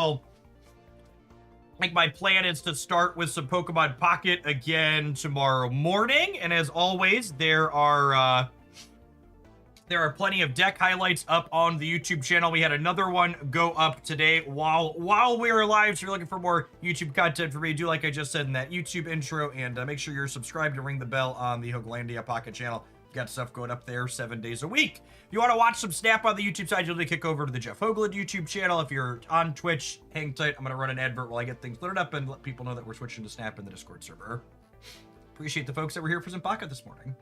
my plan is to start with some Pokemon Pocket again tomorrow morning. And as always, there are plenty of deck highlights up on the YouTube channel. We had another one go up today while we were live. So if you're looking for more YouTube content from me, do like I just said in that YouTube intro, and make sure you're subscribed and ring the bell on the Hoaglandia Pocket channel. Got stuff going up there 7 days a week. If you want to watch some Snap on the YouTube side, you'll need to kick over to the Jeff Hoagland YouTube channel. If you're on Twitch, hang tight. I'm going to run an advert while I get things loaded up and let people know that we're switching to Snap in the Discord server. Appreciate the folks that were here for some Pocket this morning.